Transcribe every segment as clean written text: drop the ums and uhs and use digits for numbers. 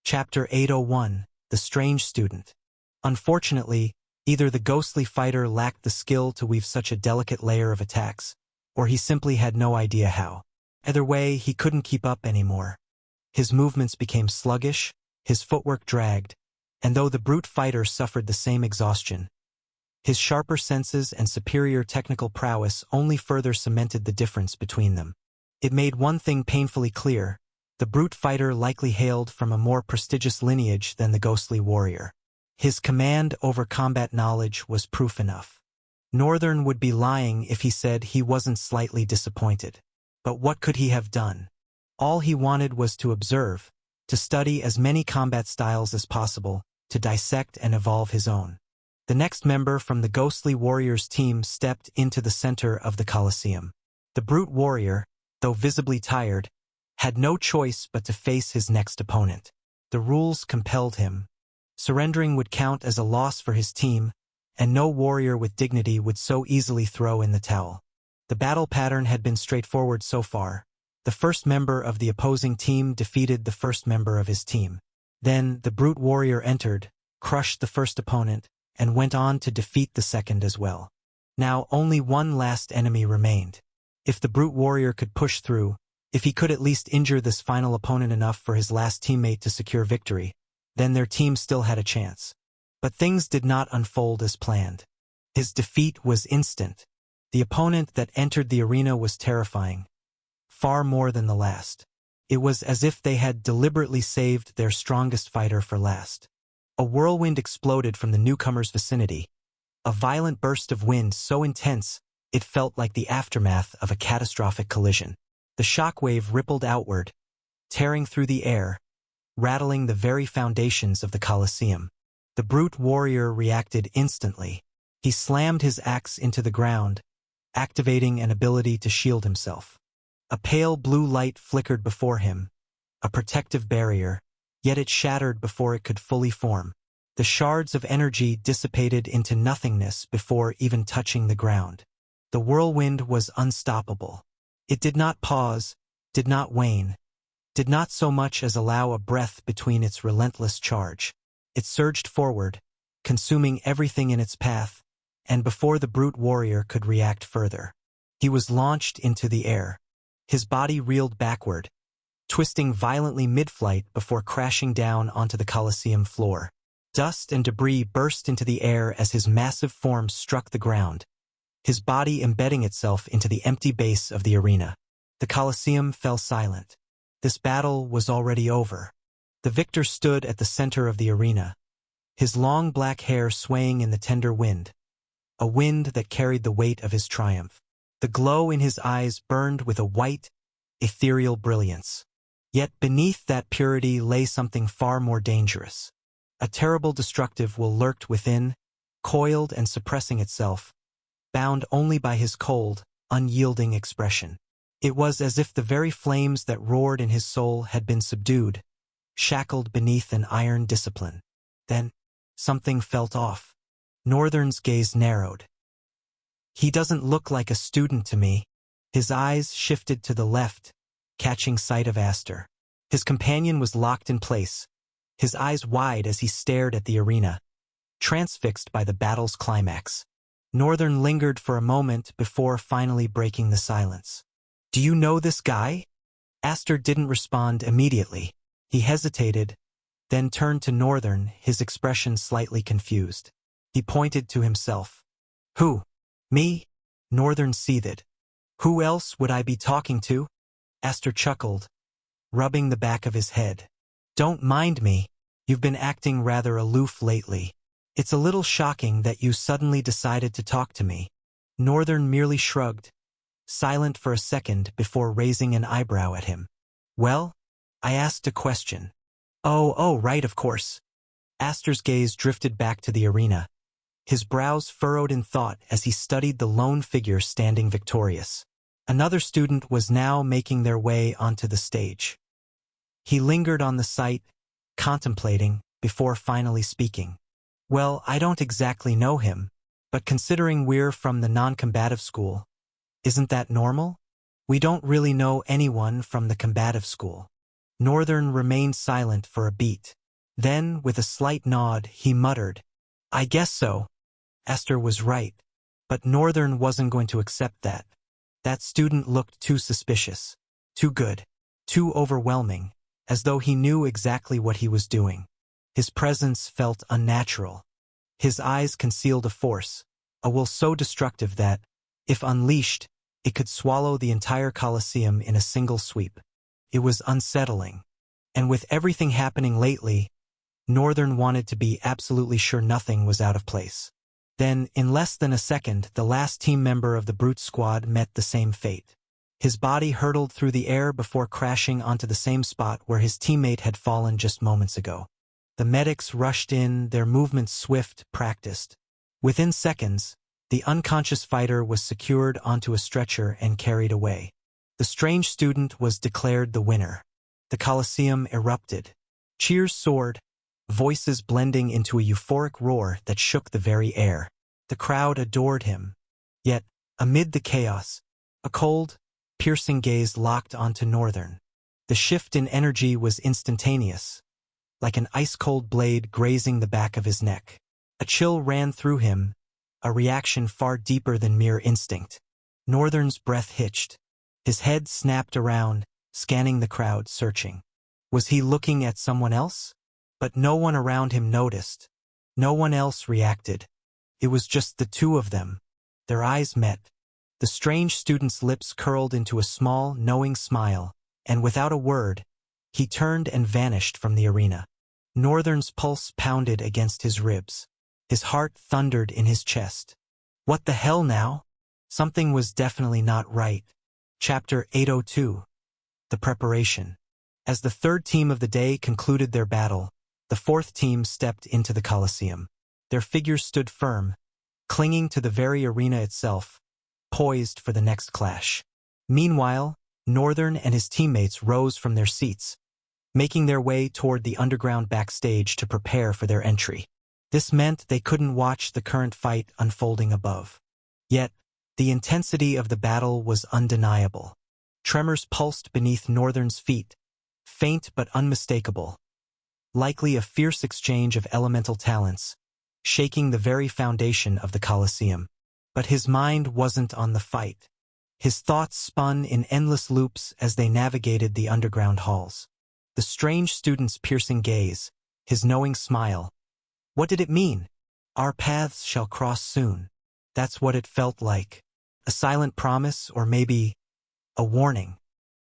Chapter 801, The Strange Student. Unfortunately, either the ghostly fighter lacked the skill to weave such a delicate layer of attacks, or he simply had no idea how. Either way, he couldn't keep up anymore. His movements became sluggish, his footwork dragged, and though the brute fighter suffered the same exhaustion, his sharper senses and superior technical prowess only further cemented the difference between them. It made one thing painfully clear: the brute fighter likely hailed from a more prestigious lineage than the ghostly warrior. His command over combat knowledge was proof enough. Northern would be lying if he said he wasn't slightly disappointed. But what could he have done? All he wanted was to observe, to study as many combat styles as possible, to dissect and evolve his own. The next member from the ghostly warrior's team stepped into the center of the Colosseum. The brute warrior, though visibly tired, had no choice but to face his next opponent. The rules compelled him. Surrendering would count as a loss for his team, and no warrior with dignity would so easily throw in the towel. The battle pattern had been straightforward so far. The first member of the opposing team defeated the first member of his team. Then the brute warrior entered, crushed the first opponent, and went on to defeat the second as well. Now only one last enemy remained. If the brute warrior could push through, if he could at least injure this final opponent enough for his last teammate to secure victory, then their team still had a chance. But things did not unfold as planned. His defeat was instant. The opponent that entered the arena was terrifying, far more than the last. It was as if they had deliberately saved their strongest fighter for last. A whirlwind exploded from the newcomer's vicinity, a violent burst of wind so intense it felt like the aftermath of a catastrophic collision. The shockwave rippled outward, tearing through the air, rattling the very foundations of the Colosseum. The brute warrior reacted instantly. He slammed his axe into the ground, activating an ability to shield himself. A pale blue light flickered before him, a protective barrier, yet it shattered before it could fully form. The shards of energy dissipated into nothingness before even touching the ground. The whirlwind was unstoppable. It did not pause, did not wane, did not so much as allow a breath between its relentless charge. It surged forward, consuming everything in its path, and before the brute warrior could react further, he was launched into the air. His body reeled backward, twisting violently mid-flight before crashing down onto the Colosseum floor. Dust and debris burst into the air as his massive form struck the ground, his body embedding itself into the empty base of the arena. The Colosseum fell silent. This battle was already over. The victor stood at the center of the arena, his long black hair swaying in the tender wind, a wind that carried the weight of his triumph. The glow in his eyes burned with a white, ethereal brilliance. Yet beneath that purity lay something far more dangerous. A terrible destructive will lurked within, coiled and suppressing itself, bound only by his cold, unyielding expression. It was as if the very flames that roared in his soul had been subdued, shackled beneath an iron discipline. Then, something felt off. Northern's gaze narrowed. He doesn't look like a student to me. His eyes shifted to the left, catching sight of Aster. His companion was locked in place, his eyes wide as he stared at the arena, transfixed by the battle's climax. Northern lingered for a moment before finally breaking the silence. "Do you know this guy?" Aster didn't respond immediately. He hesitated, then turned to Northern, his expression slightly confused. He pointed to himself. "Who? Me?" Northern seethed. "Who else would I be talking to?" Aster chuckled, rubbing the back of his head. "Don't mind me. You've been acting rather aloof lately. It's a little shocking that you suddenly decided to talk to me." Northern merely shrugged, silent for a second before raising an eyebrow at him. "Well, I asked a question." Oh, right, of course." Aster's gaze drifted back to the arena, his brows furrowed in thought as he studied the lone figure standing victorious. Another student was now making their way onto the stage. He lingered on the sight, contemplating, before finally speaking. "Well, I don't exactly know him, but considering we're from the non-combative school, isn't that normal? We don't really know anyone from the combative school." Northern remained silent for a beat. Then, with a slight nod, he muttered, "I guess so." Esther was right. But Northern wasn't going to accept that. That student looked too suspicious, too good, too overwhelming, as though he knew exactly what he was doing. His presence felt unnatural. His eyes concealed a force, a will so destructive that, if unleashed, it could swallow the entire Colosseum in a single sweep. It was unsettling. And with everything happening lately, Northern wanted to be absolutely sure nothing was out of place. Then, in less than a second, the last team member of the Brute Squad met the same fate. His body hurtled through the air before crashing onto the same spot where his teammate had fallen just moments ago. The medics rushed in, their movements swift, practiced. Within seconds, the unconscious fighter was secured onto a stretcher and carried away. The strange student was declared the winner. The Colosseum erupted. Cheers soared, voices blending into a euphoric roar that shook the very air. The crowd adored him. Yet, amid the chaos, a cold, piercing gaze locked onto Northern. The shift in energy was instantaneous, like an ice-cold blade grazing the back of his neck. A chill ran through him, a reaction far deeper than mere instinct. Northern's breath hitched. His head snapped around, scanning the crowd, searching. Was he looking at someone else? But no one around him noticed. No one else reacted. It was just the two of them. Their eyes met. The strange student's lips curled into a small, knowing smile, and without a word, he turned and vanished from the arena. Northern's pulse pounded against his ribs. His heart thundered in his chest. What the hell now? Something was definitely not right. Chapter 802. The Preparation. As the third team of the day concluded their battle, the fourth team stepped into the Colosseum. Their figures stood firm, clinging to the very arena itself, poised for the next clash. Meanwhile, Northern and his teammates rose from their seats, making their way toward the underground backstage to prepare for their entry. This meant they couldn't watch the current fight unfolding above. Yet, the intensity of the battle was undeniable. Tremors pulsed beneath Northern's feet, faint but unmistakable, likely a fierce exchange of elemental talents, shaking the very foundation of the Colosseum. But his mind wasn't on the fight. His thoughts spun in endless loops as they navigated the underground halls. The strange student's piercing gaze, his knowing smile. What did it mean? Our paths shall cross soon. That's what it felt like. A silent promise, or maybe a warning.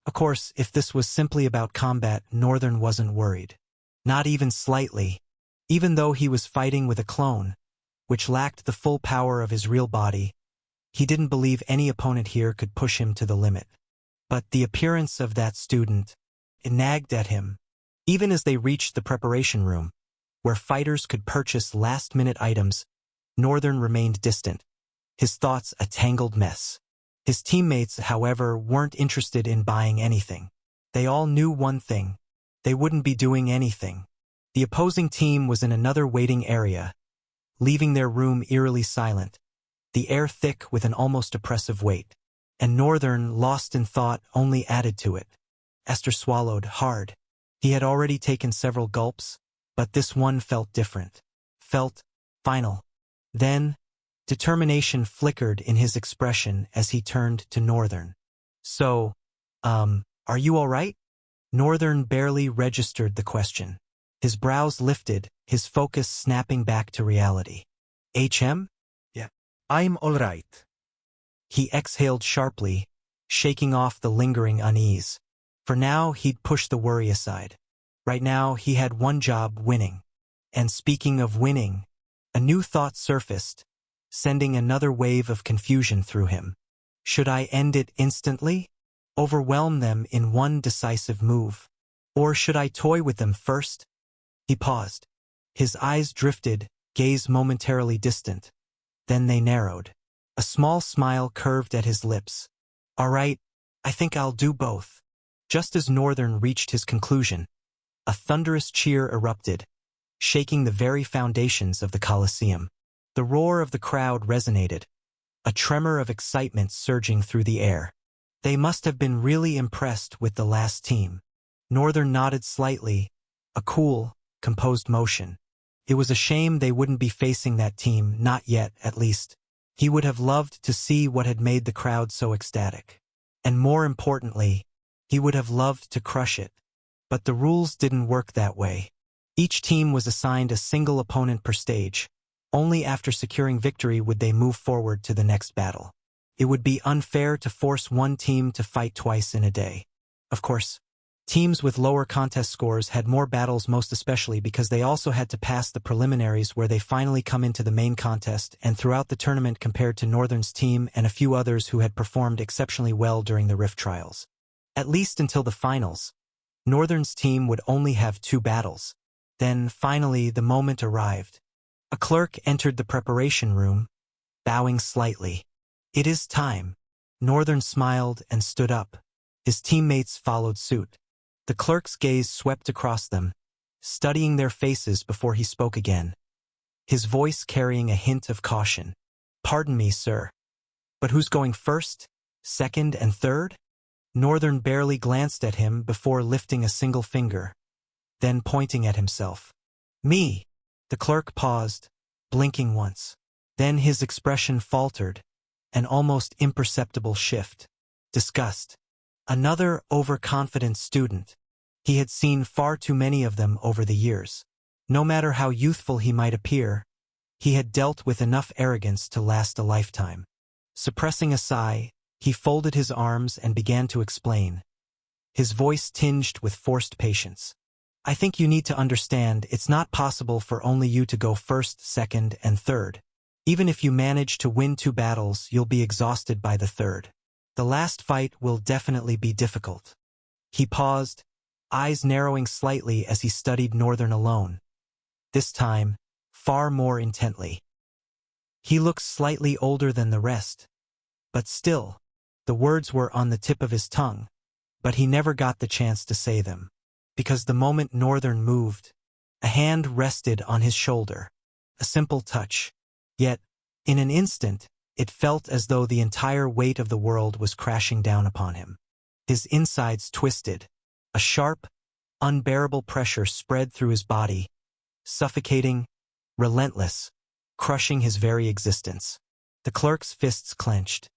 Of course, if this was simply about combat, Northern wasn't worried. Not even slightly. Even though he was fighting with a clone, which lacked the full power of his real body, he didn't believe any opponent here could push him to the limit. But the appearance of that student, it nagged at him. Even as they reached the preparation room, where fighters could purchase last-minute items, Northern remained distant, his thoughts a tangled mess. His teammates, however, weren't interested in buying anything. They all knew one thing: they wouldn't be doing anything. The opposing team was in another waiting area, leaving their room eerily silent, the air thick with an almost oppressive weight. And Northern, lost in thought, only added to it. Esther swallowed hard. He had already taken several gulps, but this one felt different. Felt final. Then, determination flickered in his expression as he turned to Northern. So, are you all right? Northern barely registered the question. His brows lifted, his focus snapping back to reality. HM? Yeah, I'm all right. He exhaled sharply, shaking off the lingering unease. For now, he'd push the worry aside. Right now, he had one job: winning. And speaking of winning, a new thought surfaced, sending another wave of confusion through him. Should I end it instantly? Overwhelm them in one decisive move? Or should I toy with them first? He paused. His eyes drifted, gaze momentarily distant. Then they narrowed. A small smile curved at his lips. All right, I think I'll do both. Just as Northern reached his conclusion, a thunderous cheer erupted, shaking the very foundations of the Colosseum. The roar of the crowd resonated, a tremor of excitement surging through the air. They must have been really impressed with the last team. Northern nodded slightly, a cool, composed motion. It was a shame they wouldn't be facing that team, not yet, at least. He would have loved to see what had made the crowd so ecstatic. And more importantly, he would have loved to crush it. But the rules didn't work that way. Each team was assigned a single opponent per stage. Only after securing victory would they move forward to the next battle. It would be unfair to force one team to fight twice in a day. Of course, teams with lower contest scores had more battles, most especially because they also had to pass the preliminaries where they finally come into the main contest, and throughout the tournament compared to Northern's team and a few others who had performed exceptionally well during the Rift trials. At least until the finals, Northern's team would only have 2 battles. Then, finally, the moment arrived. A clerk entered the preparation room, bowing slightly. "It is time." Northern smiled and stood up. His teammates followed suit. The clerk's gaze swept across them, studying their faces before he spoke again, his voice carrying a hint of caution. "Pardon me, sir. But who's going first, second, and third?" Northern barely glanced at him before lifting a single finger, then pointing at himself. "Me." The clerk paused, blinking once. Then his expression faltered, an almost imperceptible shift. Disgust. Another overconfident student. He had seen far too many of them over the years. No matter how youthful he might appear, he had dealt with enough arrogance to last a lifetime. Suppressing a sigh, he folded his arms and began to explain, his voice tinged with forced patience. "I think you need to understand it's not possible for only you to go first, second, and third. Even if you manage to win 2 battles, you'll be exhausted by the third. The last fight will definitely be difficult." He paused, eyes narrowing slightly as he studied Northern alone. This time, far more intently. He looked slightly older than the rest. But still, the words were on the tip of his tongue, but he never got the chance to say them. Because the moment Northern moved, a hand rested on his shoulder. A simple touch. Yet, in an instant, it felt as though the entire weight of the world was crashing down upon him. His insides twisted. A sharp, unbearable pressure spread through his body, suffocating, relentless, crushing his very existence. The clerk's fists clenched.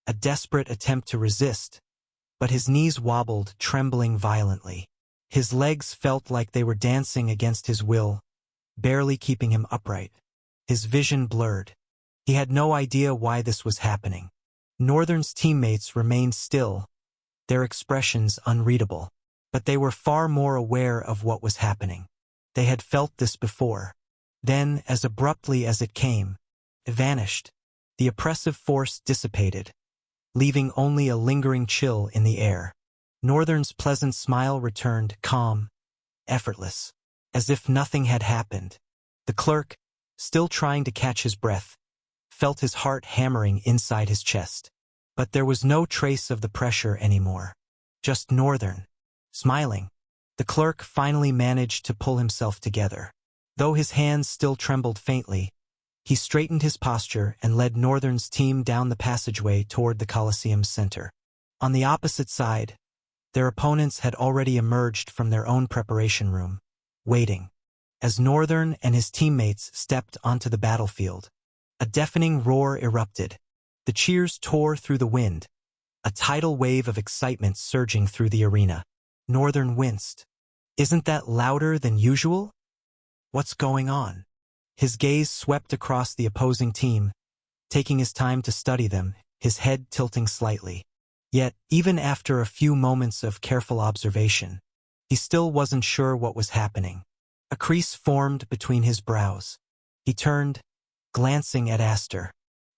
A desperate attempt to resist, but his knees wobbled, trembling violently. His legs felt like they were dancing against his will, barely keeping him upright. His vision blurred. He had no idea why this was happening. Northern's teammates remained still, their expressions unreadable. But they were far more aware of what was happening. They had felt this before. Then, as abruptly as it came, it vanished. The oppressive force dissipated, leaving only a lingering chill in the air. Northern's pleasant smile returned, calm, effortless, as if nothing had happened. The clerk, still trying to catch his breath, felt his heart hammering inside his chest. But there was no trace of the pressure anymore. Just Northern, smiling. The clerk finally managed to pull himself together. Though his hands still trembled faintly, he straightened his posture and led Northern's team down the passageway toward the Colosseum's center. On the opposite side, their opponents had already emerged from their own preparation room, waiting. As Northern and his teammates stepped onto the battlefield, a deafening roar erupted. The cheers tore through the wind, a tidal wave of excitement surging through the arena. Northern winced. "Isn't that louder than usual? What's going on?" His gaze swept across the opposing team, taking his time to study them, his head tilting slightly. Yet, even after a few moments of careful observation, he still wasn't sure what was happening. A crease formed between his brows. He turned, glancing at Aster.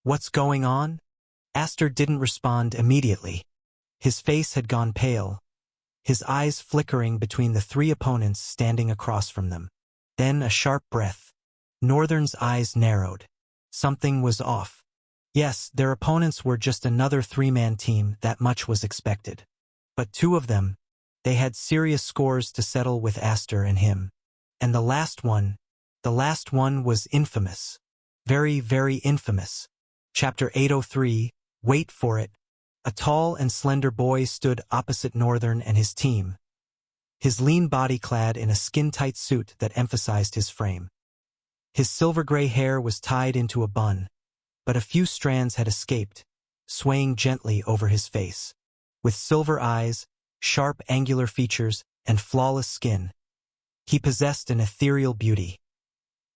"What's going on?" Aster didn't respond immediately. His face had gone pale, his eyes flickering between the 3 opponents standing across from them. Then a sharp breath. Northern's eyes narrowed. Something was off. Yes, their opponents were just another 3-man team, that much was expected. But 2 of them, they had serious scores to settle with Aster and him. And the last one was infamous. Very, very infamous. Chapter 803, Wait for it. A tall and slender boy stood opposite Northern and his team, his lean body clad in a skin-tight suit that emphasized his frame. His silver-gray hair was tied into a bun, but a few strands had escaped, swaying gently over his face. With silver eyes, sharp angular features, and flawless skin, he possessed an ethereal beauty,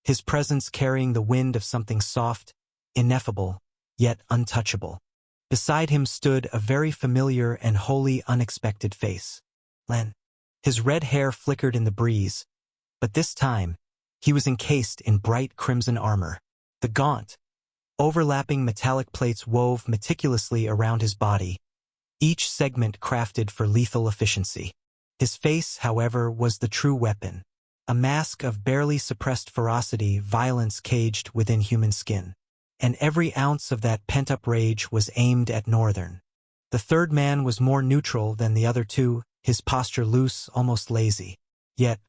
his presence carrying the wind of something soft, ineffable, yet untouchable. Beside him stood a very familiar and wholly unexpected face. Len. His red hair flickered in the breeze, but this time, he was encased in bright crimson armor. The gaunt, overlapping metallic plates wove meticulously around his body, each segment crafted for lethal efficiency. His face, however, was the true weapon, a mask of barely suppressed ferocity, violence caged within human skin. And every ounce of that pent-up rage was aimed at Northern. The third man was more neutral than the other two, his posture loose, almost lazy. Yet,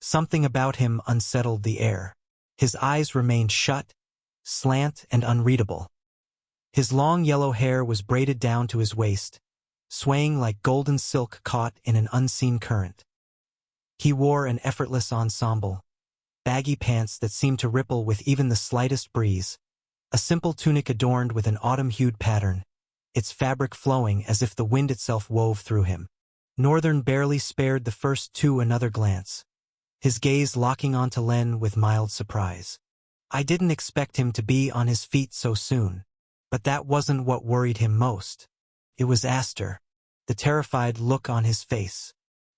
something about him unsettled the air. His eyes remained shut, slant and unreadable. His long yellow hair was braided down to his waist, swaying like golden silk caught in an unseen current. He wore an effortless ensemble, baggy pants that seemed to ripple with even the slightest breeze, a simple tunic adorned with an autumn-hued pattern, its fabric flowing as if the wind itself wove through him. Northern barely spared the first two another glance, his gaze locking onto Len with mild surprise. I didn't expect him to be on his feet so soon, but that wasn't what worried him most. It was Aster, the terrified look on his face.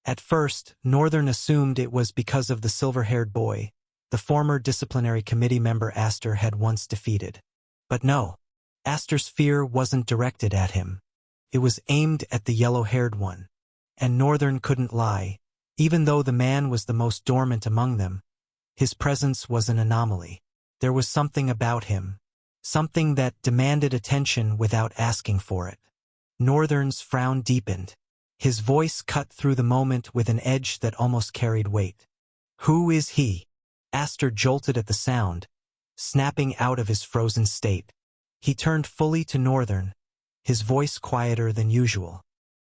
At first, Northern assumed it was because of the silver-haired boy, the former disciplinary committee member Aster had once defeated. But no, Aster's fear wasn't directed at him. It was aimed at the yellow-haired one. And Northern couldn't lie. Even though the man was the most dormant among them, his presence was an anomaly. There was something about him, something that demanded attention without asking for it. Northern's frown deepened. His voice cut through the moment with an edge that almost carried weight. Who is he? Aster jolted at the sound, snapping out of his frozen state. He turned fully to Northern, his voice quieter than usual.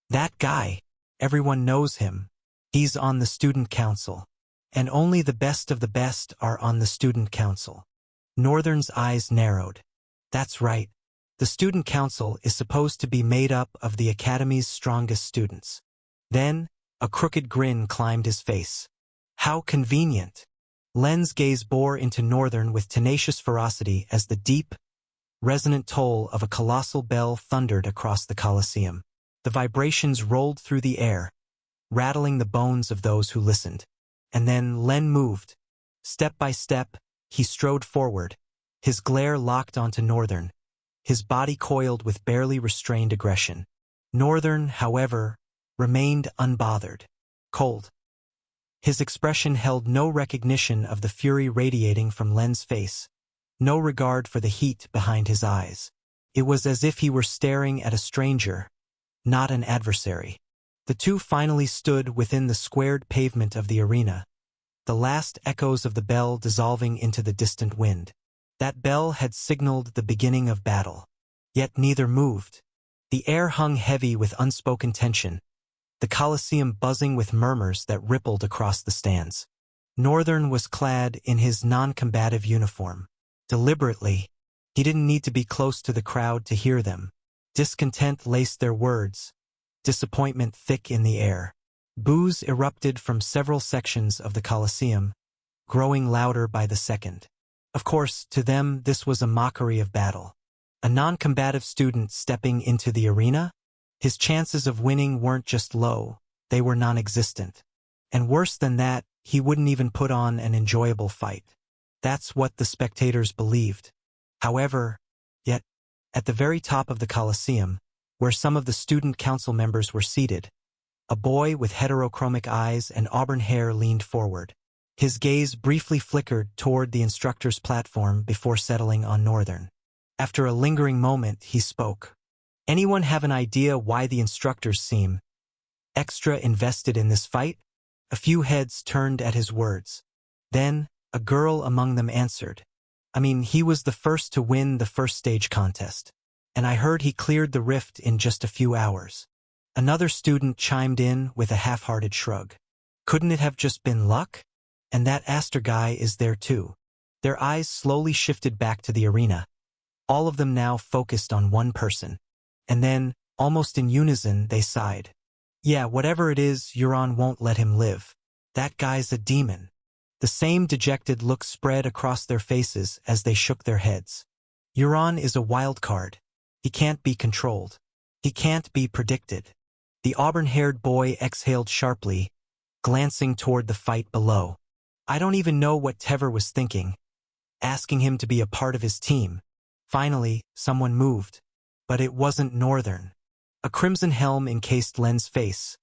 That guy. Everyone knows him. He's on the student council. And only the best of the best are on the student council. Northern's eyes narrowed. That's right. The student council is supposed to be made up of the academy's strongest students. Then, a crooked grin climbed his face. How convenient. Len's gaze bore into Northern with tenacious ferocity as the deep, resonant toll of a colossal bell thundered across the Colosseum. The vibrations rolled through the air, rattling the bones of those who listened. And then Len moved. Step by step, he strode forward, his glare locked onto Northern, his body coiled with barely restrained aggression. Northern, however, remained unbothered, cold. His expression held no recognition of the fury radiating from Len's face, no regard for the heat behind his eyes. It was as if he were staring at a stranger, not an adversary. The two finally stood within the squared pavement of the arena, the last echoes of the bell dissolving into the distant wind. That bell had signaled the beginning of battle. Yet neither moved. The air hung heavy with unspoken tension, the Colosseum buzzing with murmurs that rippled across the stands. Northern was clad in his non-combative uniform. Deliberately, he didn't need to be close to the crowd to hear them. Discontent laced their words, disappointment thick in the air. Boos erupted from several sections of the Colosseum, growing louder by the second. Of course, to them this was a mockery of battle. A non-combative student stepping into the arena? His chances of winning weren't just low, they were non-existent. And worse than that, he wouldn't even put on an enjoyable fight. That's what the spectators believed. However, yet, at the very top of the Colosseum, where some of the student council members were seated, a boy with heterochromic eyes and auburn hair leaned forward. His gaze briefly flickered toward the instructor's platform before settling on Northern. After a lingering moment, he spoke. Anyone have an idea why the instructors seem extra invested in this fight? A few heads turned at his words. Then, a girl among them answered. I mean, he was the first to win the first stage contest, and I heard he cleared the rift in just a few hours. Another student chimed in with a half-hearted shrug. Couldn't it have just been luck? And that Aster guy is there too. Their eyes slowly shifted back to the arena, all of them now focused on one person. And then, almost in unison, they sighed. Yeah, whatever it is, Euron won't let him live. That guy's a demon. The same dejected look spread across their faces as they shook their heads. Euron is a wild card. He can't be controlled. He can't be predicted. The auburn-haired boy exhaled sharply, glancing toward the fight below. I don't even know what Tever was thinking, asking him to be a part of his team. Finally, someone moved. But it wasn't Northern. A crimson helm encased Len's face,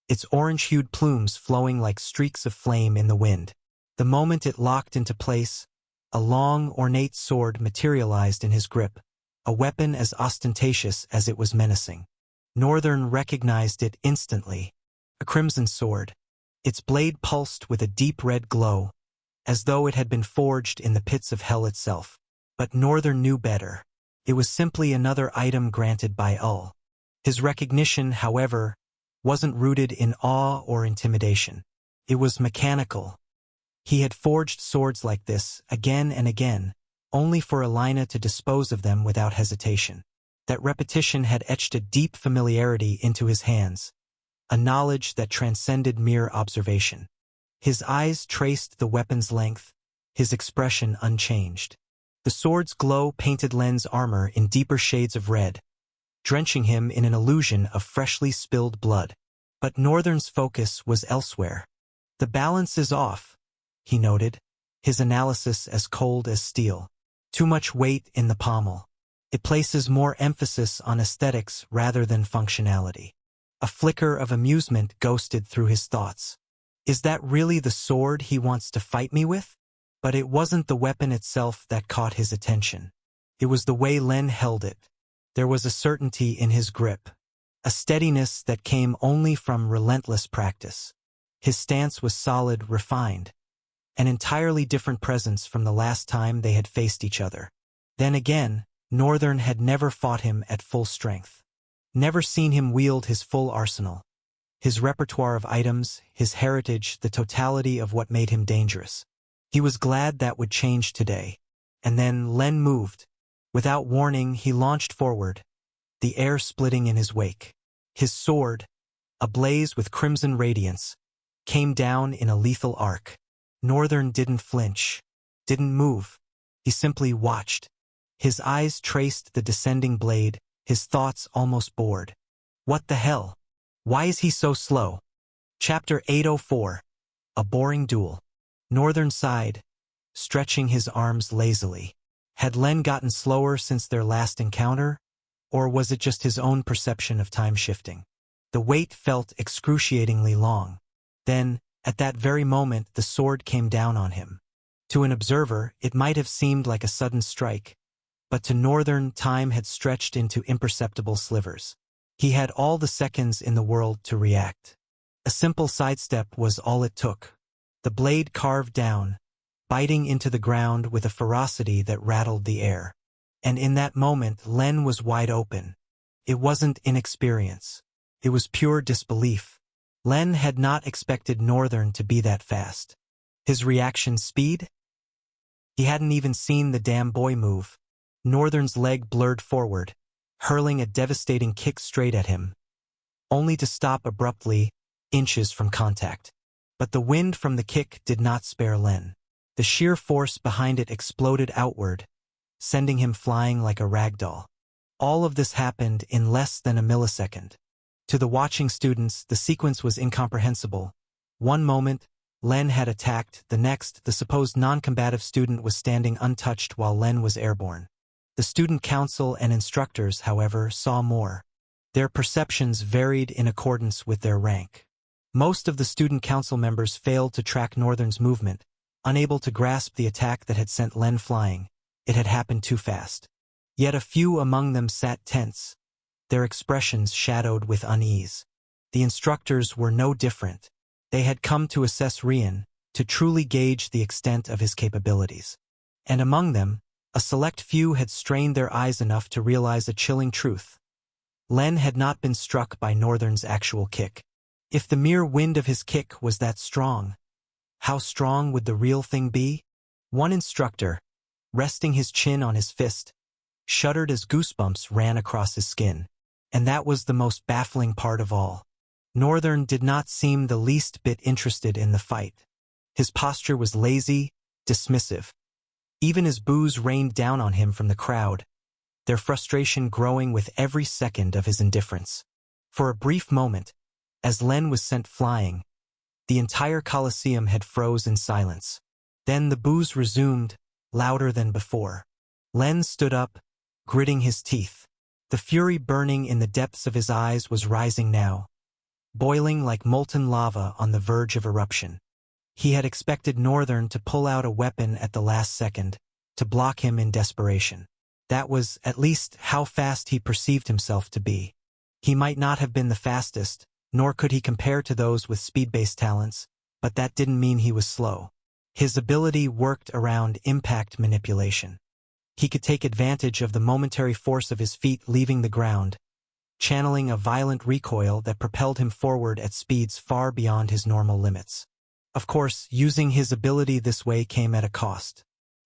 its orange-hued plumes flowing like streaks of flame in the wind. The moment it locked into place, a long, ornate sword materialized in his grip, a weapon as ostentatious as it was menacing. Northern recognized it instantly. A crimson sword. Its blade pulsed with a deep red glow, as though it had been forged in the pits of hell itself. But Northern knew better. It was simply another item granted by Ull. His recognition, however, wasn't rooted in awe or intimidation. It was mechanical. He had forged swords like this again and again, only for Elena to dispose of them without hesitation. That repetition had etched a deep familiarity into his hands, a knowledge that transcended mere observation. His eyes traced the weapon's length, his expression unchanged. The sword's glow painted Len's armor in deeper shades of red, drenching him in an illusion of freshly spilled blood. But Northern's focus was elsewhere. The balance is off, he noted, his analysis as cold as steel. Too much weight in the pommel. It places more emphasis on aesthetics rather than functionality. A flicker of amusement ghosted through his thoughts. Is that really the sword he wants to fight me with? But it wasn't the weapon itself that caught his attention. It was the way Len held it. There was a certainty in his grip, a steadiness that came only from relentless practice. His stance was solid, refined, an entirely different presence from the last time they had faced each other. Then again, Northern had never fought him at full strength, never seen him wield his full arsenal, his repertoire of items, his heritage, the totality of what made him dangerous. He was glad that would change today. And then Len moved. Without warning, he launched forward, the air splitting in his wake. His sword, ablaze with crimson radiance, came down in a lethal arc. Northern didn't flinch, didn't move. He simply watched. His eyes traced the descending blade, his thoughts almost bored. What the hell? Why is he so slow? Chapter 804. A boring duel. Northern sighed, stretching his arms lazily. Had Len gotten slower since their last encounter, or was it just his own perception of time shifting? The wait felt excruciatingly long. Then, at that very moment, the sword came down on him. To an observer, it might have seemed like a sudden strike, but to Northern, time had stretched into imperceptible slivers. He had all the seconds in the world to react. A simple sidestep was all it took. The blade carved down, biting into the ground with a ferocity that rattled the air. And in that moment, Len was wide open. It wasn't inexperience. It was pure disbelief. Len had not expected Northern to be that fast. His reaction speed? He hadn't even seen the damn boy move. Northern's leg blurred forward, hurling a devastating kick straight at him, only to stop abruptly, inches from contact. But the wind from the kick did not spare Len. The sheer force behind it exploded outward, sending him flying like a rag doll. All of this happened in less than a millisecond. To the watching students, the sequence was incomprehensible. One moment, Len had attacked; the next, the supposed non-combative student was standing untouched while Len was airborne. The student council and instructors, however, saw more. Their perceptions varied in accordance with their rank. Most of the student council members failed to track Northern's movement, unable to grasp the attack that had sent Len flying. It had happened too fast. Yet a few among them sat tense, their expressions shadowed with unease. The instructors were no different. They had come to assess Rian, to truly gauge the extent of his capabilities. And among them, a select few had strained their eyes enough to realize a chilling truth. Len had not been struck by Northern's actual kick. If the mere wind of his kick was that strong, how strong would the real thing be? One instructor, resting his chin on his fist, shuddered as goosebumps ran across his skin. And that was the most baffling part of all. Northern did not seem the least bit interested in the fight. His posture was lazy, dismissive. Even as boos rained down on him from the crowd, their frustration growing with every second of his indifference. For a brief moment, as Len was sent flying, the entire Colosseum had froze in silence. Then the boos resumed, louder than before. Len stood up, gritting his teeth. The fury burning in the depths of his eyes was rising now, boiling like molten lava on the verge of eruption. He had expected Northern to pull out a weapon at the last second, to block him in desperation. That was, at least, how fast he perceived himself to be. He might not have been the fastest, nor could he compare to those with speed-based talents, but that didn't mean he was slow. His ability worked around impact manipulation. He could take advantage of the momentary force of his feet leaving the ground, channeling a violent recoil that propelled him forward at speeds far beyond his normal limits. Of course, using his ability this way came at a cost.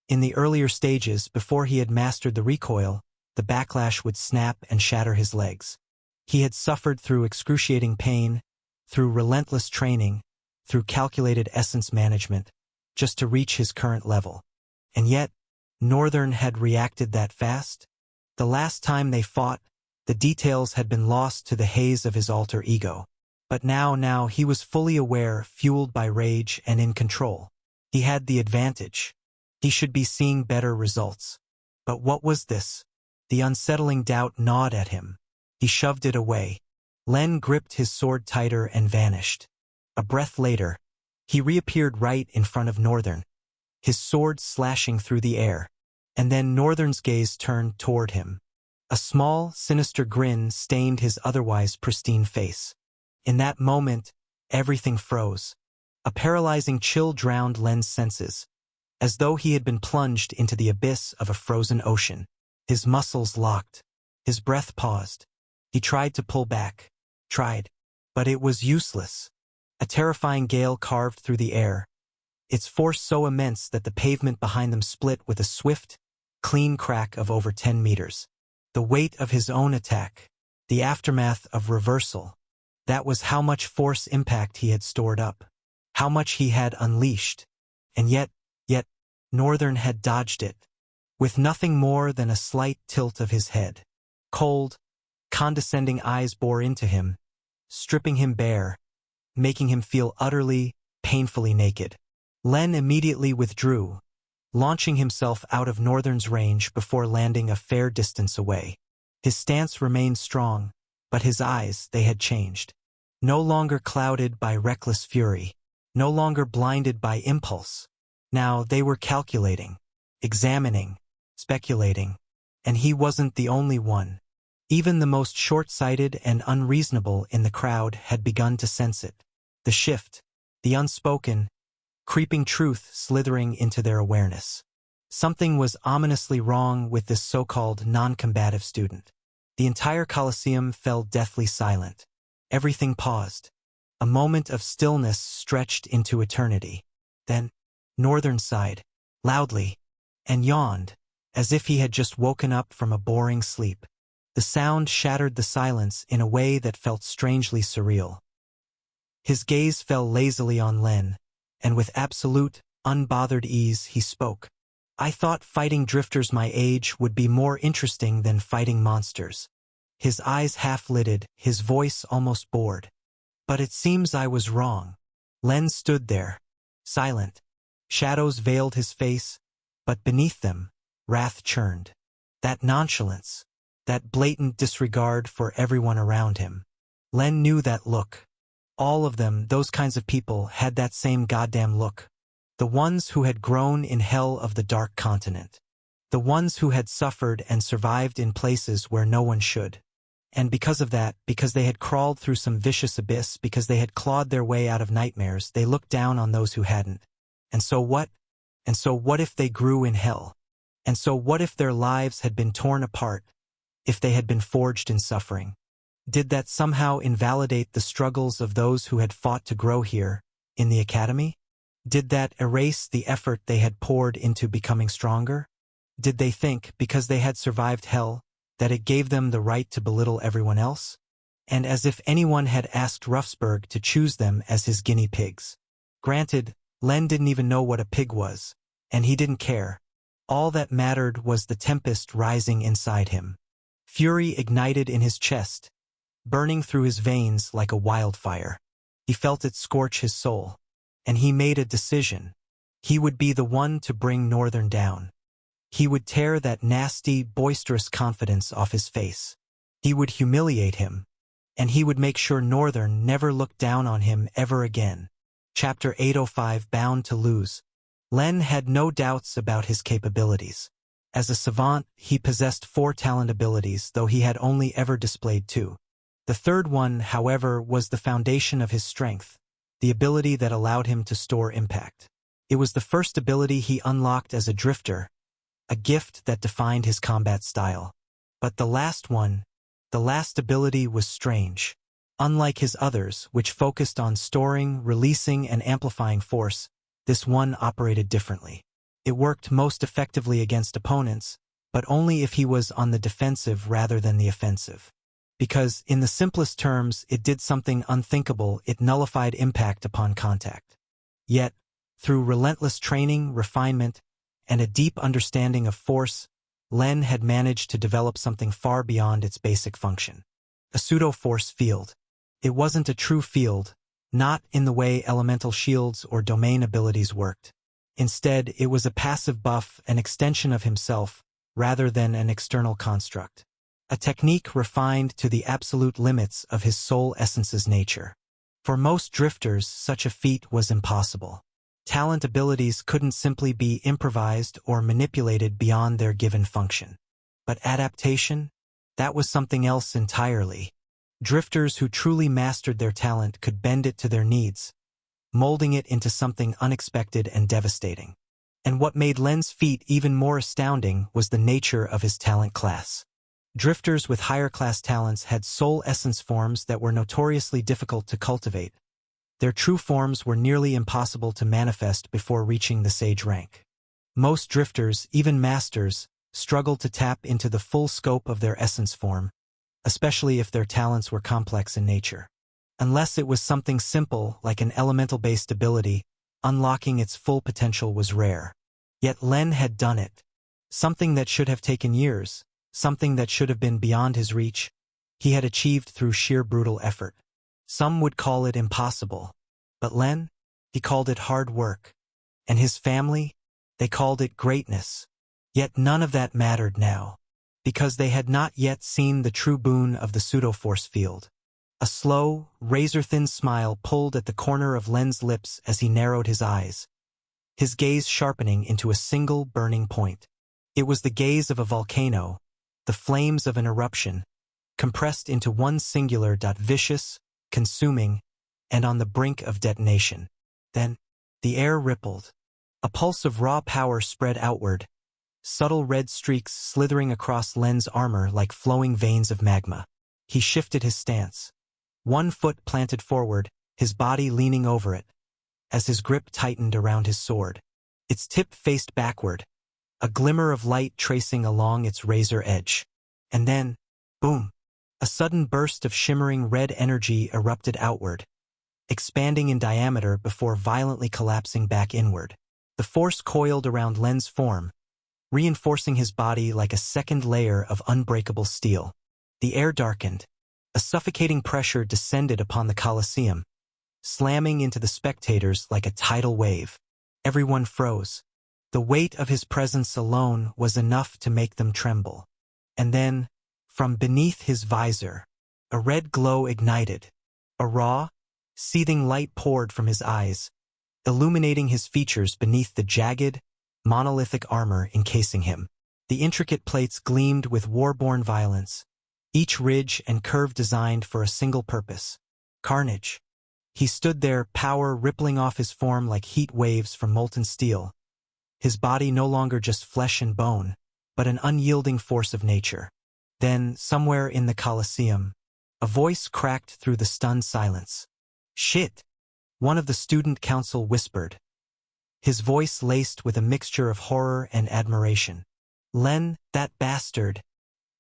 In the earlier stages, before he had mastered the recoil, the backlash would snap and shatter his legs. He had suffered through excruciating pain, through relentless training, through calculated essence management, just to reach his current level. And yet, Northern had reacted that fast? The last time they fought, the details had been lost to the haze of his alter ego. But now he was fully aware, fueled by rage and in control. He had the advantage. He should be seeing better results. But what was this? The unsettling doubt gnawed at him. He shoved it away. Len gripped his sword tighter and vanished. A breath later, he reappeared right in front of Northern, his sword slashing through the air. And then Northern's gaze turned toward him. A small, sinister grin stained his otherwise pristine face. In that moment, everything froze. A paralyzing chill drowned Len's senses, as though he had been plunged into the abyss of a frozen ocean. His muscles locked. His breath paused. He tried to pull back. But it was useless. A terrifying gale carved through the air, its force so immense that the pavement behind them split with a swift, clean crack of over 10 meters. The weight of his own attack, the aftermath of reversal, that was how much force impact he had stored up, how much he had unleashed. And yet, Northern had dodged it, with nothing more than a slight tilt of his head. Cold, condescending eyes bore into him, stripping him bare, making him feel utterly, painfully naked. Len immediately withdrew, launching himself out of Northern's range before landing a fair distance away. His stance remained strong, but his eyes, they had changed. No longer clouded by reckless fury, no longer blinded by impulse. Now they were calculating, examining, speculating, and he wasn't the only one. Even the most short-sighted and unreasonable in the crowd had begun to sense it. The shift, the unspoken, creeping truth slithering into their awareness. Something was ominously wrong with this so-called non-combative student. The entire Colosseum fell deathly silent. Everything paused. A moment of stillness stretched into eternity. Then, Northern sighed, loudly, and yawned, as if he had just woken up from a boring sleep. The sound shattered the silence in a way that felt strangely surreal. His gaze fell lazily on Len, and with absolute, unbothered ease he spoke. I thought fighting drifters my age would be more interesting than fighting monsters. His eyes half-lidded, his voice almost bored. But it seems I was wrong. Len stood there, silent. Shadows veiled his face, but beneath them, wrath churned. That nonchalance, that blatant disregard for everyone around him. Len knew that look. All of them, those kinds of people, had that same goddamn look. The ones who had grown in hell of the Dark Continent. The ones who had suffered and survived in places where no one should. And because of that, because they had crawled through some vicious abyss, because they had clawed their way out of nightmares, they looked down on those who hadn't. And so what? And so what if they grew in hell? And so what if their lives had been torn apart? If they had been forged in suffering? Did that somehow invalidate the struggles of those who had fought to grow here, in the academy? Did that erase the effort they had poured into becoming stronger? Did they think, because they had survived hell, that it gave them the right to belittle everyone else? And as if anyone had asked Ruffsburg to choose them as his guinea pigs. Granted, Len didn't even know what a pig was, and he didn't care. All that mattered was the tempest rising inside him. Fury ignited in his chest, burning through his veins like a wildfire. He felt it scorch his soul. And he made a decision. He would be the one to bring Northern down. He would tear that nasty, boisterous confidence off his face. He would humiliate him. And he would make sure Northern never looked down on him ever again. Chapter 805, Bound to Lose. Len had no doubts about his capabilities. As a savant, he possessed 4 talent abilities, though he had only ever displayed 2. The third one, however, was the foundation of his strength, the ability that allowed him to store impact. It was the first ability he unlocked as a drifter, a gift that defined his combat style. But the last ability was strange. Unlike his others, which focused on storing, releasing, and amplifying force, this one operated differently. It worked most effectively against opponents, but only if he was on the defensive rather than the offensive. Because, in the simplest terms, it did something unthinkable: it nullified impact upon contact. Yet, through relentless training, refinement, and a deep understanding of force, Len had managed to develop something far beyond its basic function. A pseudo-force field. It wasn't a true field, not in the way elemental shields or domain abilities worked. Instead, it was a passive buff, an extension of himself, rather than an external construct. A technique refined to the absolute limits of his soul essence's nature. For most drifters, such a feat was impossible. Talent abilities couldn't simply be improvised or manipulated beyond their given function. But adaptation? That was something else entirely. Drifters who truly mastered their talent could bend it to their needs, molding it into something unexpected and devastating. And what made Len's feat even more astounding was the nature of his talent class. Drifters with higher class talents had soul essence forms that were notoriously difficult to cultivate. Their true forms were nearly impossible to manifest before reaching the sage rank. Most drifters, even masters, struggled to tap into the full scope of their essence form, especially if their talents were complex in nature. Unless it was something simple like an elemental-based ability, unlocking its full potential was rare. Yet Len had done it. Something that should have taken years. Something that should have been beyond his reach, he had achieved through sheer brutal effort. Some would call it impossible. But Len, he called it hard work. And his family, they called it greatness. Yet none of that mattered now, because they had not yet seen the true boon of the pseudo-force field. A slow, razor-thin smile pulled at the corner of Len's lips as he narrowed his eyes, his gaze sharpening into a single burning point. It was the gaze of a volcano, the flames of an eruption, compressed into one singular, vicious, consuming, and on the brink of detonation. Then, the air rippled. A pulse of raw power spread outward, subtle red streaks slithering across Len's armor like flowing veins of magma. He shifted his stance. One foot planted forward, his body leaning over it, as his grip tightened around his sword. Its tip faced backward, a glimmer of light tracing along its razor edge. And then, boom! A sudden burst of shimmering red energy erupted outward, expanding in diameter before violently collapsing back inward. The force coiled around Len's form, reinforcing his body like a second layer of unbreakable steel. The air darkened. A suffocating pressure descended upon the Colosseum, slamming into the spectators like a tidal wave. Everyone froze. The weight of his presence alone was enough to make them tremble. And then, from beneath his visor, a red glow ignited. A raw, seething light poured from his eyes, illuminating his features beneath the jagged, monolithic armor encasing him. The intricate plates gleamed with war-born violence, each ridge and curve designed for a single purpose: carnage. He stood there, power rippling off his form like heat waves from molten steel, his body no longer just flesh and bone, but an unyielding force of nature. Then, somewhere in the Colosseum, A voice cracked through the stunned silence. "Shit!" one of the student council whispered, his voice laced with a mixture of horror and admiration. "Len, that bastard.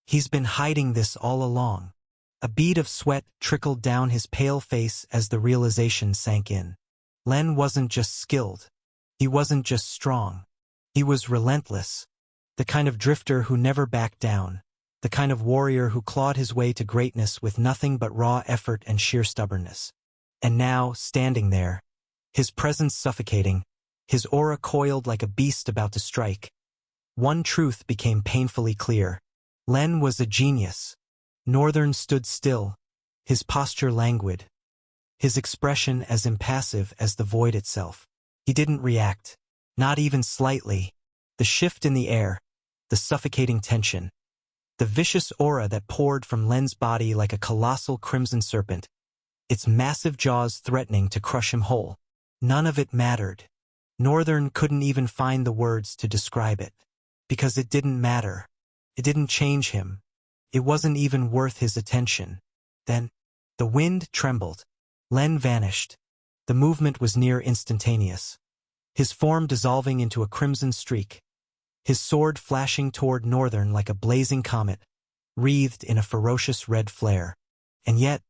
He's been hiding this all along." A bead of sweat trickled down his pale face as the realization sank in. Len wasn't just skilled. He wasn't just strong. He was relentless. The kind of drifter who never backed down. The kind of warrior who clawed his way to greatness with nothing but raw effort and sheer stubbornness. And now, standing there, his presence suffocating, his aura coiled like a beast about to strike, one truth became painfully clear. Len was a genius. Northern stood still, his posture languid, his expression as impassive as the void itself. He didn't react, not even slightly. The shift in the air, the suffocating tension, the vicious aura that poured from Len's body like a colossal crimson serpent, its massive jaws threatening to crush him whole. None of it mattered. Northern couldn't even find the words to describe it. Because it didn't matter. It didn't change him. It wasn't even worth his attention. Then, the wind trembled. Len vanished. The movement was near instantaneous. His form dissolving into a crimson streak. His sword flashing toward Northern like a blazing comet, wreathed in a ferocious red flare. And yet,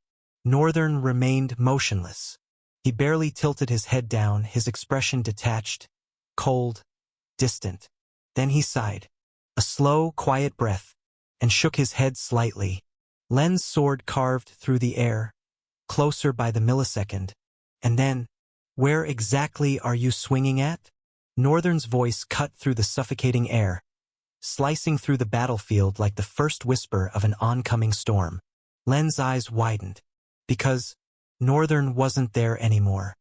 Northern remained motionless. He barely tilted his head down, his expression detached, cold, distant. Then he sighed. A slow, quiet breath, and shook his head slightly. Len's sword carved through the air, closer by the millisecond. And then, "Where exactly are you swinging at?" Northern's voice cut through the suffocating air, slicing through the battlefield like the first whisper of an oncoming storm. Len's eyes widened. Because Northern wasn't there anymore.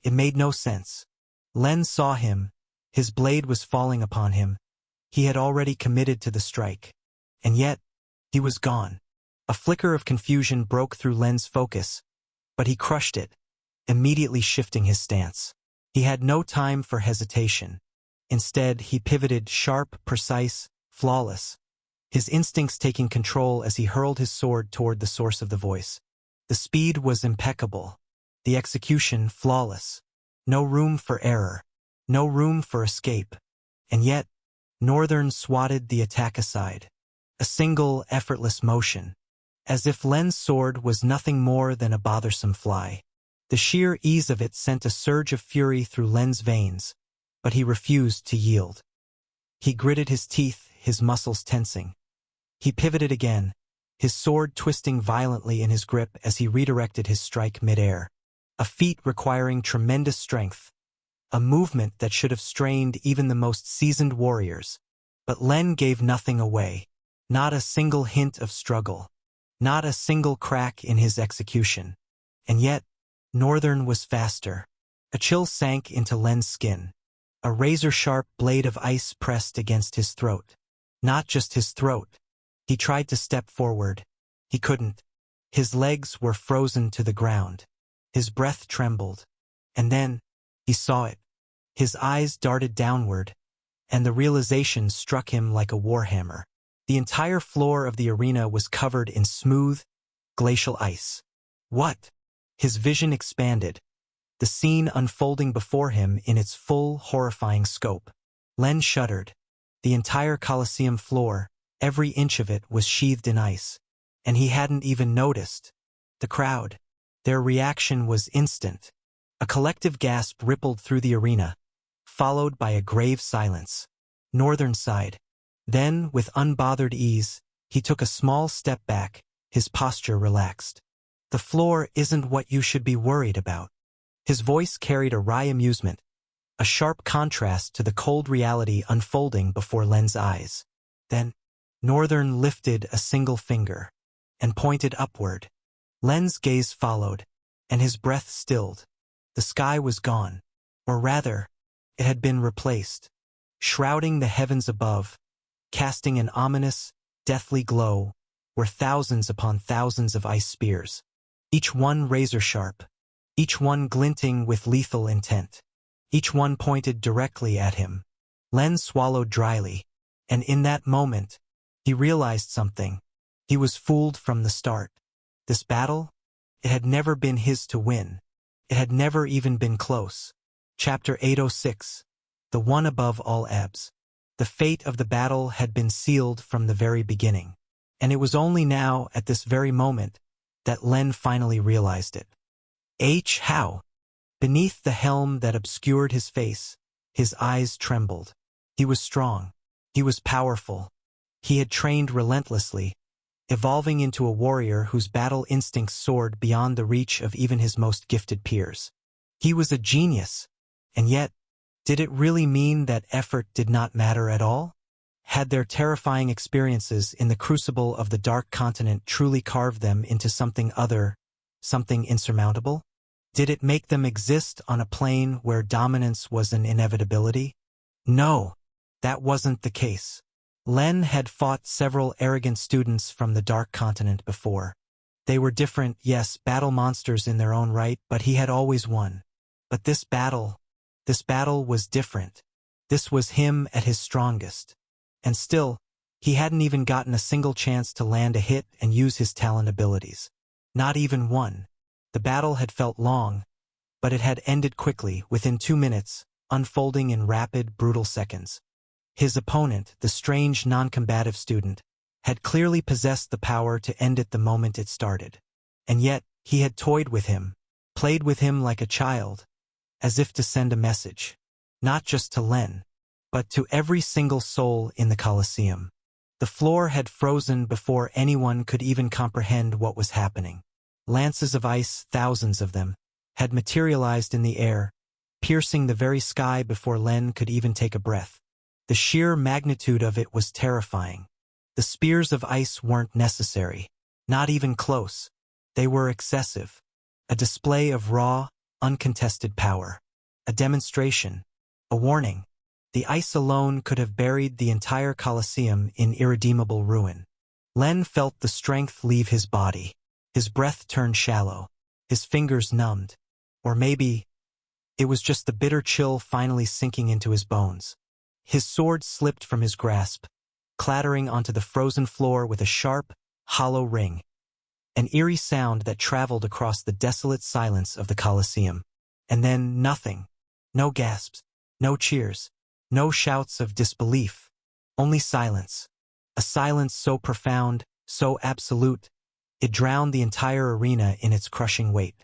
It made no sense. Len saw him. His blade was falling upon him. He had already committed to the strike. And yet, he was gone. A flicker of confusion broke through Len's focus, but he crushed it, immediately shifting his stance. He had no time for hesitation. Instead, he pivoted sharp, precise, flawless, his instincts taking control as he hurled his sword toward the source of the voice. The speed was impeccable, the execution flawless. No room for error, no room for escape. And yet, Northern swatted the attack aside. A single, effortless motion, as if Len's sword was nothing more than a bothersome fly. The sheer ease of it sent a surge of fury through Len's veins, but he refused to yield. He gritted his teeth, his muscles tensing. He pivoted again, his sword twisting violently in his grip as he redirected his strike midair. A feat requiring tremendous strength, a movement that should have strained even the most seasoned warriors. But Len gave nothing away. Not a single hint of struggle. Not a single crack in his execution. And yet, Northern was faster. A chill sank into Len's skin. A razor-sharp blade of ice pressed against his throat. Not just his throat. He tried to step forward. He couldn't. His legs were frozen to the ground. His breath trembled. And then, he saw it. His eyes darted downward, and the realization struck him like a warhammer. The entire floor of the arena was covered in smooth, glacial ice. What? His vision expanded, the scene unfolding before him in its full, horrifying scope. Len shuddered. The entire Colosseum floor, every inch of it was sheathed in ice, and he hadn't even noticed. The crowd, their reaction was instant. A collective gasp rippled through the arena, followed by a grave silence. Northern sighed. Then, with unbothered ease, he took a small step back, his posture relaxed. "The floor isn't what you should be worried about." His voice carried a wry amusement, a sharp contrast to the cold reality unfolding before Len's eyes. Then, Northern lifted a single finger and pointed upward. Len's gaze followed, and his breath stilled. The sky was gone, or rather, it had been replaced. Shrouding the heavens above, casting an ominous, deathly glow, were thousands upon thousands of ice spears, each one razor-sharp, each one glinting with lethal intent, each one pointed directly at him. Len swallowed dryly, and in that moment, he realized something. He was fooled from the start. This battle? It had never been his to win. It had never even been close. Chapter 806. The one above all ebbs. The fate of the battle had been sealed from the very beginning. And it was only now, at this very moment, that Len finally realized it. How? Beneath the helm that obscured his face, his eyes trembled. He was strong. He was powerful. He had trained relentlessly, evolving into a warrior whose battle instincts soared beyond the reach of even his most gifted peers. He was a genius, and yet, did it really mean that effort did not matter at all? Had their terrifying experiences in the crucible of the Dark Continent truly carved them into something other, something insurmountable? Did it make them exist on a plane where dominance was an inevitability? No, that wasn't the case. Len had fought several arrogant students from the Dark Continent before. They were different, yes, battle monsters in their own right, but he had always won. But this battle was different. This was him at his strongest. And still, he hadn't even gotten a single chance to land a hit and use his talent abilities. Not even one. The battle had felt long, but it had ended quickly, within 2 minutes, unfolding in rapid, brutal seconds. His opponent, the strange, non-combative student, had clearly possessed the power to end it the moment it started. And yet, he had toyed with him, played with him like a child, as if to send a message, not just to Len, but to every single soul in the Colosseum. The floor had frozen before anyone could even comprehend what was happening. Lances of ice, thousands of them, had materialized in the air, piercing the very sky before Len could even take a breath. The sheer magnitude of it was terrifying. The spears of ice weren't necessary, not even close. They were excessive. A display of raw, uncontested power. A demonstration. A warning. The ice alone could have buried the entire Colosseum in irredeemable ruin. Len felt the strength leave his body. His breath turned shallow. His fingers numbed. Or maybe it was just the bitter chill finally sinking into his bones. His sword slipped from his grasp, clattering onto the frozen floor with a sharp, hollow ring. An eerie sound that traveled across the desolate silence of the Colosseum. And then nothing. No gasps. No cheers. No shouts of disbelief. Only silence. A silence so profound, so absolute, it drowned the entire arena in its crushing weight.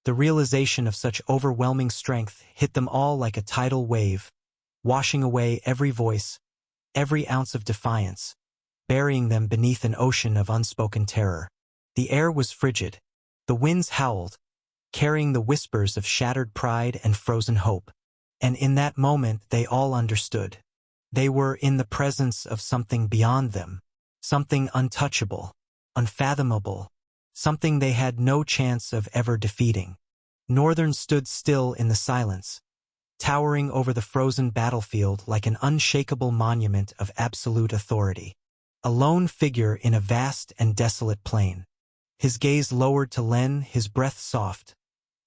The realization of such overwhelming strength hit them all like a tidal wave, washing away every voice, every ounce of defiance, burying them beneath an ocean of unspoken terror. The air was frigid. The winds howled, carrying the whispers of shattered pride and frozen hope. And in that moment they all understood. They were in the presence of something beyond them, something untouchable, unfathomable, something they had no chance of ever defeating. Northern stood still in the silence, towering over the frozen battlefield like an unshakable monument of absolute authority. A lone figure in a vast and desolate plain. His gaze lowered to Len, his breath soft,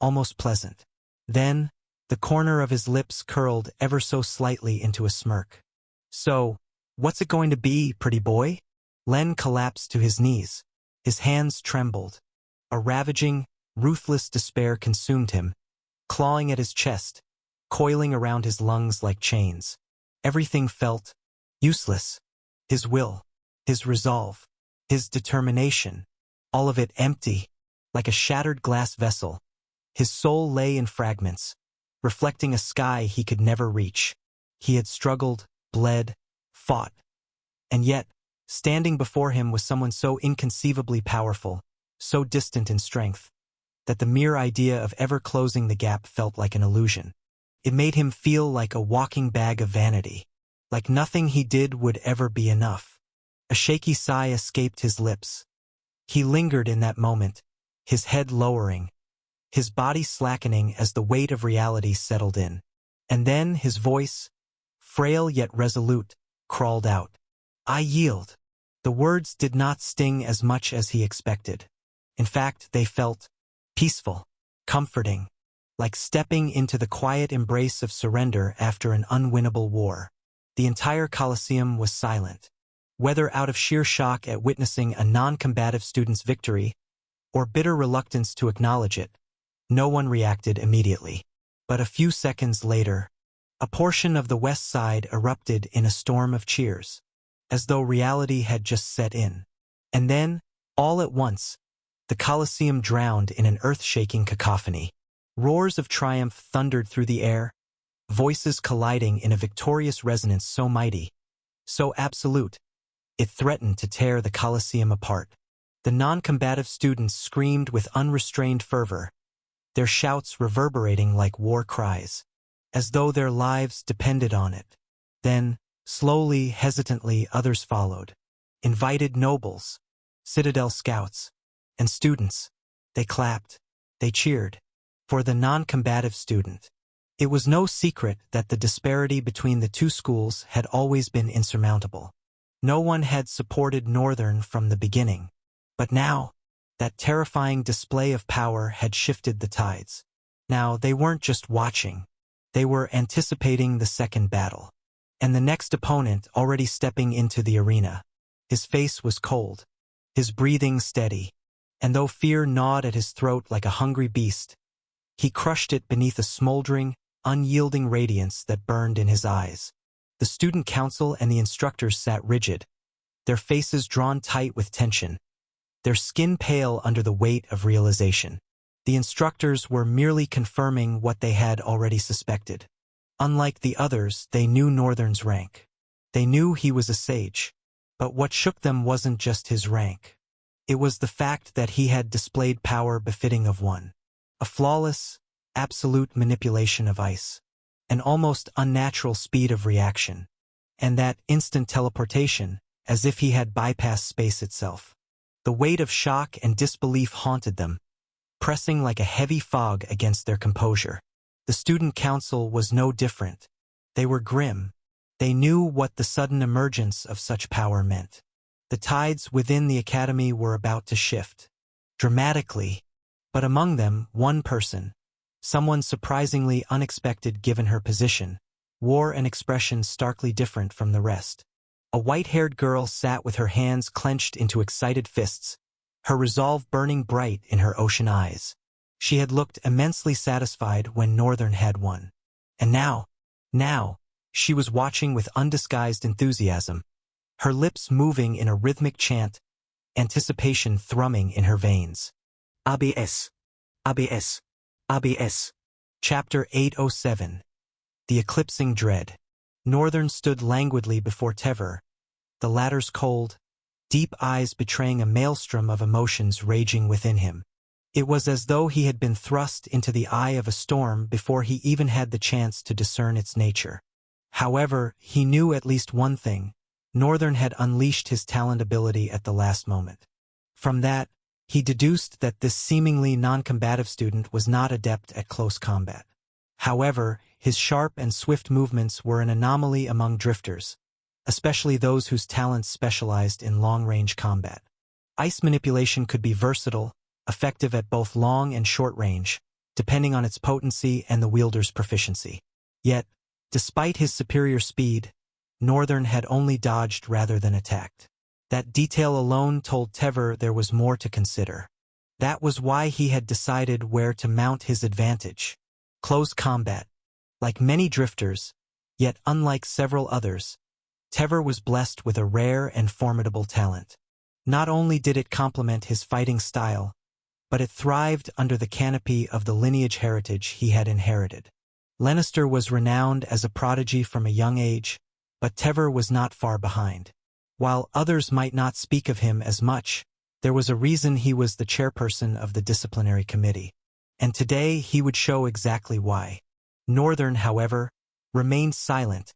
almost pleasant. Then, the corner of his lips curled ever so slightly into a smirk. So, what's it going to be, pretty boy? Len collapsed to his knees. His hands trembled. A ravaging, ruthless despair consumed him, clawing at his chest, coiling around his lungs like chains. Everything felt useless. His will, his resolve, his determination, all of it empty, like a shattered glass vessel. His soul lay in fragments, reflecting a sky he could never reach. He had struggled, bled, fought. And yet, standing before him was someone so inconceivably powerful, so distant in strength, that the mere idea of ever closing the gap felt like an illusion. It made him feel like a walking bag of vanity, like nothing he did would ever be enough. A shaky sigh escaped his lips. He lingered in that moment, his head lowering, his body slackening as the weight of reality settled in. And then his voice, frail yet resolute, crawled out. I yield. The words did not sting as much as he expected. In fact, they felt peaceful, comforting, like stepping into the quiet embrace of surrender after an unwinnable war. The entire Colosseum was silent, whether out of sheer shock at witnessing a non-combative student's victory, or bitter reluctance to acknowledge it. No one reacted immediately. But a few seconds later, a portion of the west side erupted in a storm of cheers, as though reality had just set in. And then, all at once, the Colosseum drowned in an earth-shaking cacophony. Roars of triumph thundered through the air, voices colliding in a victorious resonance so mighty, so absolute, it threatened to tear the Colosseum apart. The non-combative students screamed with unrestrained fervor, their shouts reverberating like war cries, as though their lives depended on it. Then, slowly, hesitantly, others followed. Invited nobles, citadel scouts, and students. They clapped, they cheered. For the non-combative student, it was no secret that the disparity between the two schools had always been insurmountable. No one had supported Northern from the beginning. But now, that terrifying display of power had shifted the tides. Now they weren't just watching. They were anticipating the second battle. And the next opponent already stepping into the arena. His face was cold, his breathing steady, and though fear gnawed at his throat like a hungry beast, he crushed it beneath a smoldering, unyielding radiance that burned in his eyes. The student council and the instructors sat rigid, their faces drawn tight with tension, their skin pale under the weight of realization. The instructors were merely confirming what they had already suspected. Unlike the others, they knew Northern's rank. They knew he was a sage. But what shook them wasn't just his rank. It was the fact that he had displayed power befitting of one. A flawless, absolute manipulation of ice. An almost unnatural speed of reaction. And that instant teleportation, as if he had bypassed space itself. The weight of shock and disbelief haunted them, pressing like a heavy fog against their composure. The student council was no different. They were grim. They knew what the sudden emergence of such power meant. The tides within the academy were about to shift. Dramatically. But among them, one person, someone surprisingly unexpected given her position, wore an expression starkly different from the rest. A white-haired girl sat with her hands clenched into excited fists, her resolve burning bright in her ocean eyes. She had looked immensely satisfied when Northern had won. And now, she was watching with undisguised enthusiasm, her lips moving in a rhythmic chant, anticipation thrumming in her veins. ABS. ABS. ABS. Chapter 807. The Eclipsing Dread. Northern stood languidly before Tever, the latter's cold, deep eyes betraying a maelstrom of emotions raging within him. It was as though he had been thrust into the eye of a storm before he even had the chance to discern its nature. However, he knew at least one thing. Northern had unleashed his talent ability at the last moment. From that, he deduced that this seemingly non-combative student was not adept at close combat. However, his sharp and swift movements were an anomaly among drifters, especially those whose talents specialized in long-range combat. Ice manipulation could be versatile, effective at both long and short range, depending on its potency and the wielder's proficiency. Yet, despite his superior speed, Northern had only dodged rather than attacked. That detail alone told Tever there was more to consider. That was why he had decided where to mount his advantage. Close combat. Like many drifters, yet unlike several others, Tever was blessed with a rare and formidable talent. Not only did it complement his fighting style, but it thrived under the canopy of the lineage heritage he had inherited. Lannister was renowned as a prodigy from a young age, but Tever was not far behind. While others might not speak of him as much, there was a reason he was the chairperson of the disciplinary committee. And today he would show exactly why. Northern, however, remained silent,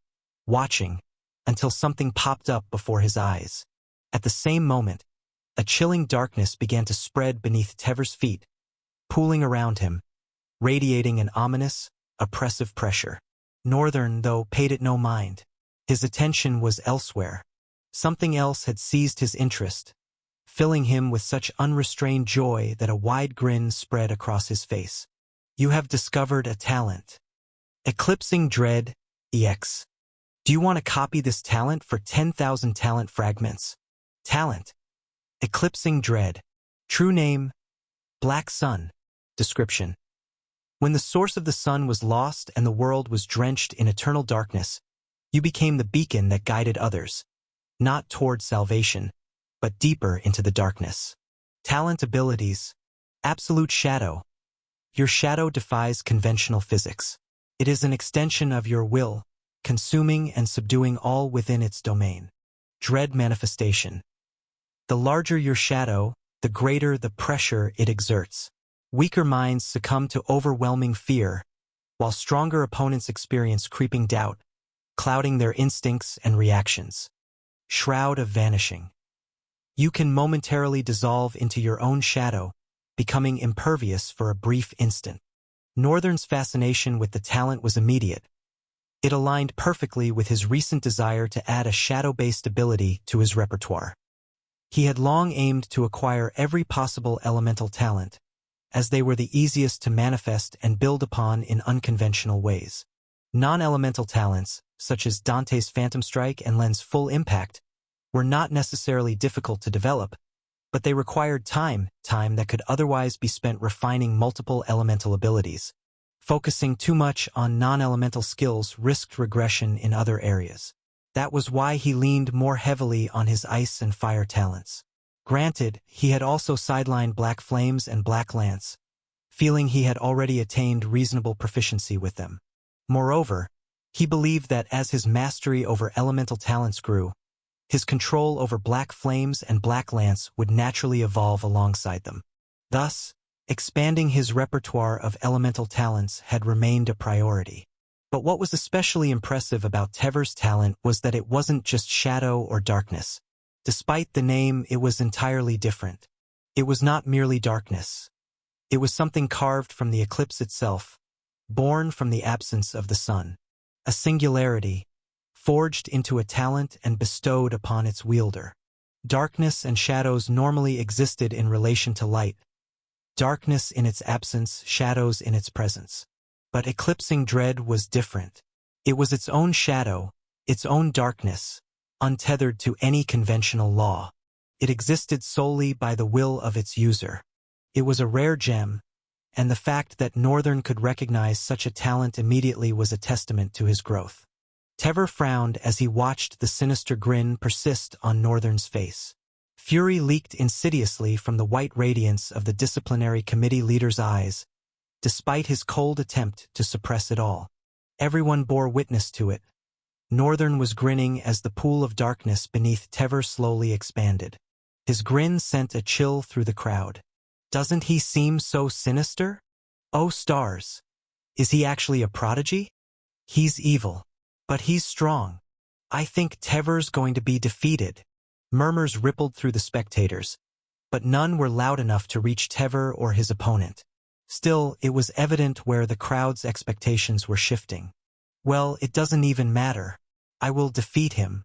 watching, until something popped up before his eyes. At the same moment, a chilling darkness began to spread beneath Tever's feet, pooling around him, radiating an ominous, oppressive pressure. Northern, though, paid it no mind. His attention was elsewhere. Something else had seized his interest, filling him with such unrestrained joy that a wide grin spread across his face. You have discovered a talent. Eclipsing Dread, EX. Do you want to copy this talent for 10,000 talent fragments? Talent. Eclipsing Dread. True name, Black Sun. Description. When the source of the sun was lost and the world was drenched in eternal darkness, you became the beacon that guided others, not toward salvation, but deeper into the darkness. Talent abilities. Absolute shadow. Your shadow defies conventional physics. It is an extension of your will, consuming and subduing all within its domain. Dread manifestation. The larger your shadow, the greater the pressure it exerts. Weaker minds succumb to overwhelming fear, while stronger opponents experience creeping doubt, clouding their instincts and reactions. Shroud of vanishing. You can momentarily dissolve into your own shadow, becoming impervious for a brief instant. Northern's fascination with the talent was immediate. It aligned perfectly with his recent desire to add a shadow-based ability to his repertoire. He had long aimed to acquire every possible elemental talent, as they were the easiest to manifest and build upon in unconventional ways. Non-elemental talents, such as Dante's Phantom Strike and Len's Full Impact, were not necessarily difficult to develop, but they required time that could otherwise be spent refining multiple elemental abilities. Focusing too much on non-elemental skills risked regression in other areas. That was why he leaned more heavily on his ice and fire talents. Granted, he had also sidelined Black Flames and Black Lance, feeling he had already attained reasonable proficiency with them. Moreover, he believed that as his mastery over elemental talents grew, his control over Black Flames and Black Lance would naturally evolve alongside them. Thus, expanding his repertoire of elemental talents had remained a priority. But what was especially impressive about Tever's talent was that it wasn't just shadow or darkness. Despite the name, it was entirely different. It was not merely darkness. It was something carved from the eclipse itself, born from the absence of the sun. A singularity, forged into a talent and bestowed upon its wielder. Darkness and shadows normally existed in relation to light. Darkness in its absence, shadows in its presence. But eclipsing dread was different. It was its own shadow, its own darkness, untethered to any conventional law. It existed solely by the will of its user. It was a rare gem, and the fact that Northern could recognize such a talent immediately was a testament to his growth. Tever frowned as he watched the sinister grin persist on Northern's face. Fury leaked insidiously from the white radiance of the disciplinary committee leader's eyes, despite his cold attempt to suppress it all. Everyone bore witness to it. Northern was grinning as the pool of darkness beneath Tever slowly expanded. His grin sent a chill through the crowd. Doesn't he seem so sinister? Oh stars! Is he actually a prodigy? He's evil. But he's strong. I think Tever's going to be defeated. Murmurs rippled through the spectators, but none were loud enough to reach Tever or his opponent. Still, it was evident where the crowd's expectations were shifting. Well, it doesn't even matter. I will defeat him.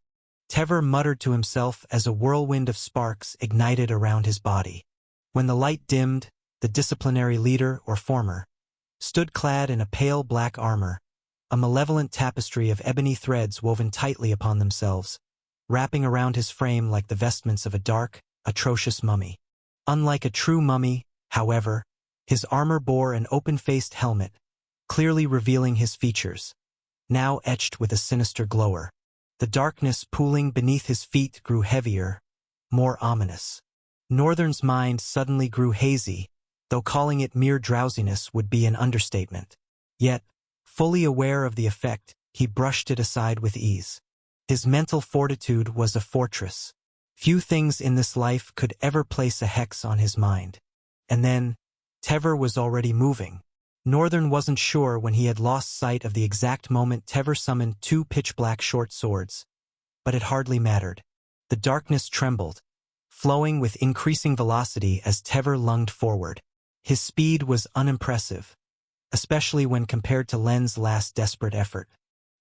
Tever muttered to himself as a whirlwind of sparks ignited around his body. When the light dimmed, the disciplinary leader, or former, stood clad in a pale black armor, a malevolent tapestry of ebony threads woven tightly upon themselves, wrapping around his frame like the vestments of a dark, atrocious mummy. Unlike a true mummy, however, his armor bore an open-faced helmet, clearly revealing his features, now etched with a sinister glower. The darkness pooling beneath his feet grew heavier, more ominous. Northern's mind suddenly grew hazy, though calling it mere drowsiness would be an understatement. Yet, fully aware of the effect, he brushed it aside with ease. His mental fortitude was a fortress. Few things in this life could ever place a hex on his mind. And then, Tever was already moving. Northern wasn't sure when he had lost sight of the exact moment Tever summoned two pitch-black short swords. But it hardly mattered. The darkness trembled, flowing with increasing velocity as Tever lunged forward. His speed was unimpressive, especially when compared to Len's last desperate effort.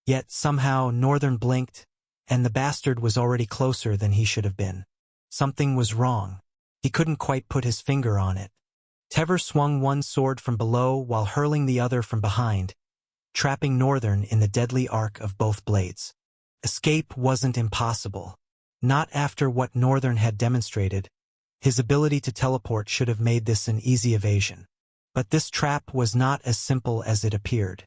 Yet somehow Northern blinked, and the bastard was already closer than he should have been. Something was wrong. He couldn't quite put his finger on it. Tever swung one sword from below while hurling the other from behind, trapping Northern in the deadly arc of both blades. Escape wasn't impossible. Not after what Northern had demonstrated, His ability to teleport should have made this an easy evasion. But this trap was not as simple as it appeared.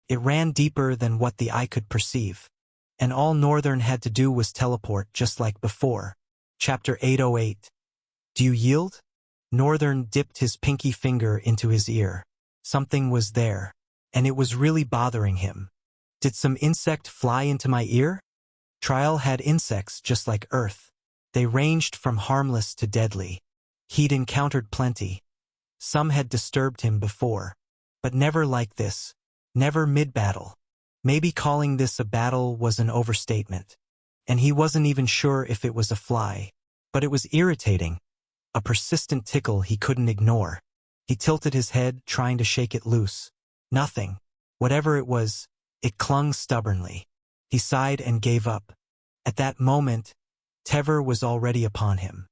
It ran deeper than what the eye could perceive. And all Northern had to do was teleport just like before. Chapter 808. Do you yield? Northern dipped his pinky finger into his ear. Something was there, and it was really bothering him. Did some insect fly into my ear? Trial had insects just like Earth. They ranged from harmless to deadly. He'd encountered plenty. Some had disturbed him before, but never like this. Never mid-battle. Maybe calling this a battle was an overstatement. And he wasn't even sure if it was a fly. But it was irritating. A persistent tickle he couldn't ignore. He tilted his head, trying to shake it loose. Nothing. Whatever it was, it clung stubbornly. He sighed and gave up. At that moment, Tever was already upon him.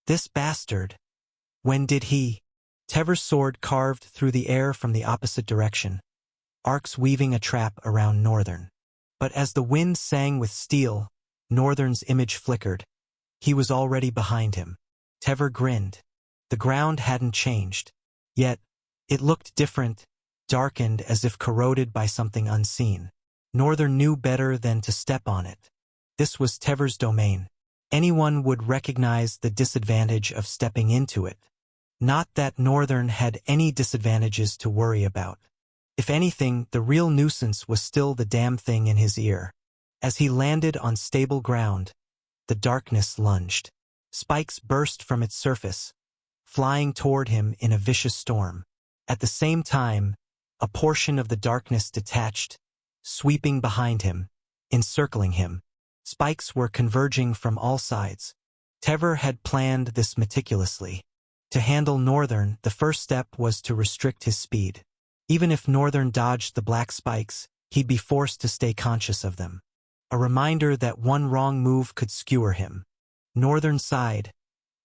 This bastard. When did he? Tever's sword carved through the air from the opposite direction, arcs weaving a trap around Northern. But as the wind sang with steel, Northern's image flickered. He was already behind him. Tever grinned. The ground hadn't changed. Yet, it looked different, darkened as if corroded by something unseen. Northern knew better than to step on it. This was Tever's domain. Anyone would recognize the disadvantage of stepping into it. Not that Northern had any disadvantages to worry about. If anything, the real nuisance was still the damn thing in his ear. As he landed on stable ground, the darkness lunged. Spikes burst from its surface, flying toward him in a vicious storm. At the same time, a portion of the darkness detached, sweeping behind him, encircling him. Spikes were converging from all sides. Tever had planned this meticulously. To handle Northern, the first step was to restrict his speed. Even if Northern dodged the black spikes, he'd be forced to stay conscious of them. A reminder that one wrong move could skewer him. Northern sighed,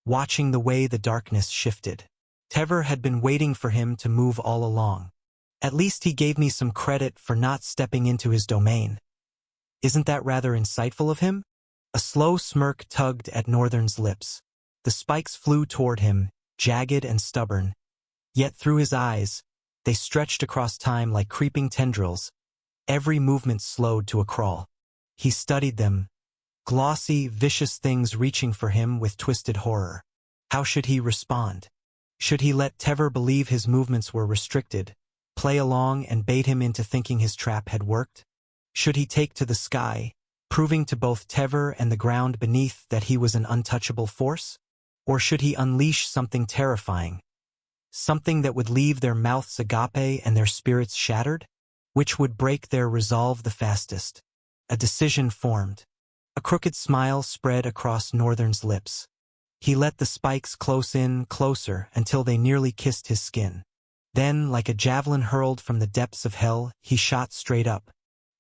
watching the way the darkness shifted. Tever had been waiting for him to move all along. At least he gave me some credit for not stepping into his domain. Isn't that rather insightful of him? A slow smirk tugged at Northern's lips. The spikes flew toward him, jagged and stubborn. Yet through his eyes, they stretched across time like creeping tendrils. Every movement slowed to a crawl. He studied them, glossy, vicious things reaching for him with twisted horror. How should he respond? Should he let Tever believe his movements were restricted, play along and bait him into thinking his trap had worked? Should he take to the sky, proving to both Tever and the ground beneath that he was an untouchable force? Or should he unleash something terrifying? Something that would leave their mouths agape and their spirits shattered? Which would break their resolve the fastest? A decision formed. A crooked smile spread across Northern's lips. He let the spikes close in closer until they nearly kissed his skin. Then, like a javelin hurled from the depths of hell, he shot straight up.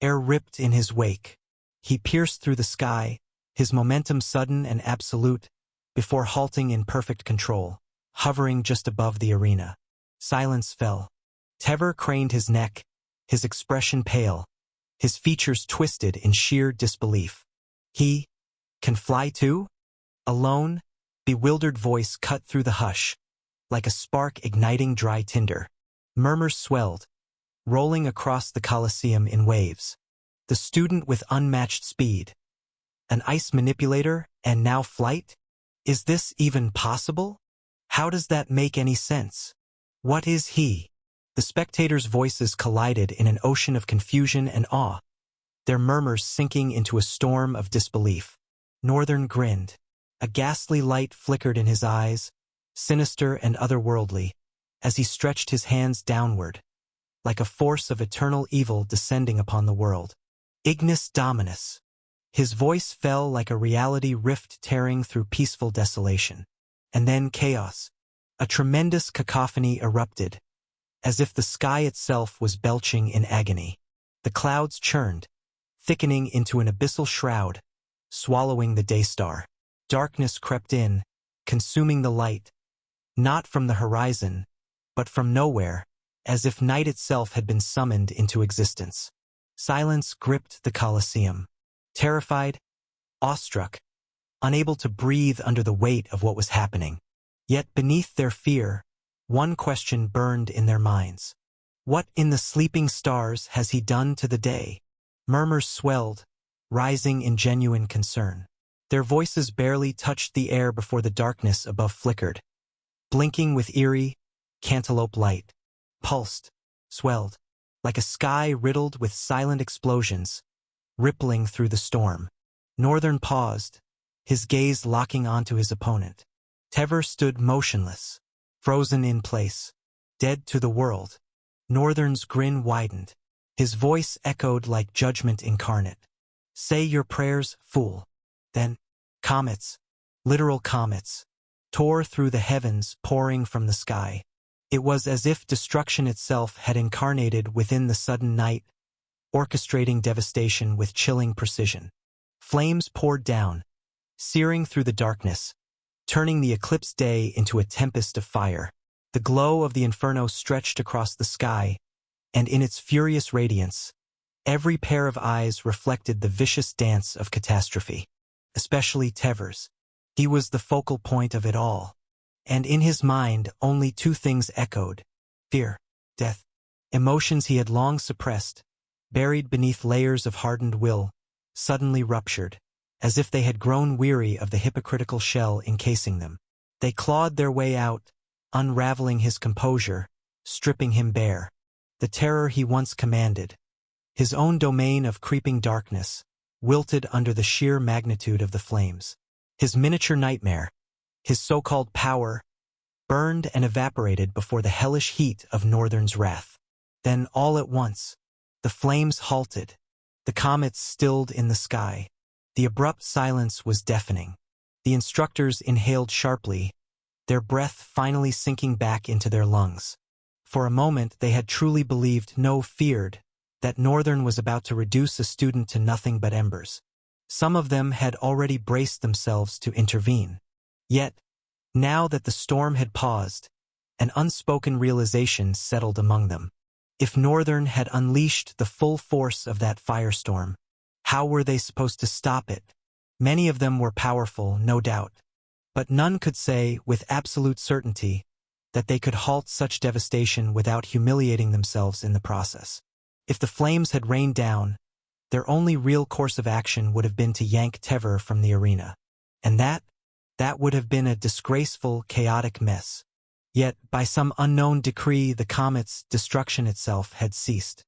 Air ripped in his wake. He pierced through the sky, his momentum sudden and absolute, before halting in perfect control, hovering just above the arena. Silence fell. Tever craned his neck, his expression pale, his features twisted in sheer disbelief. He can fly too? Alone? Bewildered voice cut through the hush, like a spark igniting dry tinder. Murmurs swelled, rolling across the Colosseum in waves. The student with unmatched speed. An ice manipulator, and now flight? Is this even possible? How does that make any sense? What is he? The spectators' voices collided in an ocean of confusion and awe, their murmurs sinking into a storm of disbelief. Northern grinned. A ghastly light flickered in his eyes, sinister and otherworldly, as he stretched his hands downward, like a force of eternal evil descending upon the world. Ignis Dominus. His voice fell like a reality rift tearing through peaceful desolation. And then chaos. A tremendous cacophony erupted, as if the sky itself was belching in agony. The clouds churned, thickening into an abyssal shroud, swallowing the daystar. Darkness crept in, consuming the light, not from the horizon, but from nowhere, as if night itself had been summoned into existence. Silence gripped the Colosseum. Terrified, awestruck, unable to breathe under the weight of what was happening. Yet beneath their fear, one question burned in their minds. What in the sleeping stars has he done to the day? Murmurs swelled, rising in genuine concern. Their voices barely touched the air before the darkness above flickered, blinking with eerie, cantaloupe light. Pulsed, swelled, like a sky riddled with silent explosions, rippling through the storm. Northern paused, his gaze locking onto his opponent. Tever stood motionless, frozen in place, dead to the world. Northern's grin widened. His voice echoed like judgment incarnate. Say your prayers, fool. Then, comets, literal comets, tore through the heavens, pouring from the sky. It was as if destruction itself had incarnated within the sudden night, orchestrating devastation with chilling precision. Flames poured down, searing through the darkness, turning the eclipsed day into a tempest of fire. The glow of the inferno stretched across the sky, and in its furious radiance, every pair of eyes reflected the vicious dance of catastrophe. Especially Tever's. He was the focal point of it all. And in his mind, only two things echoed: fear, death. Emotions he had long suppressed, buried beneath layers of hardened will, suddenly ruptured, as if they had grown weary of the hypocritical shell encasing them. They clawed their way out, unraveling his composure, stripping him bare. The terror he once commanded, his own domain of creeping darkness, wilted under the sheer magnitude of the flames. His miniature nightmare, his so-called power, burned and evaporated before the hellish heat of Northern's wrath. Then, all at once, the flames halted, the comets stilled in the sky. The abrupt silence was deafening. The instructors inhaled sharply, their breath finally sinking back into their lungs. For a moment they had truly believed, no, feared, that Northern was about to reduce a student to nothing but embers. Some of them had already braced themselves to intervene. Yet, now that the storm had paused, an unspoken realization settled among them. If Northern had unleashed the full force of that firestorm, how were they supposed to stop it? Many of them were powerful, no doubt, but none could say with absolute certainty that they could halt such devastation without humiliating themselves in the process. If the flames had rained down, their only real course of action would have been to yank Tever from the arena. And that would have been a disgraceful, chaotic mess. Yet, by some unknown decree, the comet's destruction itself had ceased.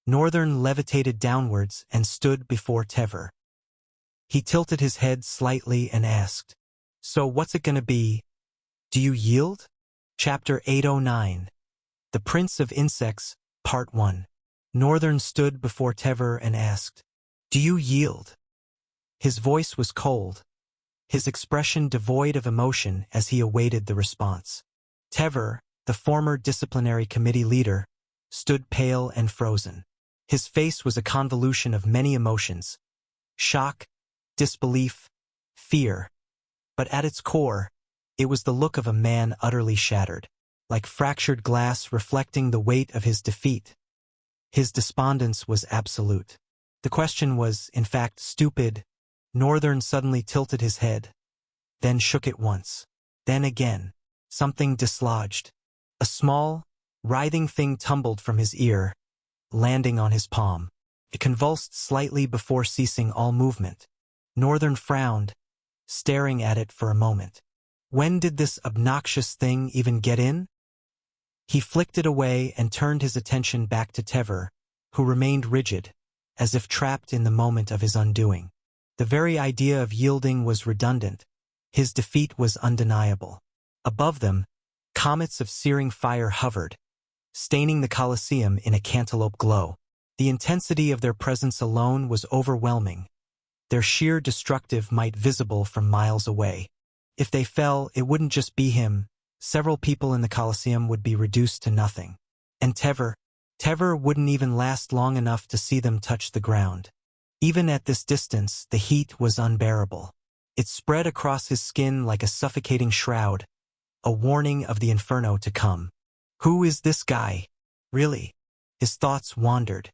Northern levitated downwards and stood before Tever. He tilted his head slightly and asked, "So what's it gonna be? Do you yield?" Chapter 809. The Prince of Insects, Part 1. Northern stood before Tever and asked, "Do you yield?" His voice was cold, his expression devoid of emotion as he awaited the response. Tever, the former disciplinary committee leader, stood pale and frozen. His face was a convolution of many emotions: shock, disbelief, fear. But at its core, it was the look of a man utterly shattered, like fractured glass reflecting the weight of his defeat. His despondence was absolute. The question was, in fact, stupid. Northern suddenly tilted his head, then shook it once. Then again, something dislodged. A small, writhing thing tumbled from his ear, landing on his palm. It convulsed slightly before ceasing all movement. Northern frowned, staring at it for a moment. When did this obnoxious thing even get in? He flicked it away and turned his attention back to Tever, who remained rigid, as if trapped in the moment of his undoing. The very idea of yielding was redundant. His defeat was undeniable. Above them, comets of searing fire hovered, staining the Colosseum in a cantaloupe glow. The intensity of their presence alone was overwhelming, their sheer destructive might visible from miles away. If they fell, it wouldn't just be him. Several people in the Colosseum would be reduced to nothing. And Tever wouldn't even last long enough to see them touch the ground. Even at this distance, the heat was unbearable. It spread across his skin like a suffocating shroud, a warning of the inferno to come. Who is this guy? Really? His thoughts wandered.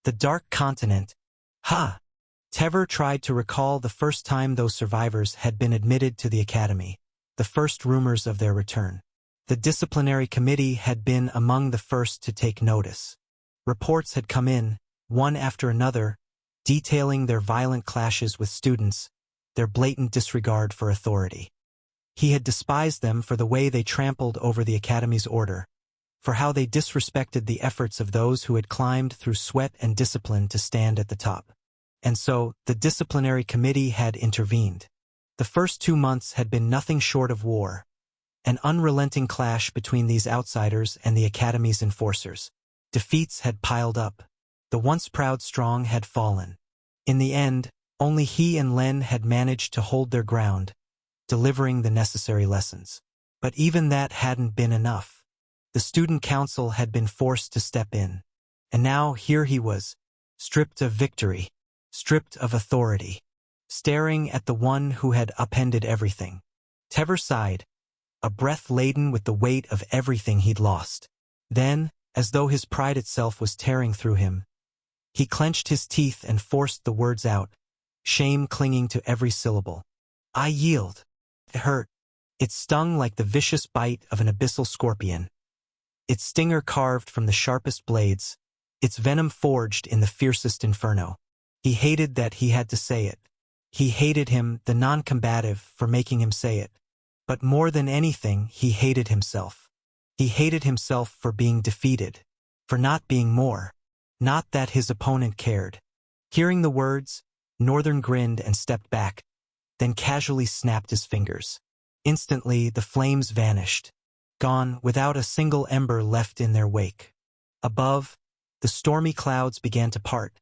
The Dark Continent. Ha! Tever tried to recall the first time those survivors had been admitted to the academy. the first rumors of their return. The disciplinary committee had been among the first to take notice. Reports had come in, one after another, detailing their violent clashes with students, their blatant disregard for authority. He had despised them for the way they trampled over the academy's order, for how they disrespected the efforts of those who had climbed through sweat and discipline to stand at the top. And so, the disciplinary committee had intervened. The first 2 months had been nothing short of war, an unrelenting clash between these outsiders and the academy's enforcers. Defeats had piled up. The once proud Strong had fallen. In the end, only he and Len had managed to hold their ground, delivering the necessary lessons. But even that hadn't been enough. The student council had been forced to step in. And now here he was, stripped of victory, stripped of authority, staring at the one who had upended everything. Tever sighed, a breath laden with the weight of everything he'd lost. Then, as though his pride itself was tearing through him, he clenched his teeth and forced the words out, shame clinging to every syllable. I yield. It hurt. It stung like the vicious bite of an abyssal scorpion. Its stinger carved from the sharpest blades, its venom forged in the fiercest inferno. He hated that he had to say it. He hated him, the non-combative, for making him say it. But more than anything, he hated himself. He hated himself for being defeated, for not being more. Not that his opponent cared. Hearing the words, Northern grinned and stepped back, then casually snapped his fingers. Instantly, the flames vanished, gone without a single ember left in their wake. Above, the stormy clouds began to part,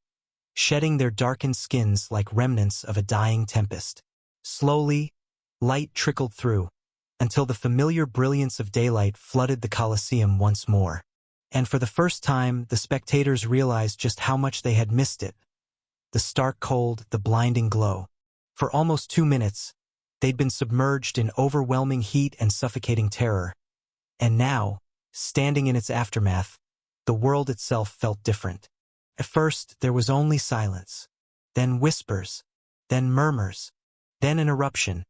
shedding their darkened skins like remnants of a dying tempest. Slowly, light trickled through, until the familiar brilliance of daylight flooded the Colosseum once more. And for the first time, the spectators realized just how much they had missed it. The stark cold, the blinding glow. For almost 2 minutes, they'd been submerged in overwhelming heat and suffocating terror. And now, standing in its aftermath, the world itself felt different. At first, there was only silence, then whispers, then murmurs, then an eruption,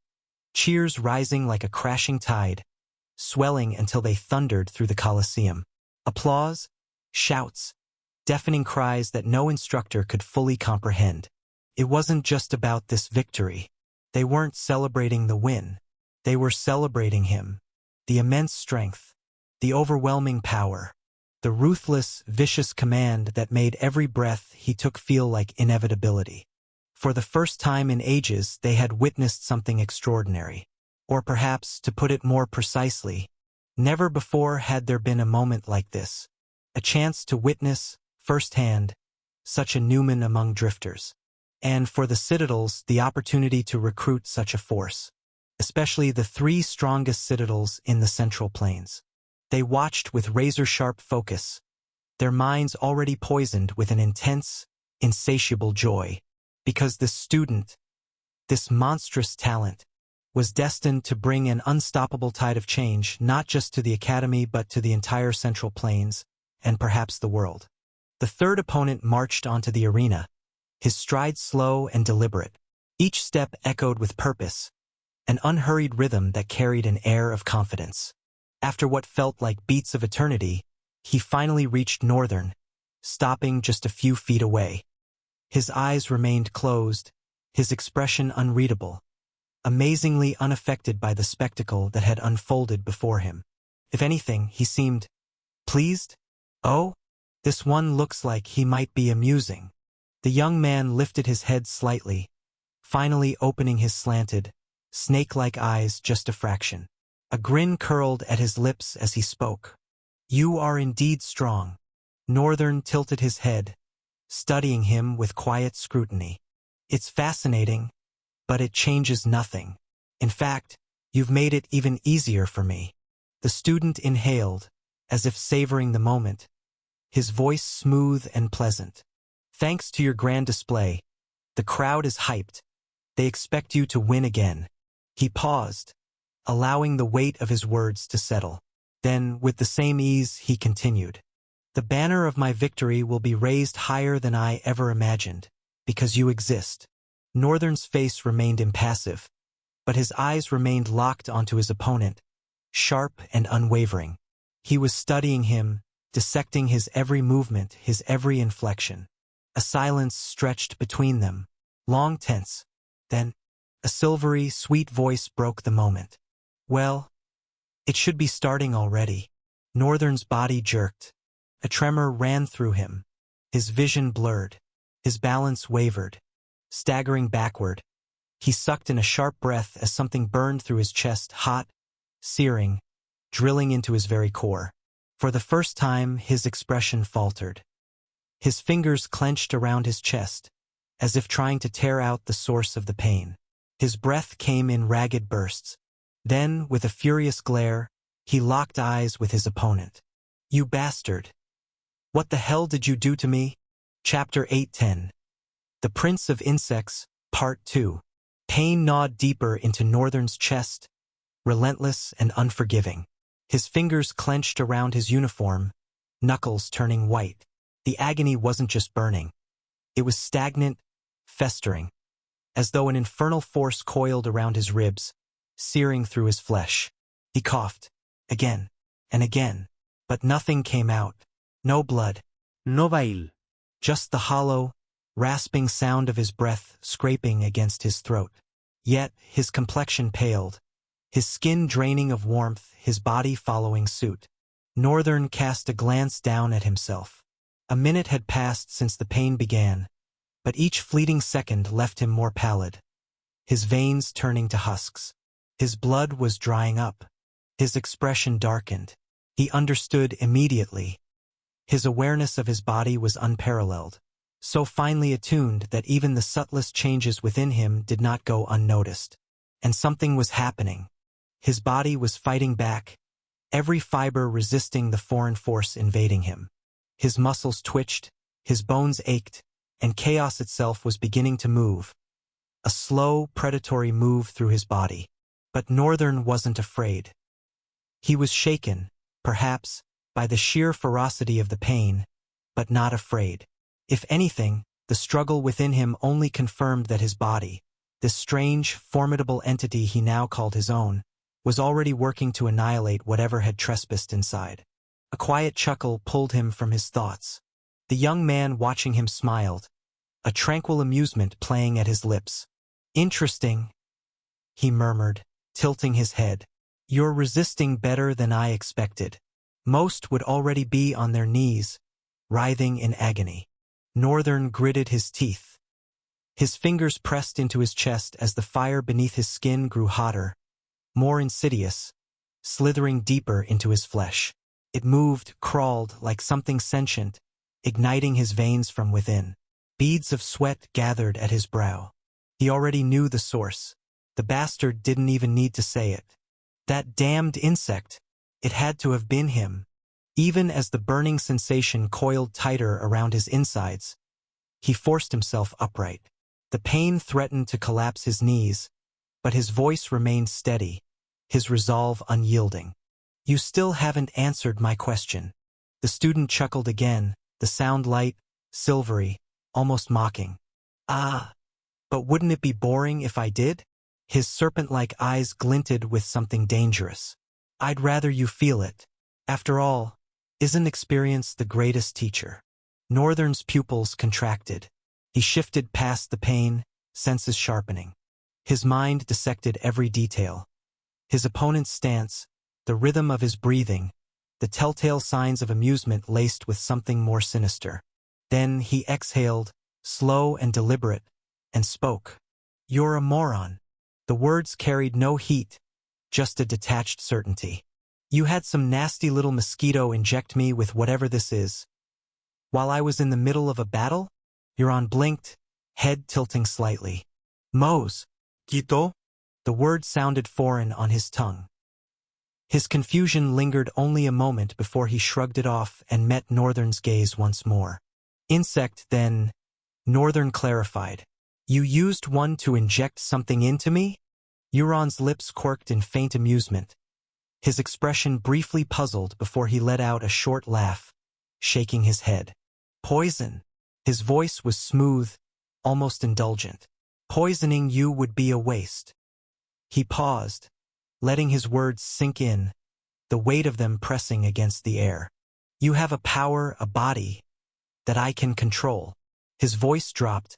cheers rising like a crashing tide, swelling until they thundered through the Colosseum. Applause, shouts, deafening cries that no instructor could fully comprehend. It wasn't just about this victory. They weren't celebrating the win. They were celebrating him. The immense strength, the overwhelming power, the ruthless, vicious command that made every breath he took feel like inevitability. For the first time in ages, they had witnessed something extraordinary. Or perhaps, to put it more precisely, never before had there been a moment like this. A chance to witness, firsthand, such a Newman among drifters. And for the Citadels, the opportunity to recruit such a force. Especially the 3 strongest Citadels in the Central Plains. They watched with razor-sharp focus, their minds already poisoned with an intense, insatiable joy. Because this student, this monstrous talent, was destined to bring an unstoppable tide of change not just to the Academy but to the entire Central Plains, and perhaps the world. The third opponent marched onto the arena, his stride slow and deliberate. Each step echoed with purpose, an unhurried rhythm that carried an air of confidence. After what felt like beats of eternity, he finally reached Northern, stopping just a few feet away. His eyes remained closed, his expression unreadable, amazingly unaffected by the spectacle that had unfolded before him. If anything, he seemed pleased. Oh, this one looks like he might be amusing. The young man lifted his head slightly, finally opening his slanted, snake-like eyes just a fraction. A grin curled at his lips as he spoke. You are indeed strong. Northern tilted his head, studying him with quiet scrutiny. It's fascinating, but it changes nothing. In fact, you've made it even easier for me. The student inhaled, as if savoring the moment, his voice smooth and pleasant. Thanks to your grand display, the crowd is hyped. They expect you to win again. He paused, allowing the weight of his words to settle. Then, with the same ease, he continued. The banner of my victory will be raised higher than I ever imagined, because you exist. Northern's face remained impassive, but his eyes remained locked onto his opponent, sharp and unwavering. He was studying him, dissecting his every movement, his every inflection. A silence stretched between them, long tense. Then, a silvery, sweet voice broke the moment. "Well, it should be starting already." Northern's body jerked. A tremor ran through him. His vision blurred. His balance wavered. Staggering backward, he sucked in a sharp breath as something burned through his chest, hot, searing, drilling into his very core. For the first time, his expression faltered. His fingers clenched around his chest, as if trying to tear out the source of the pain. His breath came in ragged bursts. Then, with a furious glare, he locked eyes with his opponent. "You bastard! What the hell did you do to me?" Chapter 810. The Prince of Insects, Part 2. Pain gnawed deeper into Northern's chest, relentless and unforgiving. His fingers clenched around his uniform, knuckles turning white. The agony wasn't just burning. It was stagnant, festering, as though an infernal force coiled around his ribs, searing through his flesh. He coughed, again and again, but nothing came out. No blood. No bile. Just the hollow, rasping sound of his breath scraping against his throat. Yet his complexion paled, his skin draining of warmth, his body following suit. Northern cast a glance down at himself. A minute had passed since the pain began, but each fleeting second left him more pallid, his veins turning to husks. His blood was drying up. His expression darkened. He understood immediately. His awareness of his body was unparalleled, so finely attuned that even the subtlest changes within him did not go unnoticed. And something was happening. His body was fighting back, every fiber resisting the foreign force invading him. His muscles twitched, his bones ached, and chaos itself was beginning to move. A slow, predatory move through his body. But Northern wasn't afraid. He was shaken, perhaps, by the sheer ferocity of the pain, but not afraid. If anything, the struggle within him only confirmed that his body, this strange, formidable entity he now called his own, was already working to annihilate whatever had trespassed inside. A quiet chuckle pulled him from his thoughts. The young man watching him smiled, a tranquil amusement playing at his lips. "Interesting," he murmured, tilting his head. "You're resisting better than I expected." Most would already be on their knees, writhing in agony. Northern gritted his teeth. His fingers pressed into his chest as the fire beneath his skin grew hotter, more insidious, slithering deeper into his flesh. It moved, crawled like something sentient, igniting his veins from within. Beads of sweat gathered at his brow. He already knew the source. The bastard didn't even need to say it. That damned insect. It had to have been him. Even as the burning sensation coiled tighter around his insides, he forced himself upright. The pain threatened to collapse his knees, but his voice remained steady, his resolve unyielding. "You still haven't answered my question." The student chuckled again, the sound light, silvery, almost mocking. "Ah, but wouldn't it be boring if I did?" His serpent-like eyes glinted with something dangerous. "I'd rather you feel it. After all, isn't experience the greatest teacher?" Northern's pupils contracted. He shifted past the pain, senses sharpening. His mind dissected every detail. His opponent's stance, the rhythm of his breathing, the telltale signs of amusement laced with something more sinister. Then he exhaled, slow and deliberate, and spoke. "You're a moron." The words carried no heat, just a detached certainty. "You had some nasty little mosquito inject me with whatever this is, while I was in the middle of a battle?" Euron blinked, head tilting slightly. "Mose." Quito? The word sounded foreign on his tongue. His confusion lingered only a moment before he shrugged it off and met Northern's gaze once more. "Insect, then," Northern clarified. "You used one to inject something into me?" Euron's lips quirked in faint amusement. His expression briefly puzzled before he let out a short laugh, shaking his head. "Poison." His voice was smooth, almost indulgent. "Poisoning you would be a waste." He paused, letting his words sink in, the weight of them pressing against the air. You have a power, a body, that I can control. His voice dropped,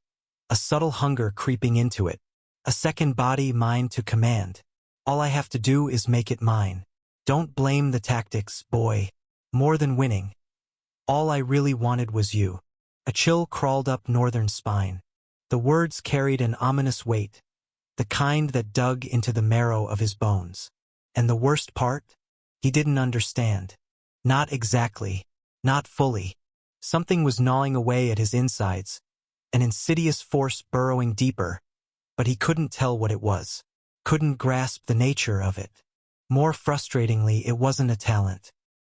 a subtle hunger creeping into it. A second body, mine to command. All I have to do is make it mine. Don't blame the tactics, boy. More than winning. All I really wanted was you. A chill crawled up Northern's spine. The words carried an ominous weight, the kind that dug into the marrow of his bones. And the worst part? He didn't understand. Not exactly. Not fully. Something was gnawing away at his insides, an insidious force burrowing deeper, but he couldn't tell what it was. Couldn't grasp the nature of it. More frustratingly, it wasn't a talent.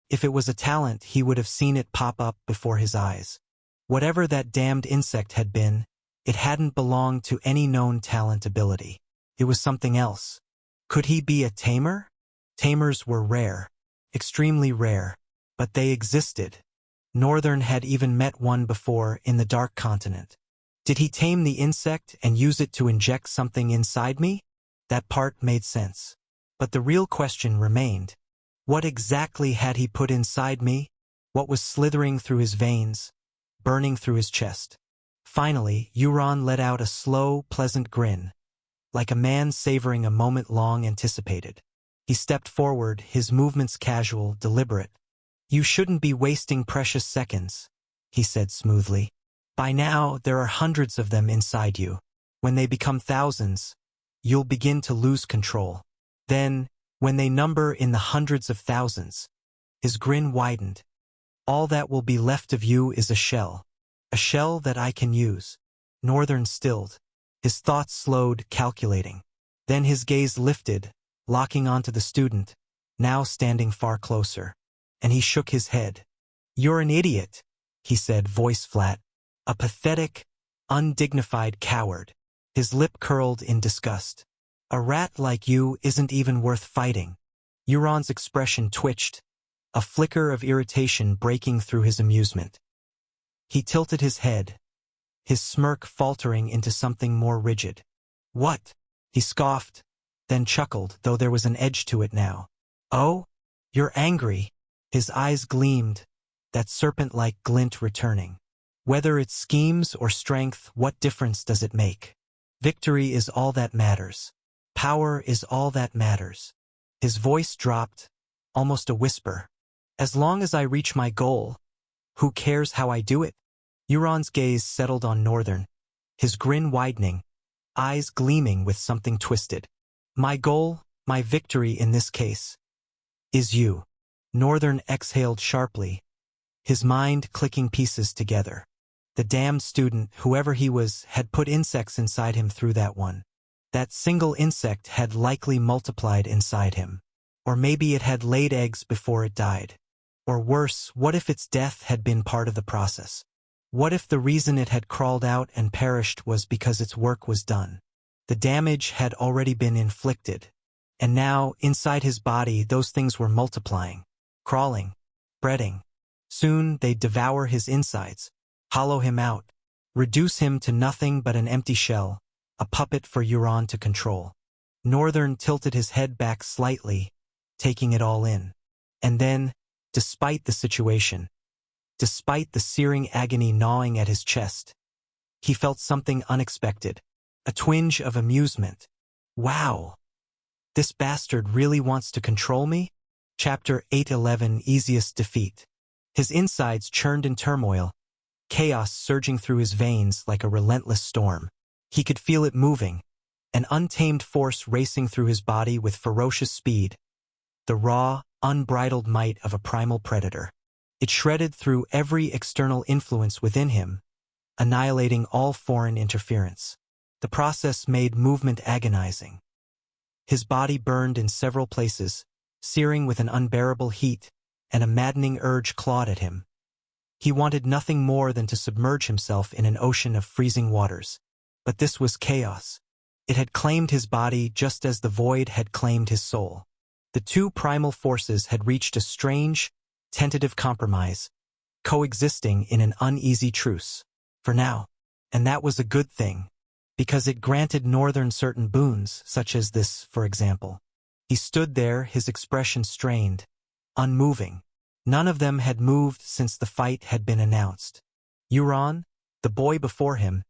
If it was a talent, he would have seen it pop up before his eyes. Whatever that damned insect had been, it hadn't belonged to any known talent ability. It was something else. Could he be a tamer? Tamers were rare. Extremely rare. But they existed. Northern had even met one before in the Dark Continent. Did he tame the insect and use it to inject something inside me? That part made sense. But the real question remained. What exactly had he put inside me? What was slithering through his veins, burning through his chest? Finally, Euron let out a slow, pleasant grin, like a man savoring a moment long anticipated. He stepped forward, his movements casual, deliberate. You shouldn't be wasting precious seconds, he said smoothly. By now, there are hundreds of them inside you. When they become thousands, you'll begin to lose control. Then, when they number in the hundreds of thousands, his grin widened. All that will be left of you is a shell that I can use. Northern stilled, his thoughts slowed, calculating. Then his gaze lifted, locking onto the student, now standing far closer. And he shook his head. You're an idiot, he said, voice flat. A pathetic, undignified coward. His lip curled in disgust. A rat like you isn't even worth fighting. Euron's expression twitched, a flicker of irritation breaking through his amusement. He tilted his head, his smirk faltering into something more rigid. What? He scoffed, then chuckled, though there was an edge to it now. Oh? You're angry. His eyes gleamed, that serpent-like glint returning. Whether it's schemes or strength, what difference does it make? Victory is all that matters. Power is all that matters. His voice dropped, almost a whisper. As long as I reach my goal, who cares how I do it? Euron's gaze settled on Northern, his grin widening, eyes gleaming with something twisted. My goal, my victory in this case, is you. Northern exhaled sharply, his mind clicking pieces together. The damned student, whoever he was, had put insects inside him through that one. That single insect had likely multiplied inside him. Or maybe it had laid eggs before it died. Or worse, what if its death had been part of the process? What if the reason it had crawled out and perished was because its work was done? The damage had already been inflicted. And now, inside his body, those things were multiplying. Crawling, spreading. Soon they'd devour his insides, hollow him out, reduce him to nothing but an empty shell, a puppet for Euron to control. Northern tilted his head back slightly, taking it all in. And then, despite the situation, despite the searing agony gnawing at his chest, he felt something unexpected, a twinge of amusement. Wow! This bastard really wants to control me? Chapter 811, Easiest Defeat. His insides churned in turmoil, chaos surging through his veins like a relentless storm. He could feel it moving, an untamed force racing through his body with ferocious speed, the raw, unbridled might of a primal predator. It shredded through every external influence within him, annihilating all foreign interference. The process made movement agonizing. His body burned in several places, searing with an unbearable heat, and a maddening urge clawed at him. He wanted nothing more than to submerge himself in an ocean of freezing waters. But this was chaos. It had claimed his body just as the void had claimed his soul. The two primal forces had reached a strange, tentative compromise, coexisting in an uneasy truce. For now. And that was a good thing. because it granted Northern certain boons, such as this, for example. He stood there, his expression strained, unmoving. None of them had moved since the fight had been announced. Euron, the boy before him,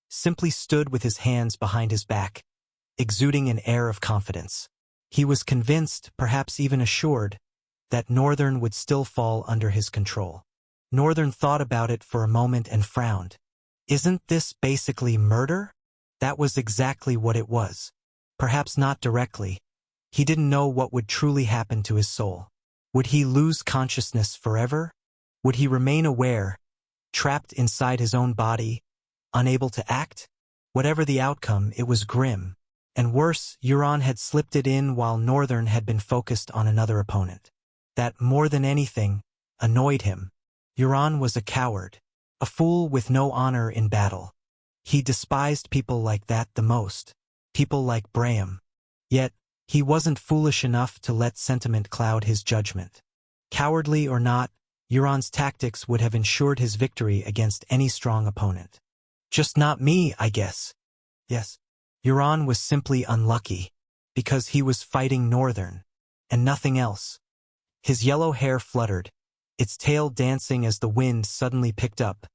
simply stood with his hands behind his back, exuding an air of confidence. He was convinced, perhaps even assured, that Northern would still fall under his control. Northern thought about it for a moment and frowned. Isn't this basically murder? That was exactly what it was. Perhaps not directly. He didn't know what would truly happen to his soul. Would he lose consciousness forever? Would he remain aware, trapped inside his own body, unable to act? Whatever the outcome, it was grim. And worse, Euron had slipped it in while Northern had been focused on another opponent. That, more than anything, annoyed him. Euron was a coward, a fool with no honor in battle. He despised people like that the most, people like Braham. Yet, he wasn't foolish enough to let sentiment cloud his judgment. Cowardly or not, Euron's tactics would have ensured his victory against any strong opponent. Just not me, I guess. Yes. Euron was simply unlucky, because he was fighting Northern, and nothing else. His yellow hair fluttered, its tail dancing as the wind suddenly picked up,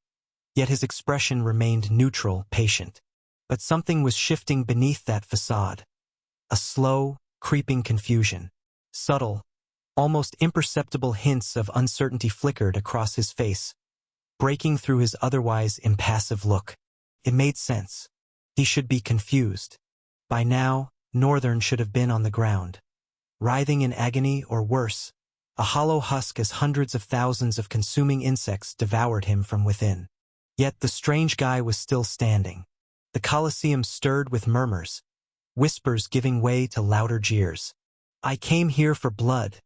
yet his expression remained neutral, patient. But something was shifting beneath that facade. A slow, creeping confusion. Subtle, almost imperceptible hints of uncertainty flickered across his face, breaking through his otherwise impassive look. It made sense. He should be confused. By now, Northern should have been on the ground, writhing in agony or worse, a hollow husk as hundreds of thousands of consuming insects devoured him from within. Yet the strange guy was still standing. The Colosseum stirred with murmurs, whispers giving way to louder jeers. I came here for blood,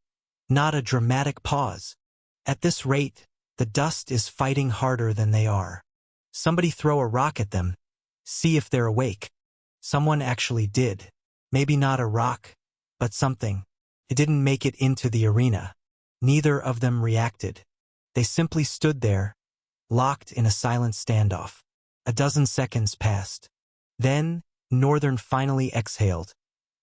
not a dramatic pause. At this rate, the dust is fighting harder than they are. Somebody throw a rock at them, see if they're awake. Someone actually did. Maybe not a rock, but something. It didn't make it into the arena. Neither of them reacted. They simply stood there, locked in a silent standoff. A dozen seconds passed. Then, Northern finally exhaled,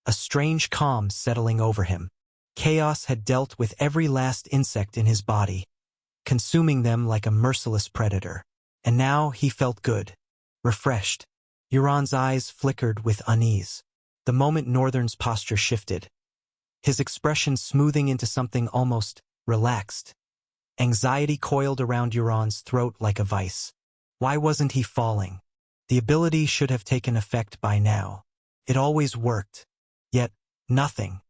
a strange calm settling over him. Chaos had dealt with every last insect in his body, consuming them like a merciless predator. And now he felt good, refreshed. Euron's eyes flickered with unease. The moment Northern's posture shifted, his expression smoothing into something almost relaxed. Anxiety coiled around Euron's throat like a vice. Why wasn't he falling? The ability should have taken effect by now. It always worked. Yet, nothing.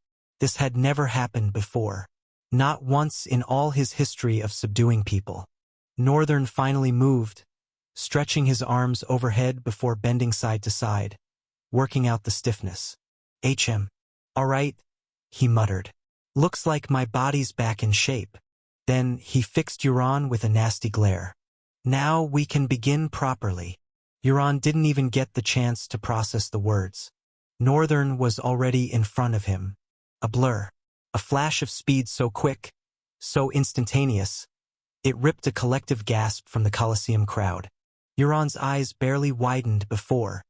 This had never happened before. Not once in all his history of subduing people. Northern finally moved, stretching his arms overhead before bending side to side, working out the stiffness. All right, he muttered. Looks like my body's back in shape. Then he fixed Euron with a nasty glare. Now we can begin properly. Euron didn't even get the chance to process the words. Northern was already in front of him. A blur. A flash of speed so quick, so instantaneous, it ripped a collective gasp from the Colosseum crowd. Euron's eyes barely widened before.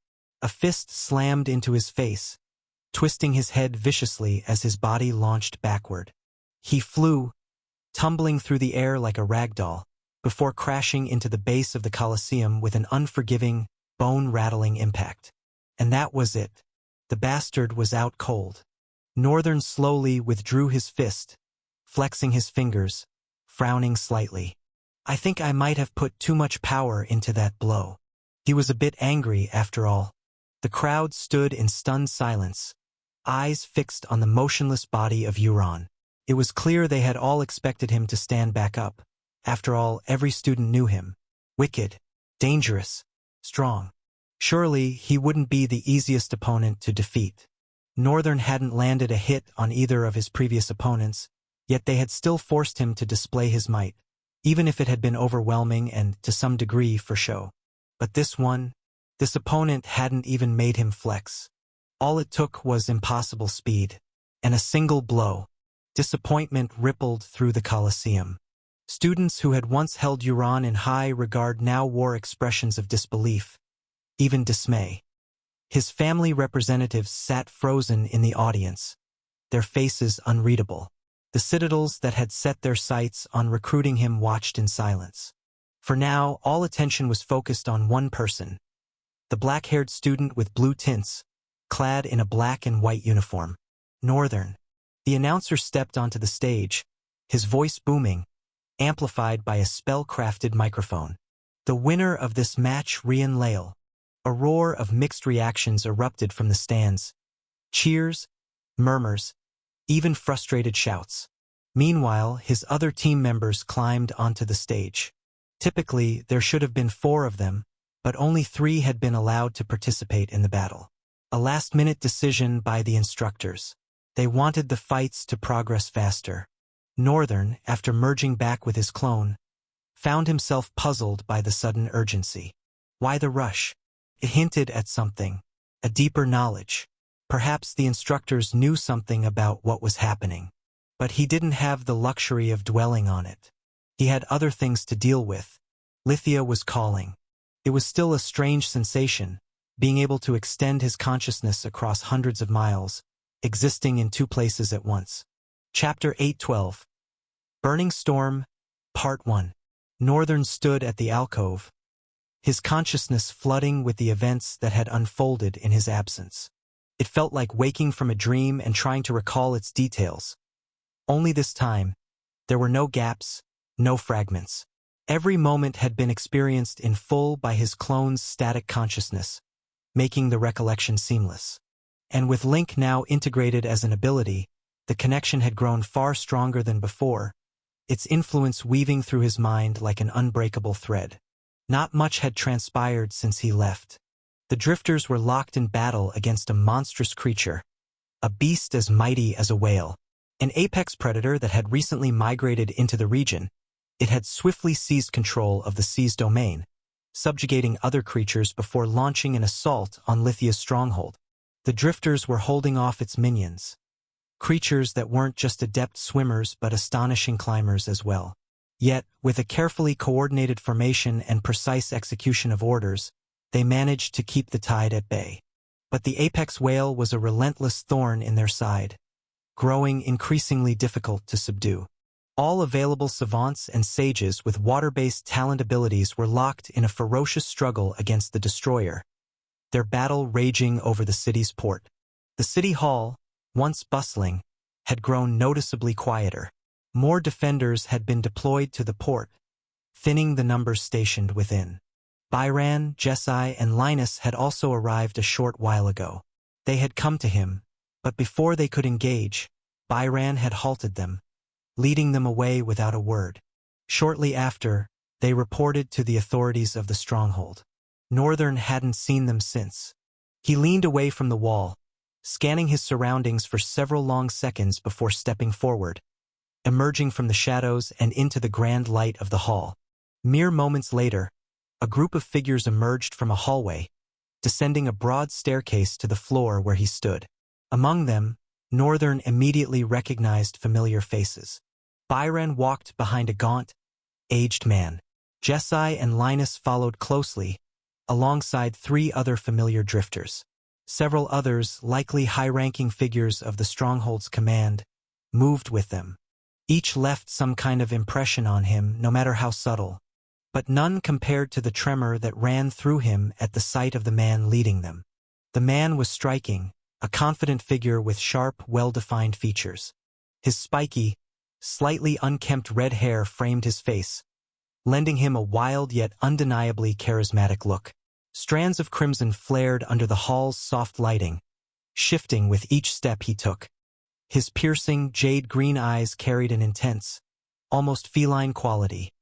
A fist slammed into his face, twisting his head viciously as his body launched backward. He flew, tumbling through the air like a rag doll, before crashing into the base of the Colosseum with an unforgiving, bone-rattling impact. And that was it. The bastard was out cold. Northern slowly withdrew his fist, flexing his fingers, frowning slightly. I think I might have put too much power into that blow. He was a bit angry, after all. The crowd stood in stunned silence, eyes fixed on the motionless body of Euron. It was clear they had all expected him to stand back up. After all, every student knew him. Wicked, dangerous, strong. Surely he wouldn't be the easiest opponent to defeat. Northern hadn't landed a hit on either of his previous opponents, yet they had still forced him to display his might, even if it had been overwhelming and, to some degree, for show. But this opponent hadn't even made him flex. All it took was impossible speed, and a single blow. Disappointment rippled through the Colosseum. Students who had once held Euron in high regard now wore expressions of disbelief, even dismay. His family representatives sat frozen in the audience, their faces unreadable. The citadels that had set their sights on recruiting him watched in silence. For now, all attention was focused on one person, the black-haired student with blue tints, clad in a black and white uniform. Northern. The announcer stepped onto the stage, his voice booming, amplified by a spell-crafted microphone. The winner of this match, Rian Lail. A roar of mixed reactions erupted from the stands. Cheers, murmurs, even frustrated shouts. Meanwhile, his other team members climbed onto the stage. Typically, there should have been 4 of them, but only 3 had been allowed to participate in the battle. A last-minute decision by the instructors. They wanted the fights to progress faster. Northern, after merging back with his clone, found himself puzzled by the sudden urgency. Why the rush? It hinted at something, a deeper knowledge. Perhaps the instructors knew something about what was happening. But he didn't have the luxury of dwelling on it. He had other things to deal with. Lithia was calling. It was still a strange sensation, being able to extend his consciousness across hundreds of miles, existing in 2 places at once. Chapter 812. Burning Storm, Part 1. Northern stood at the alcove, his consciousness flooding with the events that had unfolded in his absence. It felt like waking from a dream and trying to recall its details. Only this time, there were no gaps, no fragments. Every moment had been experienced in full by his clone's static consciousness, making the recollection seamless. And with Link now integrated as an ability, the connection had grown far stronger than before, its influence weaving through his mind like an unbreakable thread. Not much had transpired since he left. The drifters were locked in battle against a monstrous creature, a beast as mighty as a whale, an apex predator that had recently migrated into the region. It had swiftly seized control of the sea's domain, subjugating other creatures before launching an assault on Lithia's stronghold. The drifters were holding off its minions, creatures that weren't just adept swimmers but astonishing climbers as well. Yet, with a carefully coordinated formation and precise execution of orders, they managed to keep the tide at bay. But the apex whale was a relentless thorn in their side, growing increasingly difficult to subdue. All available savants and sages with water-based talent abilities were locked in a ferocious struggle against the destroyer, their battle raging over the city's port. The city hall, once bustling, had grown noticeably quieter. More defenders had been deployed to the port, thinning the numbers stationed within. Byran, Jesai, and Linus had also arrived a short while ago. They had come to him, but before they could engage, Byran had halted them, leading them away without a word. Shortly after, they reported to the authorities of the stronghold. Northern hadn't seen them since. He leaned away from the wall, scanning his surroundings for several long seconds before stepping forward, emerging from the shadows and into the grand light of the hall. Mere moments later, a group of figures emerged from a hallway, descending a broad staircase to the floor where he stood. Among them, Northern immediately recognized familiar faces. Byran walked behind a gaunt, aged man. Jesai and Linus followed closely, alongside 3 other familiar drifters. Several others, likely high-ranking figures of the Stronghold's command, moved with them. Each left some kind of impression on him, no matter how subtle, but none compared to the tremor that ran through him at the sight of the man leading them. The man was striking, a confident figure with sharp, well-defined features. His spiky, slightly unkempt red hair framed his face, lending him a wild yet undeniably charismatic look. Strands of crimson flared under the hall's soft lighting, shifting with each step he took. His piercing, jade-green eyes carried an intense, almost feline quality,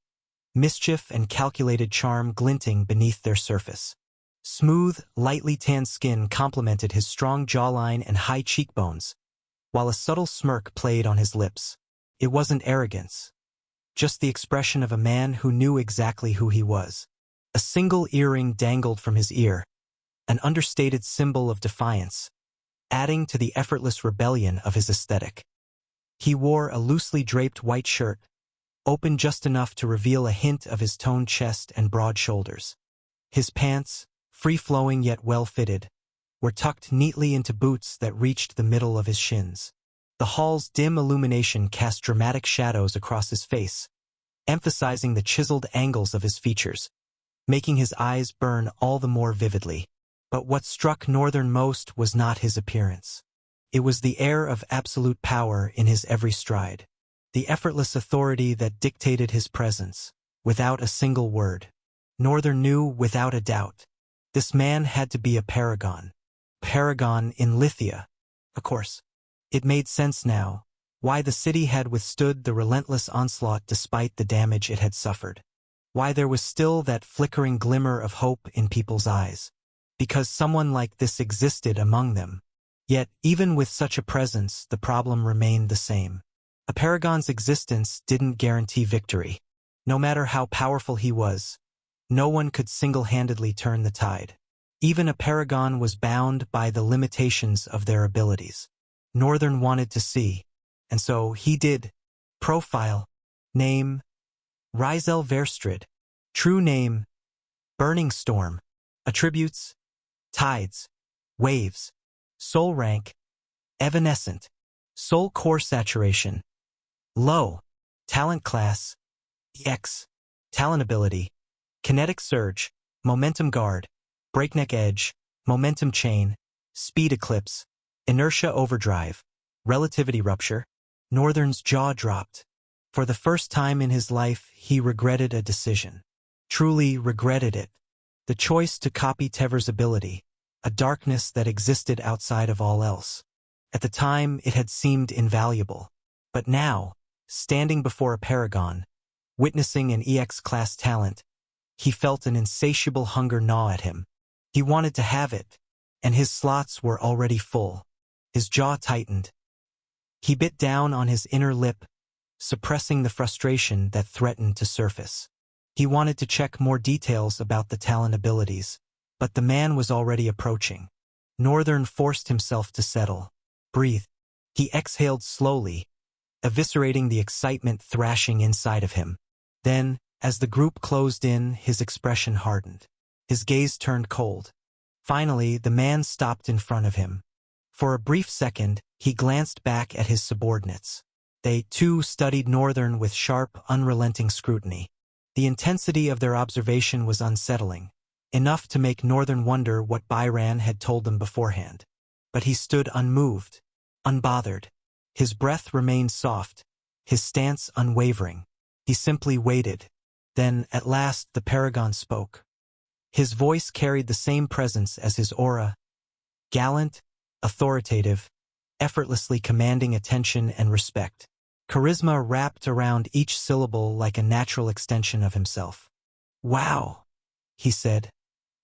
mischief and calculated charm glinting beneath their surface. Smooth, lightly tanned skin complemented his strong jawline and high cheekbones, while a subtle smirk played on his lips. It wasn't arrogance, just the expression of a man who knew exactly who he was. A single earring dangled from his ear, an understated symbol of defiance, adding to the effortless rebellion of his aesthetic. He wore a loosely draped white shirt, open just enough to reveal a hint of his toned chest and broad shoulders. His pants, free-flowing yet well-fitted, were tucked neatly into boots that reached the middle of his shins. The hall's dim illumination cast dramatic shadows across his face, emphasizing the chiseled angles of his features, making his eyes burn all the more vividly. But what struck Northern most was not his appearance. It was the air of absolute power in his every stride, the effortless authority that dictated his presence, without a single word. Northern knew without a doubt. This man had to be a paragon. Paragon in Lithia. Of course. It made sense now, why the city had withstood the relentless onslaught despite the damage it had suffered. Why there was still that flickering glimmer of hope in people's eyes. Because someone like this existed among them. Yet, even with such a presence, the problem remained the same. A paragon's existence didn't guarantee victory. No matter how powerful he was, no one could single-handedly turn the tide. Even a paragon was bound by the limitations of their abilities. Northern wanted to see, and so he did. Profile. Name. Rizel Verstrid. True name. Burning Storm. Attributes. Tides. Waves. Soul rank. Evanescent. Soul core saturation. Low. Talent class. EX. Talent ability. Kinetic surge. Momentum guard. Breakneck edge. Momentum chain. Speed eclipse. Inertia overdrive. Relativity rupture. Northern's jaw dropped. For the first time in his life, he regretted a decision. Truly regretted it. The choice to copy Tever's ability, a darkness that existed outside of all else. At the time, it had seemed invaluable. But now, standing before a paragon, witnessing an EX-class talent, he felt an insatiable hunger gnaw at him. He wanted to have it, and his slots were already full. His jaw tightened. He bit down on his inner lip, suppressing the frustration that threatened to surface. He wanted to check more details about the talent abilities, but the man was already approaching. Northern forced himself to settle. Breathe. He exhaled slowly, eviscerating the excitement thrashing inside of him. Then, as the group closed in, his expression hardened. His gaze turned cold. Finally, the man stopped in front of him. For a brief second, he glanced back at his subordinates. They, too, studied Northern with sharp, unrelenting scrutiny. The intensity of their observation was unsettling, enough to make Northern wonder what Byran had told them beforehand. But he stood unmoved, unbothered. His breath remained soft, his stance unwavering. He simply waited. Then, at last, the paragon spoke. His voice carried the same presence as his aura. Gallant, authoritative, effortlessly commanding attention and respect. Charisma wrapped around each syllable like a natural extension of himself. "Wow," he said,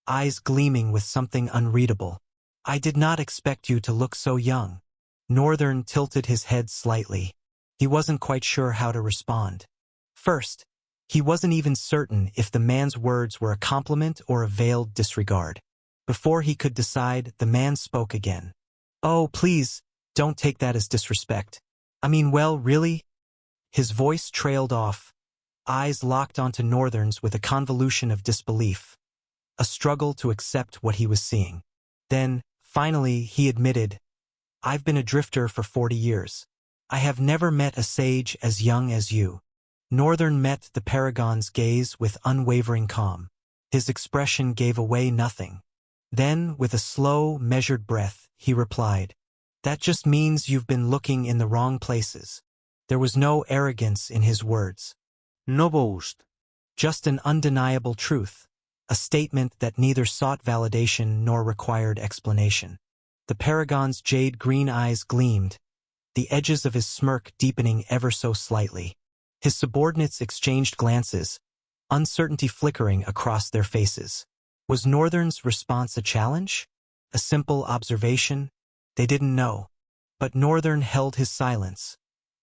eyes gleaming with something unreadable. "I did not expect you to look so young." Northern tilted his head slightly. He wasn't quite sure how to respond. First, he wasn't even certain if the man's words were a compliment or a veiled disregard. Before he could decide, the man spoke again. "Oh, please, don't take that as disrespect. I mean, well, really?" His voice trailed off, eyes locked onto Northern's with a convolution of disbelief, a struggle to accept what he was seeing. Then, finally, he admitted, "I've been a drifter for 40 years. I have never met a sage as young as you." Northern met the paragon's gaze with unwavering calm. His expression gave away nothing. Then, with a slow, measured breath, he replied, "That just means you've been looking in the wrong places." There was no arrogance in his words. No boast. Just an undeniable truth, a statement that neither sought validation nor required explanation. The paragon's jade-green eyes gleamed, the edges of his smirk deepening ever so slightly. His subordinates exchanged glances, uncertainty flickering across their faces. Was Northern's response a challenge? A simple observation? They didn't know. But Northern held his silence,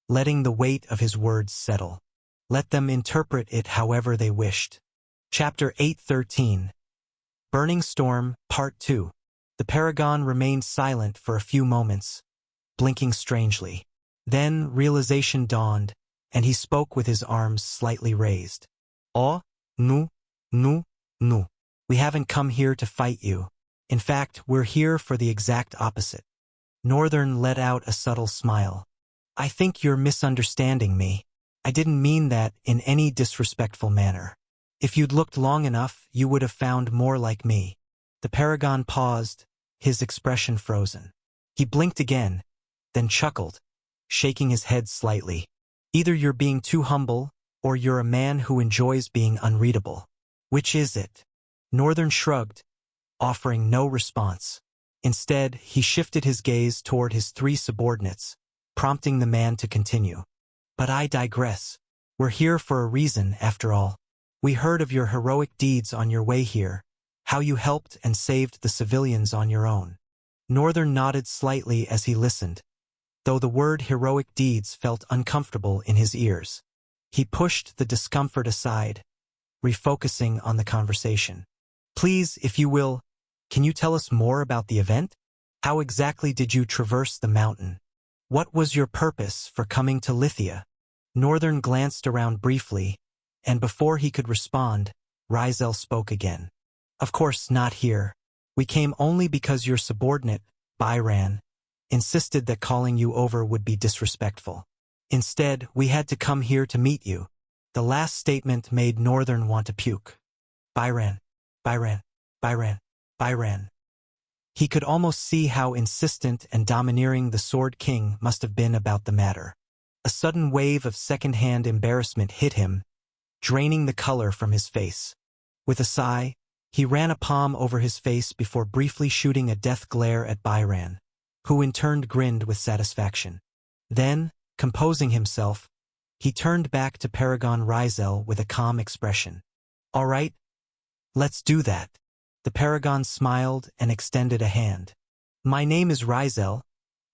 letting the weight of his words settle. Let them interpret it however they wished. Chapter 8:13. Burning Storm, Part 2. The paragon remained silent for a few moments, blinking strangely. Then realization dawned, and he spoke with his arms slightly raised. "Oh, no. We haven't come here to fight you. In fact, we're here for the exact opposite. Northern let out a subtle smile. I think you're misunderstanding me. I didn't mean that in any disrespectful manner. If you'd looked long enough, you would have found more like me. The Paragon paused, his expression frozen. He blinked again, then chuckled, shaking his head slightly. Either you're being too humble, or you're a man who enjoys being unreadable. Which is it? Northern shrugged, offering no response. Instead, he shifted his gaze toward his three subordinates, prompting the man to continue. But I digress. We're here for a reason, after all. We heard of your heroic deeds on your way here, how you helped and saved the civilians on your own. Northern nodded slightly as he listened, though the word heroic deeds felt uncomfortable in his ears. He pushed the discomfort aside, refocusing on the conversation. Please, if you will, can you tell us more about the event? How exactly did you traverse the mountain? What was your purpose for coming to Lithia? Northern glanced around briefly, and before he could respond, Rizel spoke again. Of course not here. We came only because your subordinate, Byran, insisted that calling you over would be disrespectful. Instead, we had to come here to meet you. The last statement made Northern want to puke. Byran, Byran, Byran, Byran. He could almost see how insistent and domineering the Sword King must have been about the matter. A sudden wave of second-hand embarrassment hit him, draining the color from his face. With a sigh, he ran a palm over his face before briefly shooting a death glare at Byran, who in turn grinned with satisfaction. Then, composing himself, he turned back to Paragon Rizel with a calm expression. All right, let's do that. The Paragon smiled and extended a hand. My name is Rizel,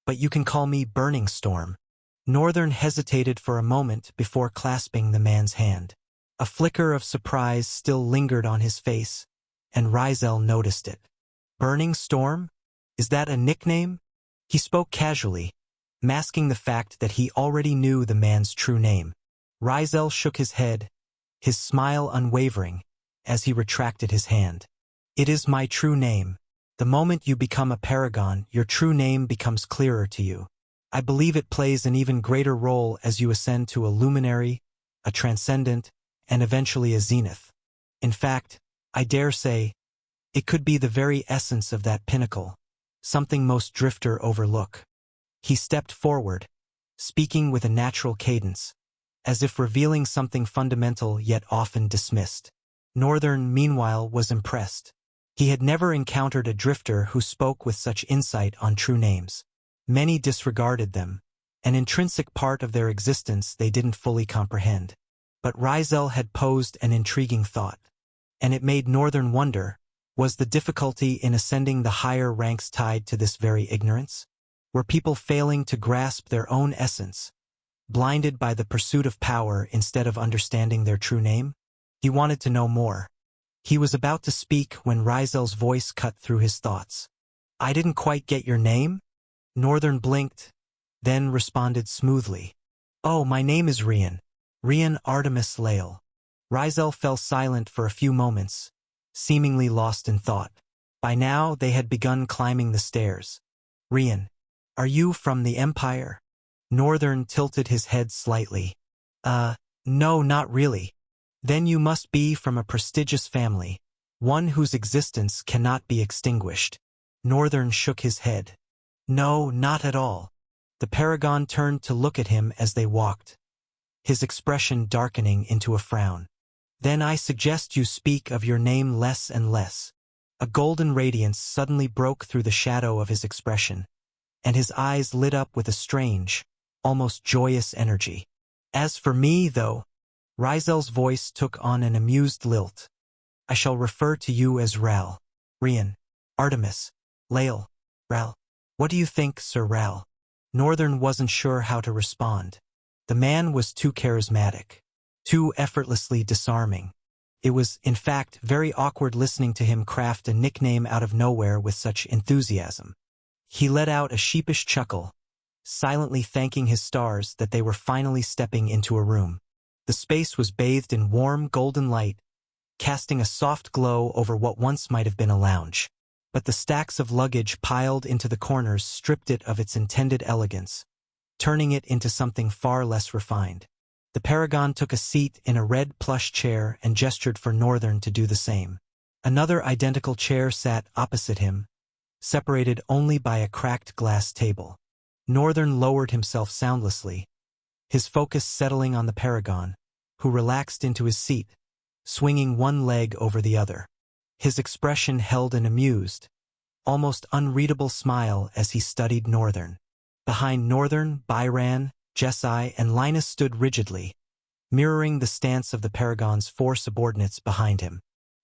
but you can call me Burning Storm. Northern hesitated for a moment before clasping the man's hand. A flicker of surprise still lingered on his face, and Rizel noticed it. Burning Storm? Is that a nickname? He spoke casually, masking the fact that he already knew the man's true name. Rizel shook his head, his smile unwavering, as he retracted his hand. It is my true name. The moment you become a paragon, your true name becomes clearer to you. I believe it plays an even greater role as you ascend to a luminary, a transcendent, and eventually a zenith. In fact, I dare say, it could be the very essence of that pinnacle, something most drifter overlook. He stepped forward, speaking with a natural cadence, as if revealing something fundamental yet often dismissed. Northern, meanwhile, was impressed. He had never encountered a drifter who spoke with such insight on true names. Many disregarded them, an intrinsic part of their existence they didn't fully comprehend. But Rizel had posed an intriguing thought, and it made Northern wonder, was the difficulty in ascending the higher ranks tied to this very ignorance? Were people failing to grasp their own essence, blinded by the pursuit of power instead of understanding their true name? He wanted to know more. He was about to speak when Rizel's voice cut through his thoughts. I didn't quite get your name? Northern blinked, then responded smoothly. Oh, my name is Rian. Rian Artemis Lael. Rizel fell silent for a few moments, seemingly lost in thought. By now, they had begun climbing the stairs. Rian, are you from the Empire? Northern tilted his head slightly. No, not really. Then you must be from a prestigious family, one whose existence cannot be extinguished. Northern shook his head. No, not at all. The Paragon turned to look at him as they walked, his expression darkening into a frown. Then I suggest you speak of your name less and less. A golden radiance suddenly broke through the shadow of his expression, and his eyes lit up with a strange, almost joyous energy. As for me, though, Rizel's voice took on an amused lilt. I shall refer to you as Ral. Rian, Artemis, Lael, Ral. What do you think, Sir Ral? Northern wasn't sure how to respond. The man was too charismatic, too effortlessly disarming. It was, in fact, very awkward listening to him craft a nickname out of nowhere with such enthusiasm. He let out a sheepish chuckle, silently thanking his stars that they were finally stepping into a room. The space was bathed in warm golden light, casting a soft glow over what once might have been a lounge. but the stacks of luggage piled into the corners stripped it of its intended elegance, turning it into something far less refined. The Paragon took a seat in a red plush chair and gestured for Northern to do the same. Another identical chair sat opposite him, separated only by a cracked glass table. Northern lowered himself soundlessly, his focus settling on the Paragon, who relaxed into his seat, swinging one leg over the other. His expression held an amused, almost unreadable smile as he studied Northern. Behind Northern, Byran, Jesai, and Linus stood rigidly, mirroring the stance of the Paragon's 4 subordinates behind him.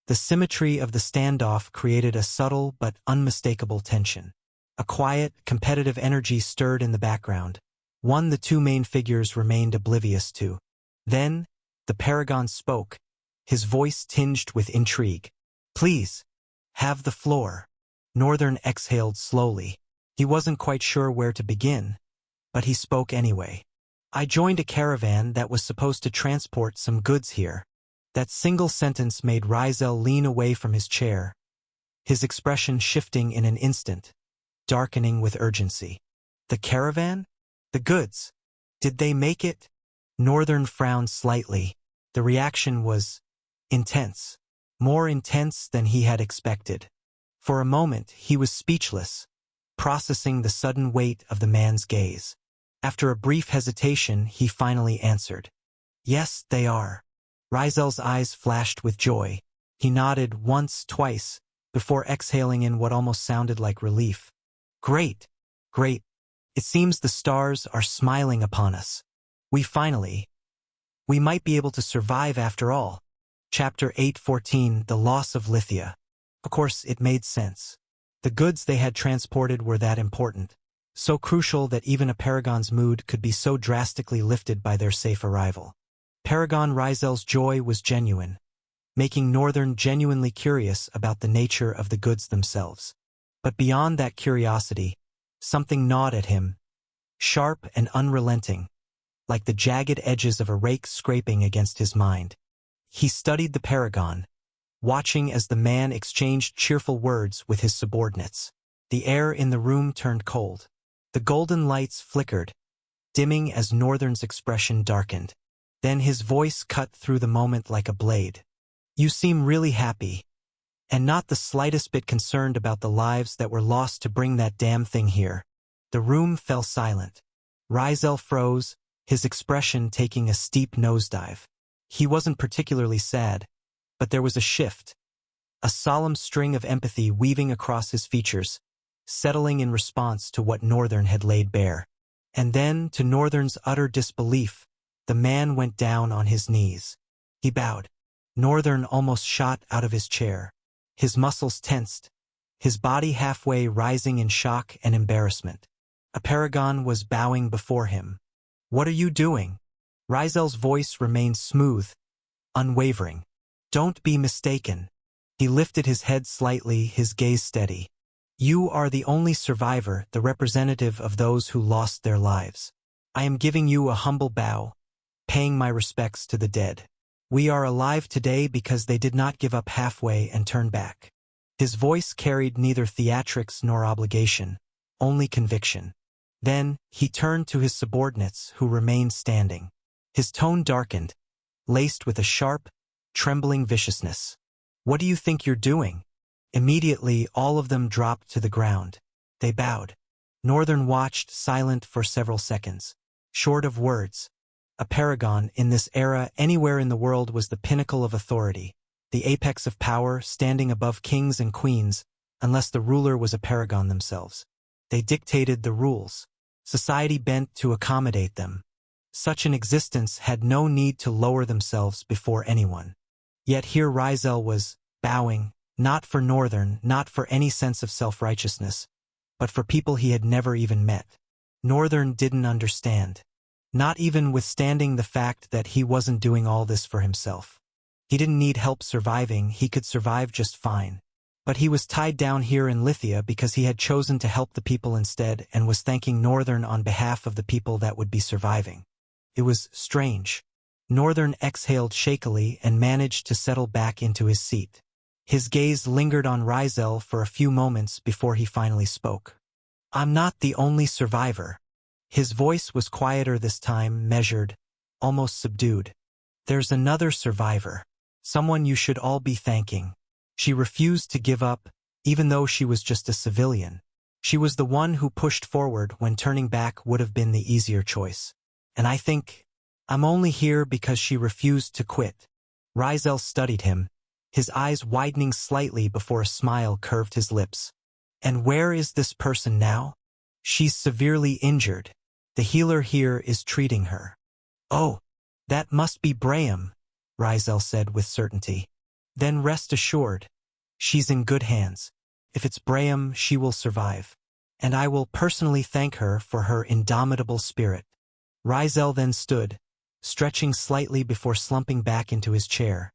The symmetry of the standoff created a subtle but unmistakable tension. A quiet, competitive energy stirred in the background, one the 2 main figures remained oblivious to. Then, the Paragon spoke, his voice tinged with intrigue. "Please, have the floor." Northern exhaled slowly. He wasn't quite sure where to begin, but he spoke anyway. "I joined a caravan that was supposed to transport some goods here." That single sentence made Rizel lean away from his chair, his expression shifting in an instant, darkening with urgency. "The caravan? The goods? Did they make it?" Northern frowned slightly. The reaction was intense, more intense than he had expected. For a moment, he was speechless, processing the sudden weight of the man's gaze. After a brief hesitation, he finally answered, "Yes, they are." Rizel's eyes flashed with joy. He nodded once, twice, before exhaling in what almost sounded like relief. "Great, great. It seems the stars are smiling upon us. We might be able to survive after all." Chapter 8:14, The Loss of Lithia. Of course, it made sense. The goods they had transported were that important, so crucial that even a Paragon's mood could be so drastically lifted by their safe arrival. Paragon Rizel's joy was genuine, making Northern genuinely curious about the nature of the goods themselves. But beyond that curiosity, something gnawed at him, sharp and unrelenting, like the jagged edges of a rake scraping against his mind. He studied the Paragon, watching as the man exchanged cheerful words with his subordinates. The air in the room turned cold. The golden lights flickered, dimming as Northern's expression darkened. Then his voice cut through the moment like a blade. "You seem really happy, and not the slightest bit concerned about the lives that were lost to bring that damn thing here." The room fell silent. Rizel froze, his expression taking a steep nosedive. He wasn't particularly sad, but there was a shift, a solemn string of empathy weaving across his features, settling in response to what Northern had laid bare. And then, to Northern's utter disbelief, the man went down on his knees. He bowed. Northern almost shot out of his chair. His muscles tensed, his body halfway rising in shock and embarrassment. A Paragon was bowing before him. "What are you doing?" Rizel's voice remained smooth, unwavering. "Don't be mistaken." He lifted his head slightly, his gaze steady. "You are the only survivor, the representative of those who lost their lives. I am giving you a humble bow, paying my respects to the dead. We are alive today because they did not give up halfway and turn back." His voice carried neither theatrics nor obligation, only conviction. Then, he turned to his subordinates who remained standing. His tone darkened, laced with a sharp, trembling viciousness. "What do you think you're doing?" Immediately, all of them dropped to the ground. They bowed. Northern watched, silent for several seconds. Short of words, a Paragon in this era anywhere in the world was the pinnacle of authority, the apex of power, standing above kings and queens, unless the ruler was a Paragon themselves. They dictated the rules. Society bent to accommodate them. Such an existence had no need to lower themselves before anyone. Yet here Rizel was, bowing, not for Northern, not for any sense of self-righteousness, but for people he had never even met. Northern didn't understand, not even withstanding the fact that he wasn't doing all this for himself. He didn't need help surviving, he could survive just fine. But he was tied down here in Lithia because he had chosen to help the people instead and was thanking Northern on behalf of the people that would be surviving. It was strange. Northern exhaled shakily and managed to settle back into his seat. His gaze lingered on Rizel for a few moments before he finally spoke. I'm not the only survivor. His voice was quieter this time, measured, almost subdued. There's another survivor. Someone you should all be thanking. She refused to give up, even though she was just a civilian. She was the one who pushed forward when turning back would have been the easier choice. And I think, I'm only here because she refused to quit. Rizel studied him, his eyes widening slightly before a smile curved his lips. And where is this person now? She's severely injured. The healer here is treating her. Oh, that must be Braham, Rizel said with certainty. Then rest assured, she's in good hands. If it's Braham, she will survive. And I will personally thank her for her indomitable spirit. Rizel then stood, stretching slightly before slumping back into his chair,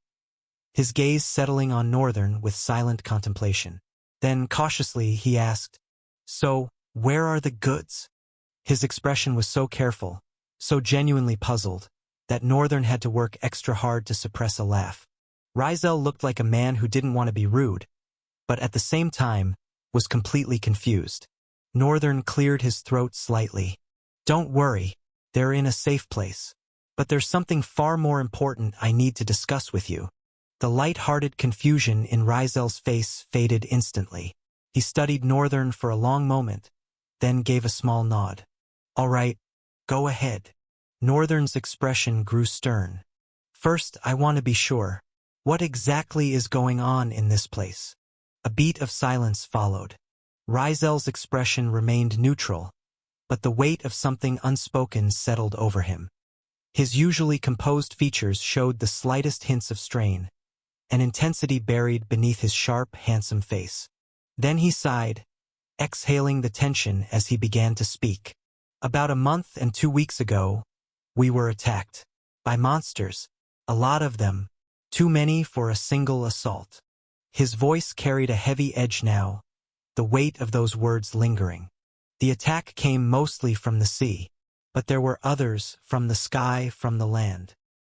his gaze settling on Northern with silent contemplation. Then, cautiously, he asked, So, where are the goods? His expression was so careful, so genuinely puzzled, that Northern had to work extra hard to suppress a laugh. Rizel looked like a man who didn't want to be rude, but at the same time, was completely confused. Northern cleared his throat slightly. Don't worry, they're in a safe place. But there's something far more important I need to discuss with you. The light-hearted confusion in Rizel's face faded instantly. He studied Northern for a long moment, then gave a small nod. All right, go ahead. Northern's expression grew stern. First, I want to be sure. What exactly is going on in this place? A beat of silence followed. Rizel's expression remained neutral, but the weight of something unspoken settled over him. His usually composed features showed the slightest hints of strain, an intensity buried beneath his sharp, handsome face. Then he sighed, exhaling the tension as he began to speak. About a month and 2 weeks ago, we were attacked by monsters, a lot of them, too many for a single assault. His voice carried a heavy edge now, the weight of those words lingering. The attack came mostly from the sea, but there were others from the sky, from the land.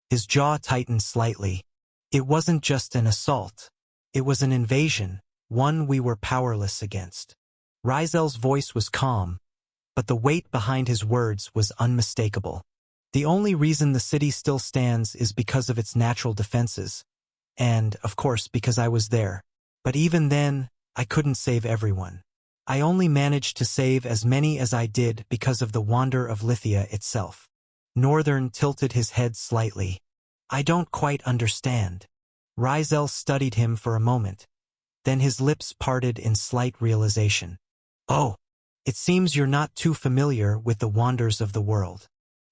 His jaw tightened slightly. It wasn't just an assault. It was an invasion, one we were powerless against. Rizel's voice was calm, but the weight behind his words was unmistakable. The only reason the city still stands is because of its natural defenses. And, of course, because I was there. But even then, I couldn't save everyone. I only managed to save as many as I did because of the wonder of Lithia itself. Northern tilted his head slightly. I don't quite understand. Rizel studied him for a moment. Then his lips parted in slight realization. Oh, it seems you're not too familiar with the wonders of the world.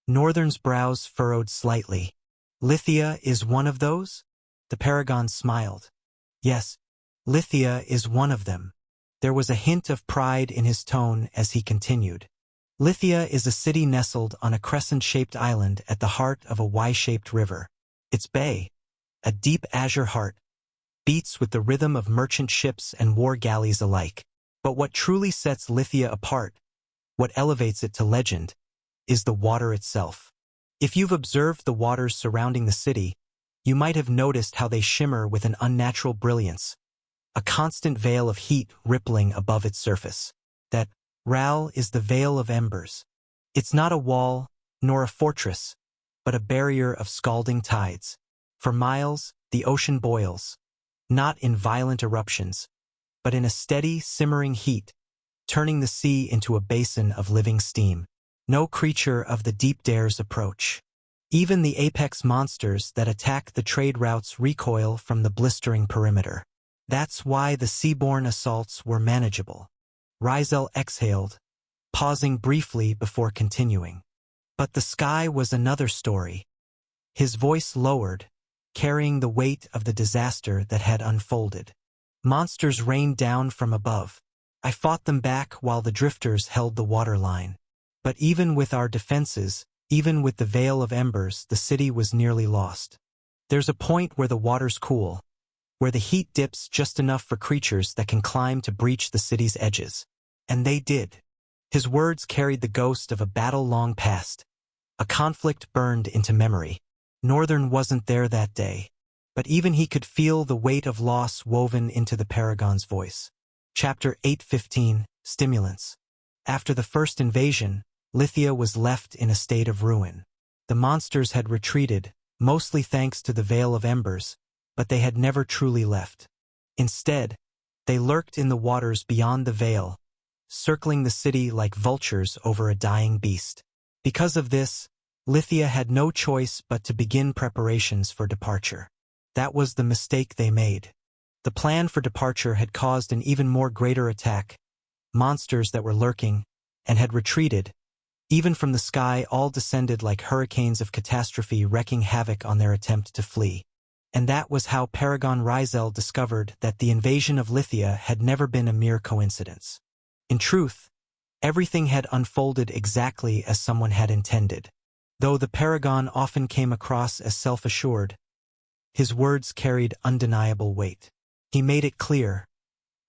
Northern's brows furrowed slightly. Lithia is one of those? The Paragon smiled. Yes, Lithia is one of them. There was a hint of pride in his tone as he continued. Lithia is a city nestled on a crescent-shaped island at the heart of a Y-shaped river. Its bay, a deep azure heart, beats with the rhythm of merchant ships and war galleys alike. But what truly sets Lithia apart, what elevates it to legend, is the water itself. If you've observed the waters surrounding the city, you might have noticed how they shimmer with an unnatural brilliance, a constant veil of heat rippling above its surface. That Ral is the Veil of Embers. It's not a wall, nor a fortress, but a barrier of scalding tides. For miles, the ocean boils, not in violent eruptions, but in a steady, simmering heat, turning the sea into a basin of living steam. No creature of the deep dares approach. Even the apex monsters that attack the trade routes recoil from the blistering perimeter. That's why the seaborne assaults were manageable. Rizel exhaled, pausing briefly before continuing. But the sky was another story. His voice lowered, carrying the weight of the disaster that had unfolded. Monsters rained down from above. I fought them back while the drifters held the waterline. But even with our defenses, even with the Veil of Embers, the city was nearly lost. There's a point where the waters cool, where the heat dips just enough for creatures that can climb to breach the city's edges. And they did. His words carried the ghost of a battle long past. A conflict burned into memory. Northern wasn't there that day, but even he could feel the weight of loss woven into the Paragon's voice. Chapter 8:15, Stimulants. After the first invasion, Lithia was left in a state of ruin. The monsters had retreated, mostly thanks to the Veil of Embers, but they had never truly left. Instead, they lurked in the waters beyond the veil, circling the city like vultures over a dying beast. Because of this, Lithia had no choice but to begin preparations for departure. That was the mistake they made. The plan for departure had caused an even more greater attack. Monsters that were lurking and had retreated. Even from the sky, all descended like hurricanes of catastrophe, wreaking havoc on their attempt to flee. And that was how Paragon Rizel discovered that the invasion of Lithia had never been a mere coincidence. In truth, everything had unfolded exactly as someone had intended. Though the Paragon often came across as self-assured, his words carried undeniable weight. He made it clear,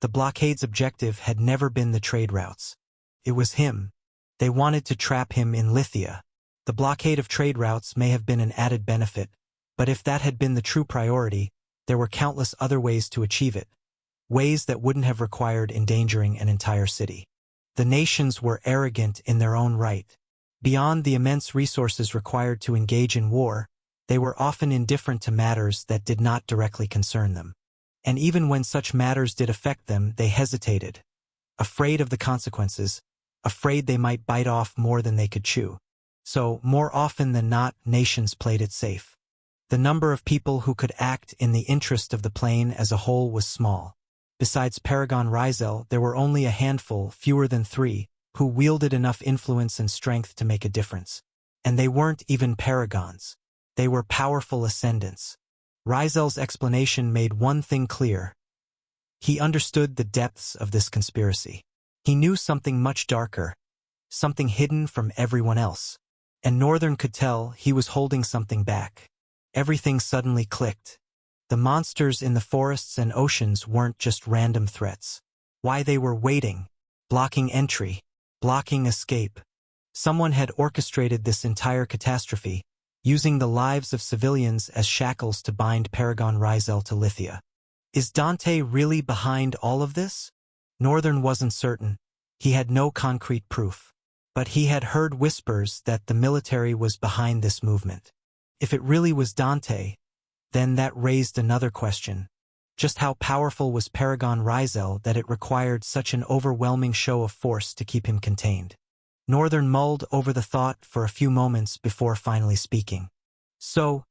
the blockade's objective had never been the trade routes. It was him. They wanted to trap him in Lithia. The blockade of trade routes may have been an added benefit, but if that had been the true priority, there were countless other ways to achieve it. Ways that wouldn't have required endangering an entire city. The nations were arrogant in their own right. Beyond the immense resources required to engage in war, they were often indifferent to matters that did not directly concern them. And even when such matters did affect them, they hesitated, afraid of the consequences, afraid they might bite off more than they could chew. So, more often than not, nations played it safe. The number of people who could act in the interest of the plane as a whole was small. Besides Paragon Rizel, there were only a handful, fewer than 3, who wielded enough influence and strength to make a difference. And they weren't even paragons. They were powerful ascendants. Rizel's explanation made one thing clear. He understood the depths of this conspiracy. He knew something much darker, something hidden from everyone else. And Northern could tell he was holding something back. Everything suddenly clicked. The monsters in the forests and oceans weren't just random threats. Why, they were waiting, blocking entry, blocking escape. Someone had orchestrated this entire catastrophe, using the lives of civilians as shackles to bind Paragon Rizel to Lithia. Is Dante really behind all of this? Northern wasn't certain. He had no concrete proof. But he had heard whispers that the military was behind this movement. If it really was Dante, then that raised another question. Just how powerful was Paragon Rizel that it required such an overwhelming show of force to keep him contained? Northern mulled over the thought for a few moments before finally speaking. So,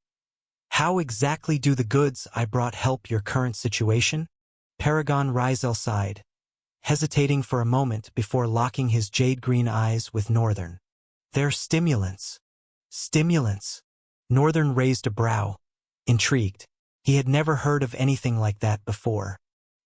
how exactly do the goods I brought help your current situation? Paragon Rizel sighed, hesitating for a moment before locking his jade-green eyes with Northern. They're stimulants. Stimulants. Northern raised a brow, intrigued. He had never heard of anything like that before.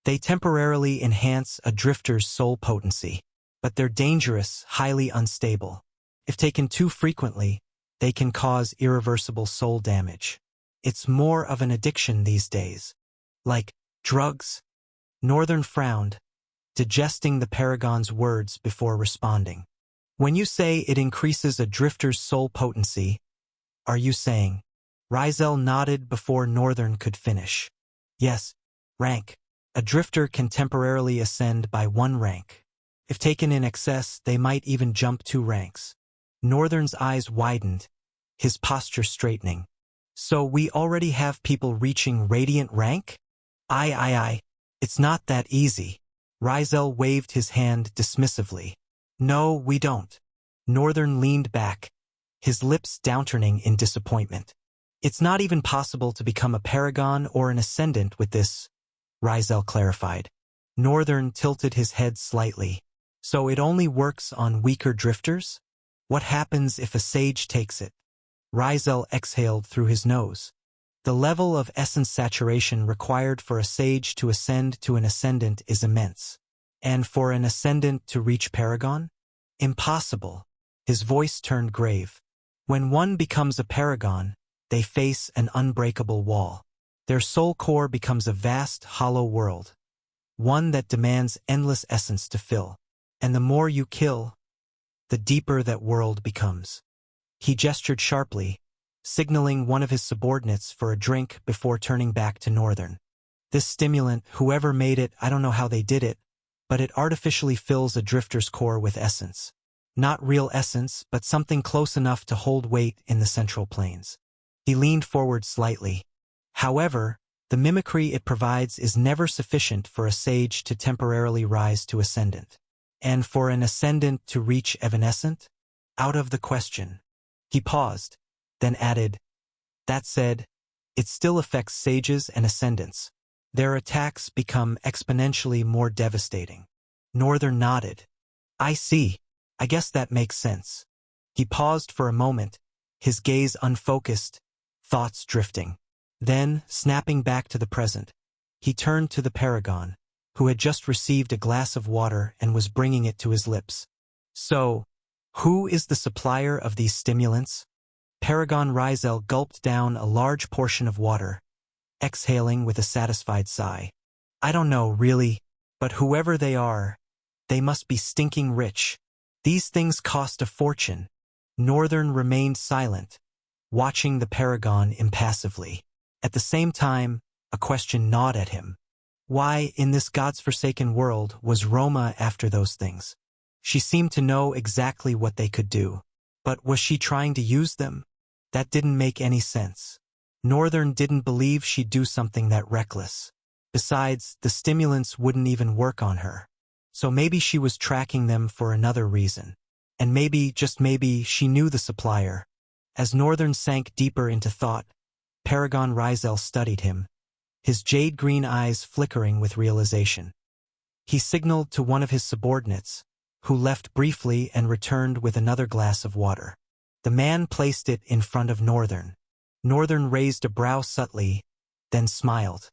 They temporarily enhance a drifter's soul potency, but they're dangerous, highly unstable. If taken too frequently, they can cause irreversible soul damage. It's more of an addiction these days. Like drugs? Northern frowned, digesting the Paragon's words before responding. When you say it increases a drifter's soul potency, are you saying? Rizel nodded before Northern could finish. Yes, rank. A drifter can temporarily ascend by 1 rank. If taken in excess, they might even jump 2 ranks. Northern's eyes widened, his posture straightening. So we already have people reaching radiant rank? Aye. It's not that easy. Rizel waved his hand dismissively. No, we don't. Northern leaned back, his lips downturning in disappointment. It's not even possible to become a paragon or an ascendant with this, Rizel clarified. Northern tilted his head slightly. So it only works on weaker drifters? What happens if a sage takes it? Rizel exhaled through his nose. The level of essence saturation required for a sage to ascend to an ascendant is immense. And for an ascendant to reach paragon? Impossible. His voice turned grave. When one becomes a paragon, they face an unbreakable wall. Their soul core becomes a vast, hollow world. One that demands endless essence to fill. And the more you kill, the deeper that world becomes. He gestured sharply, signaling one of his subordinates for a drink before turning back to Northern. This stimulant, whoever made it, I don't know how they did it, but it artificially fills a drifter's core with essence. Not real essence, but something close enough to hold weight in the central plains. He leaned forward slightly. However, the mimicry it provides is never sufficient for a sage to temporarily rise to ascendant. And for an ascendant to reach evanescent? Out of the question. He paused, then added, that said, it still affects sages and ascendants. Their attacks become exponentially more devastating. Northern nodded. I see. I guess that makes sense. He paused for a moment, his gaze unfocused, thoughts drifting. Then, snapping back to the present, he turned to the Paragon, who had just received a glass of water and was bringing it to his lips. So, who is the supplier of these stimulants? Paragon Rizel gulped down a large portion of water, exhaling with a satisfied sigh. I don't know, really, but whoever they are, they must be stinking rich. These things cost a fortune. Northern remained silent, watching the Paragon impassively. At the same time, a question gnawed at him. Why, in this God's-forsaken world, was Roma after those things? She seemed to know exactly what they could do. But was she trying to use them? That didn't make any sense. Northern didn't believe she'd do something that reckless. Besides, the stimulants wouldn't even work on her. So maybe she was tracking them for another reason. And maybe, just maybe, she knew the supplier. As Northern sank deeper into thought, Paragon Rizel studied him, his jade-green eyes flickering with realization. He signaled to one of his subordinates, who left briefly and returned with another glass of water. The man placed it in front of Northern. Northern raised a brow subtly, then smiled.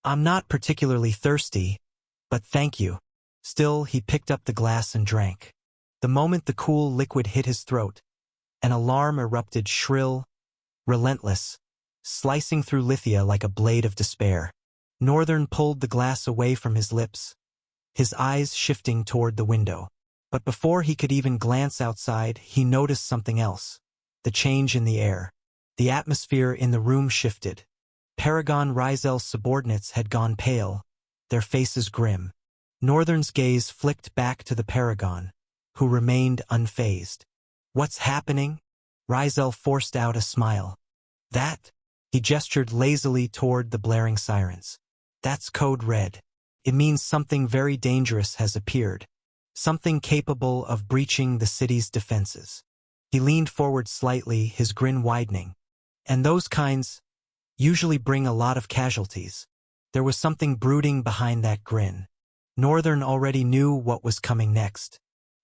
I'm not particularly thirsty, but thank you. Still, he picked up the glass and drank. The moment the cool liquid hit his throat, an alarm erupted, shrill, relentless, slicing through Lithia like a blade of despair. Northern pulled the glass away from his lips, his eyes shifting toward the window. But before he could even glance outside, he noticed something else. The change in the air. The atmosphere in the room shifted. Paragon Rizel's subordinates had gone pale, their faces grim. Northern's gaze flicked back to the Paragon, who remained unfazed. What's happening? Rizel forced out a smile. That? He gestured lazily toward the blaring sirens. That's code red. It means something very dangerous has appeared. Something capable of breaching the city's defenses. He leaned forward slightly, his grin widening. And those kinds usually bring a lot of casualties. There was something brooding behind that grin. Northern already knew what was coming next.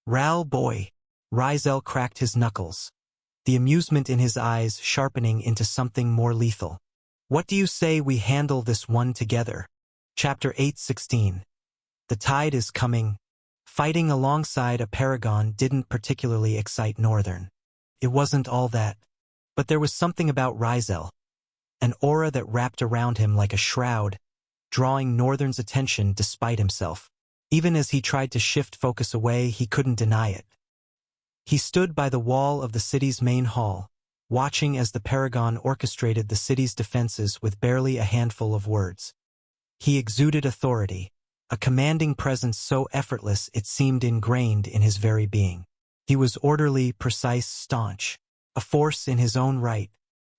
Ral boy. Rizel cracked his knuckles, the amusement in his eyes sharpening into something more lethal. What do you say we handle this one together? Chapter 8:16. The tide is coming. Fighting alongside a Paragon didn't particularly excite Northern. It wasn't all that. But there was something about Rizel, an aura that wrapped around him like a shroud, drawing Northern's attention despite himself. Even as he tried to shift focus away, he couldn't deny it. He stood by the wall of the city's main hall, watching as the Paragon orchestrated the city's defenses with barely a handful of words. He exuded authority, a commanding presence so effortless it seemed ingrained in his very being. He was orderly, precise, staunch, a force in his own right.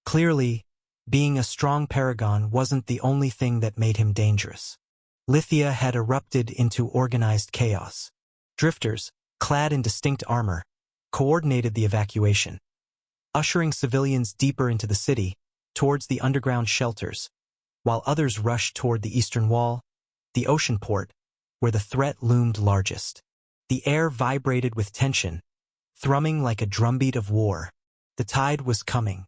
Clearly, being a strong Paragon wasn't the only thing that made him dangerous. Lithia had erupted into organized chaos. Drifters, clad in distinct armor, coordinated the evacuation, ushering civilians deeper into the city, towards the underground shelters, while others rushed toward the eastern wall, the ocean port, where the threat loomed largest. The air vibrated with tension, thrumming like a drumbeat of war. The tide was coming,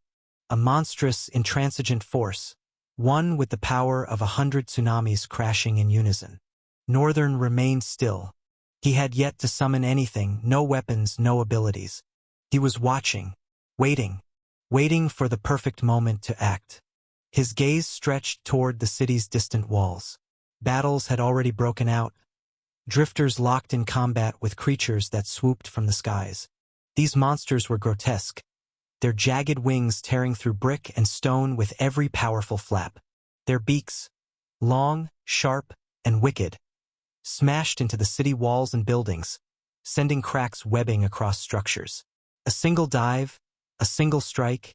a monstrous, intransigent force, one with the power of 100 tsunamis crashing in unison. Northern remained still. He had yet to summon anything, no weapons, no abilities. He was watching, waiting for the perfect moment to act. His gaze stretched toward the city's distant walls. Battles had already broken out. Drifters locked in combat with creatures that swooped from the skies. These monsters were grotesque, their jagged wings tearing through brick and stone with every powerful flap. Their beaks, long, sharp, and wicked, smashed into the city walls and buildings, sending cracks webbing across structures. A single dive, a single strike,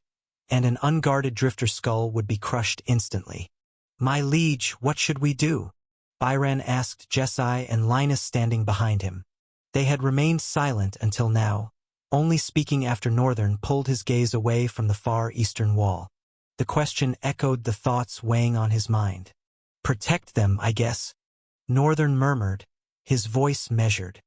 and an unguarded drifter skull would be crushed instantly. "My liege, what should we do?" Byron asked Jessi and Linus standing behind him. They had remained silent until now, only speaking after Northern pulled his gaze away from the far eastern wall. The question echoed the thoughts weighing on his mind. "Protect them, I guess," Northern murmured, his voice measured.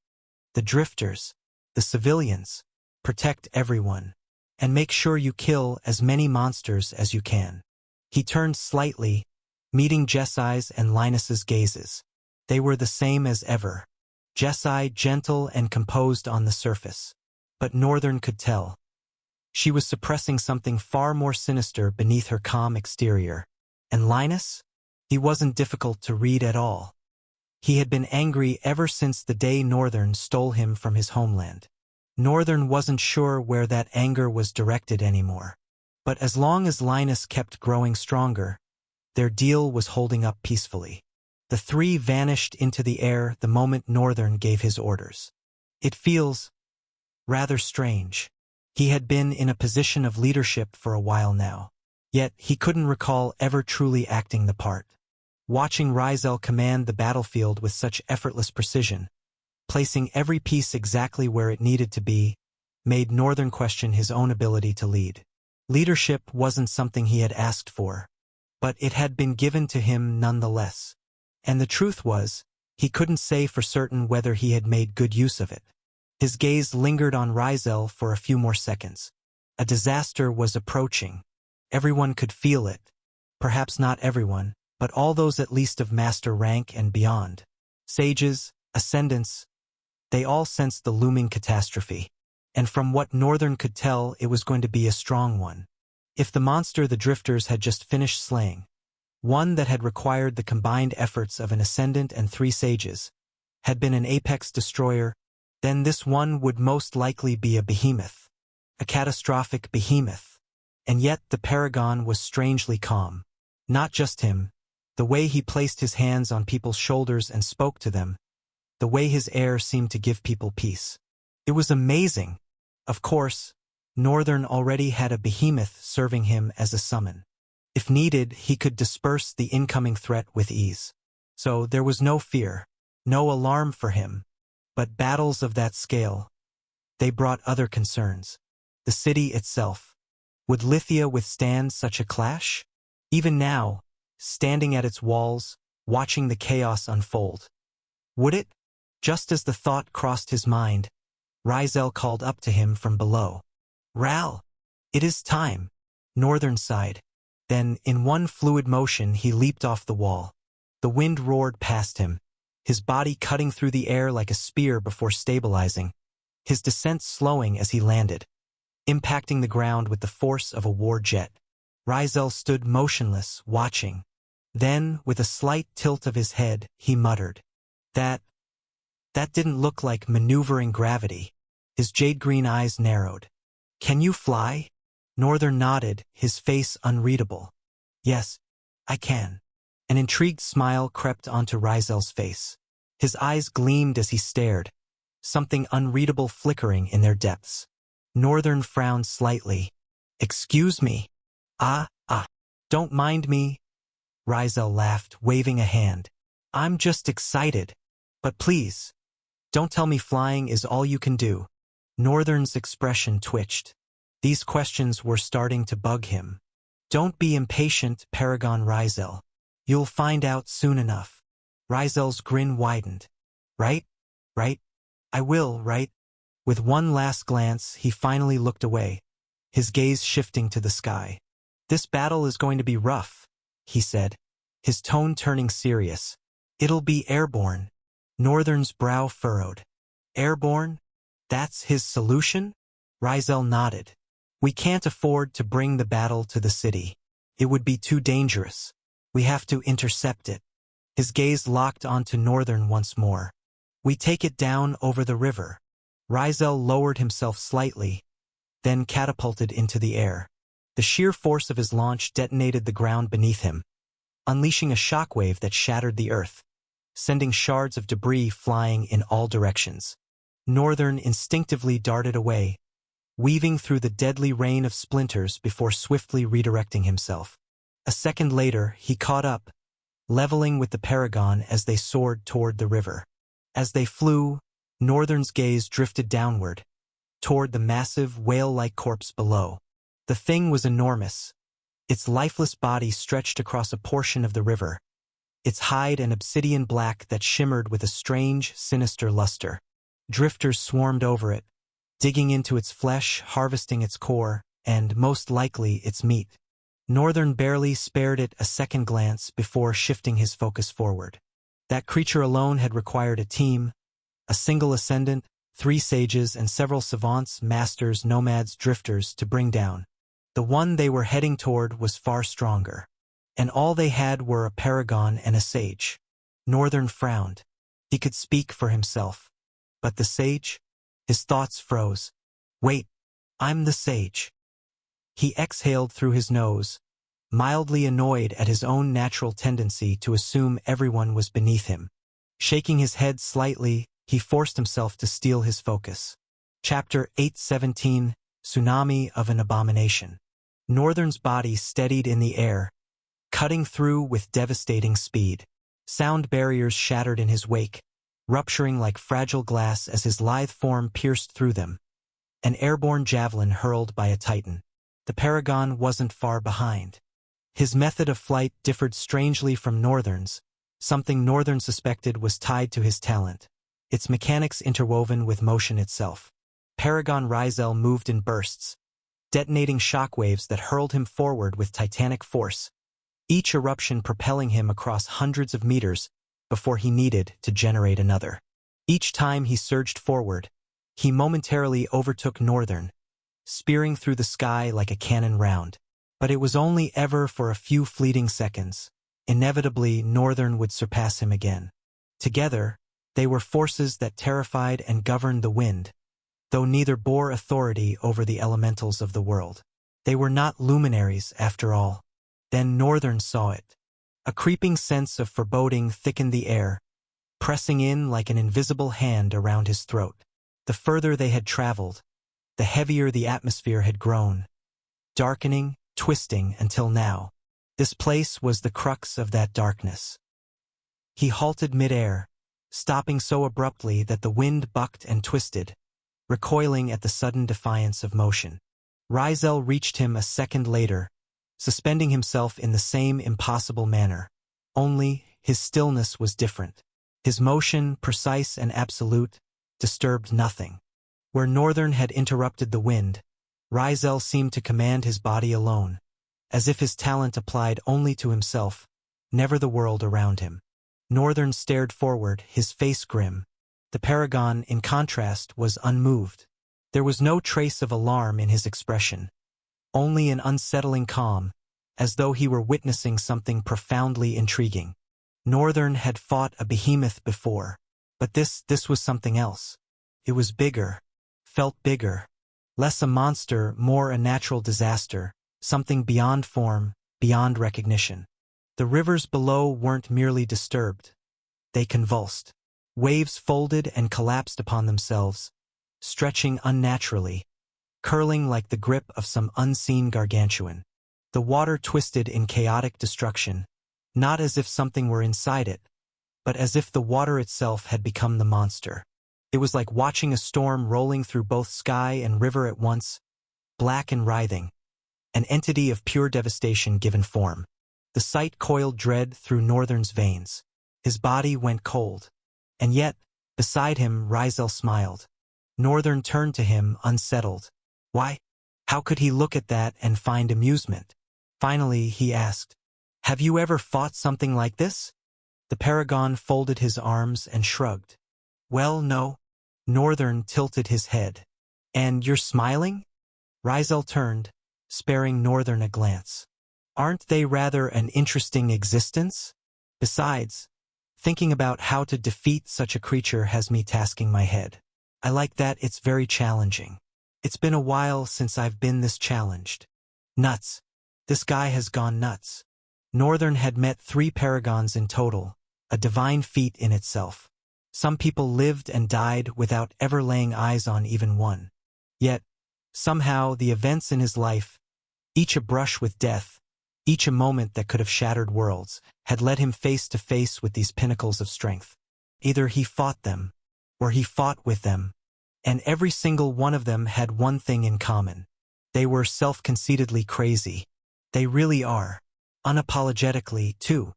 "The drifters, the civilians, protect everyone, and make sure you kill as many monsters as you can." He turned slightly, meeting Jessi's and Linus's gazes. They were the same as ever. Jessi gentle and composed on the surface. But Northern could tell. She was suppressing something far more sinister beneath her calm exterior. And Linus? He wasn't difficult to read at all. He had been angry ever since the day Northern stole him from his homeland. Northern wasn't sure where that anger was directed anymore. But as long as Linus kept growing stronger, their deal was holding up peacefully. The three vanished into the air the moment Northern gave his orders. It feels rather strange. He had been in a position of leadership for a while now, yet he couldn't recall ever truly acting the part. Watching Rizal command the battlefield with such effortless precision, placing every piece exactly where it needed to be, made Northern question his own ability to lead. Leadership wasn't something he had asked for, but it had been given to him nonetheless. And the truth was, he couldn't say for certain whether he had made good use of it. His gaze lingered on Rizal for a few more seconds. A disaster was approaching. Everyone could feel it. Perhaps not everyone, but all those at least of master rank and beyond. Sages, ascendants, they all sensed the looming catastrophe. And from what Northern could tell, it was going to be a strong one. If the monster the drifters had just finished slaying, one that had required the combined efforts of an ascendant and 3 sages, had been an apex destroyer, then this one would most likely be a behemoth. A catastrophic behemoth. And yet the Paragon was strangely calm. Not just him. The way he placed his hands on people's shoulders and spoke to them. The way his air seemed to give people peace. It was amazing. Of course, Northern already had a behemoth serving him as a summon. If needed, he could disperse the incoming threat with ease. So there was no fear, no alarm for him. But battles of that scale, they brought other concerns. The city itself. Would Lithia withstand such a clash? Even now, standing at its walls, watching the chaos unfold. Would it? Just as the thought crossed his mind, Rizal called up to him from below. "Ral, it is time." Northern sighed. Then, in one fluid motion, he leaped off the wall. The wind roared past him, his body cutting through the air like a spear before stabilizing, his descent slowing as he landed, impacting the ground with the force of a war jet. Rizal stood motionless, watching. Then, with a slight tilt of his head, he muttered, That didn't look like maneuvering gravity." His jade-green eyes narrowed. "Can you fly?" Northern nodded, his face unreadable. "Yes, I can." An intrigued smile crept onto Rizal's face. His eyes gleamed as he stared, something unreadable flickering in their depths. Northern frowned slightly. "Excuse me." Don't mind me." Rizal laughed, waving a hand. "I'm just excited. But please, don't tell me flying is all you can do." Northern's expression twitched. These questions were starting to bug him. "Don't be impatient, Paragon Rizal. You'll find out soon enough." Rizal's grin widened. Right? I will, right?" With one last glance, he finally looked away, his gaze shifting to the sky. "This battle is going to be rough," he said, his tone turning serious. "It'll be airborne." Northern's brow furrowed. "Airborne? That's his solution?" Rizal nodded. "We can't afford to bring the battle to the city. It would be too dangerous. We have to intercept it." His gaze locked onto Northern once more. "We take it down over the river." Rizal lowered himself slightly, then catapulted into the air. The sheer force of his launch detonated the ground beneath him, unleashing a shockwave that shattered the earth, sending shards of debris flying in all directions. Northern instinctively darted away, weaving through the deadly rain of splinters before swiftly redirecting himself. A second later, he caught up, leveling with the Paragon as they soared toward the river. As they flew, Northern's gaze drifted downward, toward the massive, whale-like corpse below. The thing was enormous. Its lifeless body stretched across a portion of the river, its hide an obsidian black that shimmered with a strange, sinister luster. Drifters swarmed over it, digging into its flesh, harvesting its core, and, most likely, its meat. Northern barely spared it a second glance before shifting his focus forward. That creature alone had required a team, a single ascendant, 3 sages, and several savants, masters, nomads, drifters to bring down. The one they were heading toward was far stronger, and all they had were a paragon and a sage. Northern frowned. He could speak for himself. But the sage? His thoughts froze. Wait, I'm the sage. He exhaled through his nose, mildly annoyed at his own natural tendency to assume everyone was beneath him. Shaking his head slightly, he forced himself to steel his focus. Chapter 817, Tsunami of an Abomination. Northern's body steadied in the air, cutting through with devastating speed. Sound barriers shattered in his wake, rupturing like fragile glass as his lithe form pierced through them. An airborne javelin hurled by a titan. The Paragon wasn't far behind. His method of flight differed strangely from Northern's, something Northern suspected was tied to his talent, its mechanics interwoven with motion itself. Paragon Rizel moved in bursts, detonating shockwaves that hurled him forward with titanic force, each eruption propelling him across hundreds of meters before he needed to generate another. Each time he surged forward, he momentarily overtook Northern, spearing through the sky like a cannon round. But it was only ever for a few fleeting seconds. Inevitably, Northern would surpass him again. Together, they were forces that terrified and governed the wind, though neither bore authority over the elementals of the world. They were not luminaries, after all. Then Northern saw it. A creeping sense of foreboding thickened the air, pressing in like an invisible hand around his throat. The further they had traveled, the heavier the atmosphere had grown, darkening, twisting until now. This place was the crux of that darkness. He halted mid-air, stopping so abruptly that the wind bucked and twisted, recoiling at the sudden defiance of motion. Rizel reached him a second later, suspending himself in the same impossible manner. Only, his stillness was different. His motion, precise and absolute, disturbed nothing. Where Northern had interrupted the wind, Rizel seemed to command his body alone, as if his talent applied only to himself, never the world around him. Northern stared forward, his face grim. The Paragon, in contrast, was unmoved. There was no trace of alarm in his expression, only an unsettling calm, as though he were witnessing something profoundly intriguing. Northern had fought a behemoth before, but this was something else. It was bigger, felt bigger, less a monster, more a natural disaster, something beyond form, beyond recognition. The rivers below weren't merely disturbed. They convulsed. Waves folded and collapsed upon themselves, stretching unnaturally, curling like the grip of some unseen gargantuan. The water twisted in chaotic destruction, not as if something were inside it, but as if the water itself had become the monster. It was like watching a storm rolling through both sky and river at once, black and writhing, an entity of pure devastation given form. The sight coiled dread through Northern's veins. His body went cold. And yet, beside him, Rizel smiled. Northern turned to him, unsettled. Why? How could he look at that and find amusement? Finally, he asked, "Have you ever fought something like this?" The Paragon folded his arms and shrugged. "Well, no." Northern tilted his head. "And you're smiling?" Rizel turned, sparing Northern a glance. "Aren't they rather an interesting existence? Besides, thinking about how to defeat such a creature has me tasking my head. I like that it's very challenging." It's been a while since I've been this challenged. Nuts. This guy has gone nuts. Northern had met 3 paragons in total, a divine feat in itself. Some people lived and died without ever laying eyes on even one. Yet, somehow, the events in his life, each a brush with death, each a moment that could have shattered worlds, had led him face to face with these pinnacles of strength. Either he fought them, or he fought with them, and every single one of them had one thing in common. They were self-conceitedly crazy. They really are. Unapologetically, too.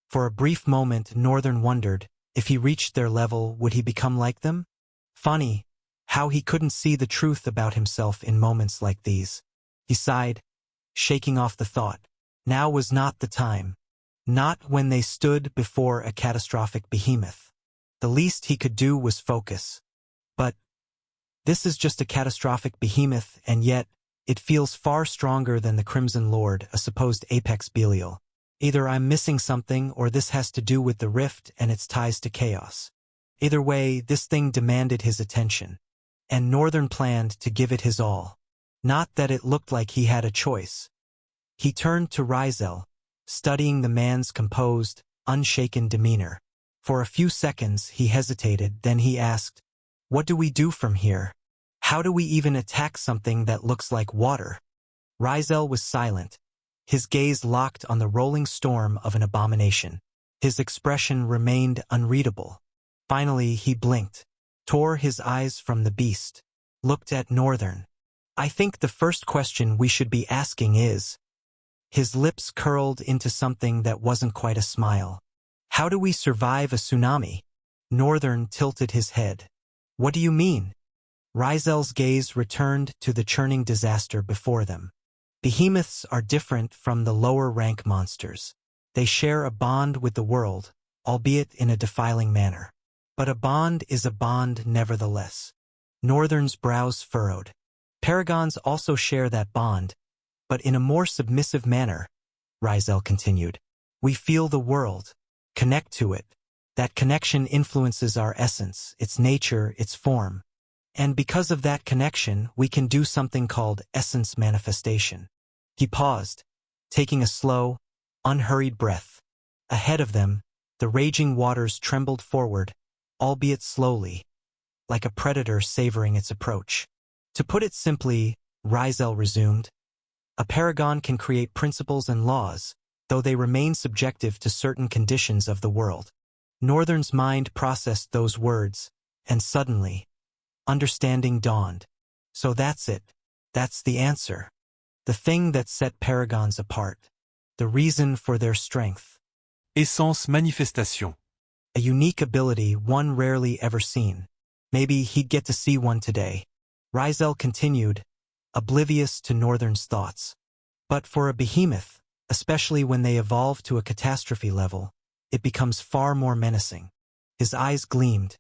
For a brief moment, Northern wondered, if he reached their level, would he become like them? Funny, how he couldn't see the truth about himself in moments like these. He sighed, shaking off the thought. Now was not the time. Not when they stood before a catastrophic behemoth. The least he could do was focus. But this is just a catastrophic behemoth, and yet it feels far stronger than the Crimson Lord, a supposed apex Belial. Either I'm missing something, or this has to do with the rift and its ties to chaos. Either way, this thing demanded his attention, and Northern planned to give it his all. Not that it looked like he had a choice. He turned to Rizel, studying the man's composed, unshaken demeanor. For a few seconds he hesitated, then he asked, "What do we do from here? How do we even attack something that looks like water?" Rizel was silent, his gaze locked on the rolling storm of an abomination. His expression remained unreadable. Finally he blinked, tore his eyes from the beast, looked at Northern. "I think the first question we should be asking is..." His lips curled into something that wasn't quite a smile. "How do we survive a tsunami?" Northern tilted his head. "What do you mean?" Rizel's gaze returned to the churning disaster before them. Behemoths are different from the lower-rank monsters. They share a bond with the world, albeit in a defiling manner. But a bond is a bond nevertheless. Northern's brows furrowed. Paragons also share that bond, but in a more submissive manner, Rizel continued. We feel the world, connect to it. That connection influences our essence, its nature, its form. And because of that connection, we can do something called essence manifestation. He paused, taking a slow, unhurried breath. Ahead of them, the raging waters trembled forward, albeit slowly, like a predator savoring its approach. To put it simply, Rizel resumed, a paragon can create principles and laws, though they remain subjective to certain conditions of the world. Northern's mind processed those words, and suddenly, understanding dawned. So that's it. That's the answer. The thing that set paragons apart. The reason for their strength. Essence manifestation. A unique ability, one rarely ever seen. Maybe he'd get to see one today. Rizel continued, oblivious to Northern's thoughts. But for a behemoth, especially when they evolve to a catastrophe level, it becomes far more menacing. His eyes gleamed.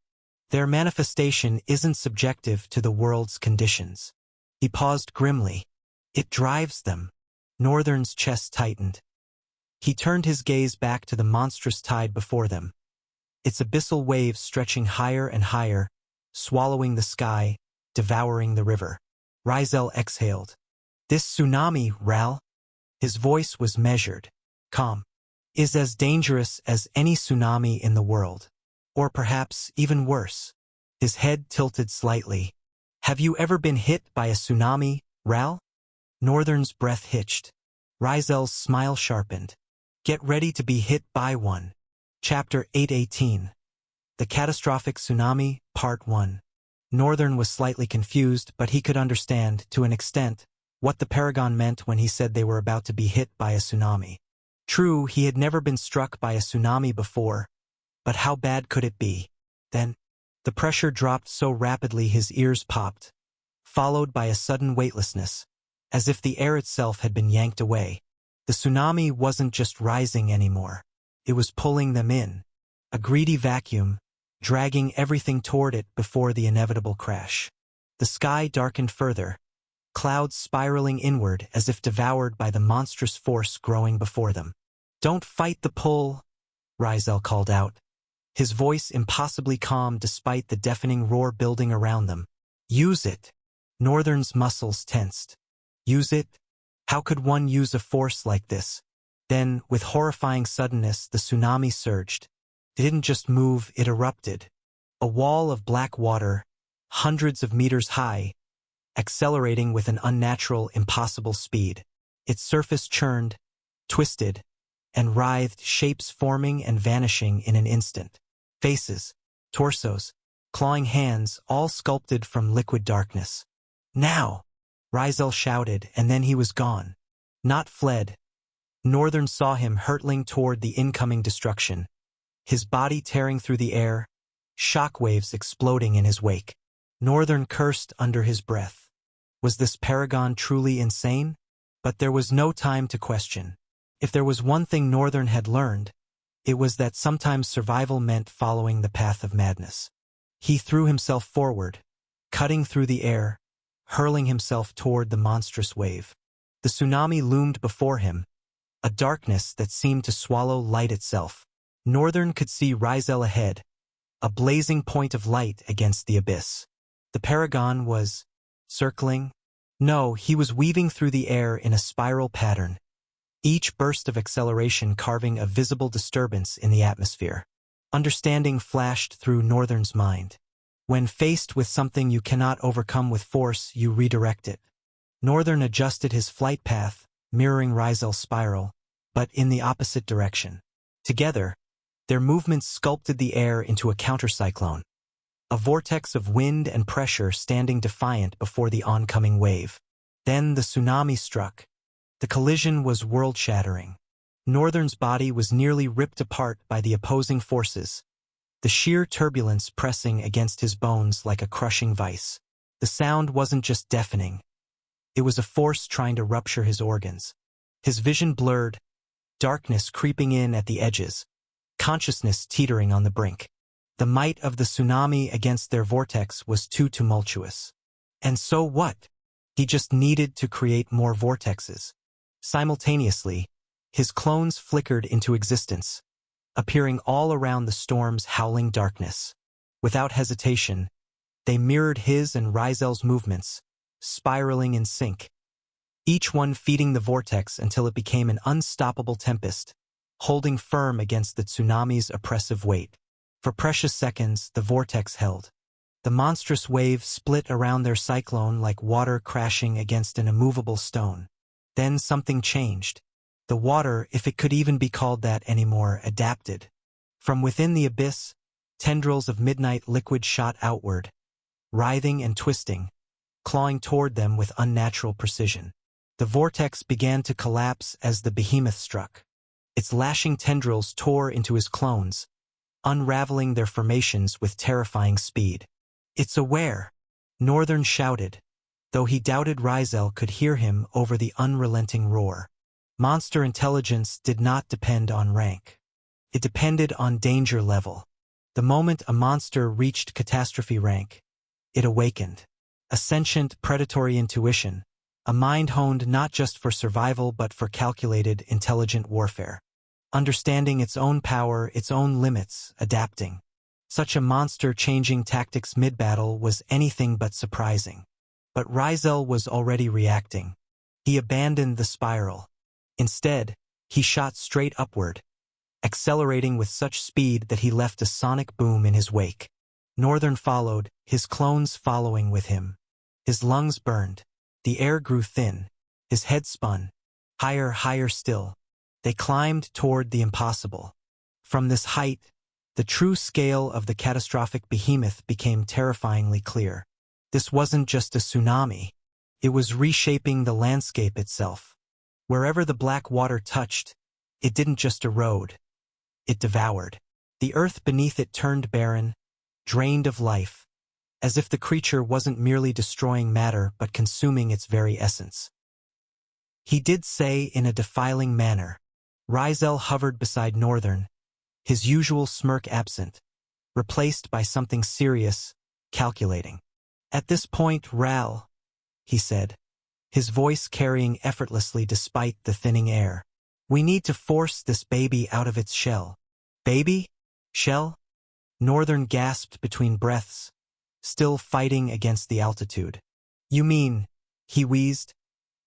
Their manifestation isn't subjective to the world's conditions. He paused grimly. It drives them. Northern's chest tightened. He turned his gaze back to the monstrous tide before them. Its abyssal waves stretching higher and higher, swallowing the sky, devouring the river. Rizel exhaled. This tsunami, Ral, his voice was measured, calm, is as dangerous as any tsunami in the world. Or perhaps even worse. His head tilted slightly. Have you ever been hit by a tsunami, Ral? Northern's breath hitched. Rizel's smile sharpened. Get ready to be hit by one. Chapter 818. The Catastrophic Tsunami, Part 1. Northern was slightly confused, but he could understand, to an extent, what the paragon meant when he said they were about to be hit by a tsunami. True, he had never been struck by a tsunami before, but how bad could it be? Then, the pressure dropped so rapidly his ears popped, followed by a sudden weightlessness, as if the air itself had been yanked away. The tsunami wasn't just rising anymore. It was pulling them in. A greedy vacuum, dragging everything toward it before the inevitable crash. The sky darkened further, clouds spiraling inward as if devoured by the monstrous force growing before them. Don't fight the pull, Rizel called out, his voice impossibly calm despite the deafening roar building around them. Use it. Northern's muscles tensed. Use it? How could one use a force like this? Then, with horrifying suddenness, the tsunami surged. It didn't just move, it erupted. A wall of black water, hundreds of meters high, accelerating with an unnatural, impossible speed. Its surface churned, twisted, and writhed, shapes forming and vanishing in an instant. Faces, torsos, clawing hands, all sculpted from liquid darkness. Now! Rizel shouted, and then he was gone. Not fled. Northern saw him hurtling toward the incoming destruction, his body tearing through the air, shockwaves exploding in his wake. Northern cursed under his breath. Was this paragon truly insane? But there was no time to question. If there was one thing Northern had learned, it was that sometimes survival meant following the path of madness. He threw himself forward, cutting through the air, hurling himself toward the monstrous wave. The tsunami loomed before him, a darkness that seemed to swallow light itself. Northern could see Rizel ahead, a blazing point of light against the abyss. The paragon was circling. No, he was weaving through the air in a spiral pattern, each burst of acceleration carving a visible disturbance in the atmosphere. Understanding flashed through Northern's mind. When faced with something you cannot overcome with force, you redirect it. Northern adjusted his flight path, mirroring Rizel's spiral, but in the opposite direction. Together, their movements sculpted the air into a countercyclone, a vortex of wind and pressure standing defiant before the oncoming wave. Then the tsunami struck. The collision was world-shattering. Northern's body was nearly ripped apart by the opposing forces, the sheer turbulence pressing against his bones like a crushing vice. The sound wasn't just deafening. It was a force trying to rupture his organs. His vision blurred, darkness creeping in at the edges, consciousness teetering on the brink. The might of the tsunami against their vortex was too tumultuous. And so what? He just needed to create more vortexes. Simultaneously, his clones flickered into existence, appearing all around the storm's howling darkness. Without hesitation, they mirrored his and Rizel's movements, spiraling in sync, each one feeding the vortex until it became an unstoppable tempest, holding firm against the tsunami's oppressive weight. For precious seconds, the vortex held. The monstrous wave split around their cyclone like water crashing against an immovable stone. Then something changed. The water, if it could even be called that anymore, adapted. From within the abyss, tendrils of midnight liquid shot outward, writhing and twisting, clawing toward them with unnatural precision. The vortex began to collapse as the behemoth struck. Its lashing tendrils tore into his clones, unraveling their formations with terrifying speed. "It's aware," Northern shouted, though he doubted Rizel could hear him over the unrelenting roar. Monster intelligence did not depend on rank. It depended on danger level. The moment a monster reached catastrophe rank, it awakened. A sentient, predatory intuition, a mind honed not just for survival but for calculated, intelligent warfare. Understanding its own power, its own limits, adapting. Such a monster changing tactics mid-battle was anything but surprising. But Rizel was already reacting. He abandoned the spiral. Instead, he shot straight upward, accelerating with such speed that he left a sonic boom in his wake. Northern followed, his clones following with him. His lungs burned. The air grew thin. His head spun. Higher, higher still. They climbed toward the impossible. From this height, the true scale of the catastrophic behemoth became terrifyingly clear. This wasn't just a tsunami. It was reshaping the landscape itself. Wherever the black water touched, it didn't just erode. It devoured. The earth beneath it turned barren, drained of life, as if the creature wasn't merely destroying matter but consuming its very essence. He did say in a defiling manner. Rizel hovered beside Northern, his usual smirk absent, replaced by something serious, calculating. "At this point, Ral," he said, his voice carrying effortlessly despite the thinning air, "we need to force this baby out of its shell." "Baby? Shell?" Northern gasped between breaths, still fighting against the altitude. You mean, he wheezed,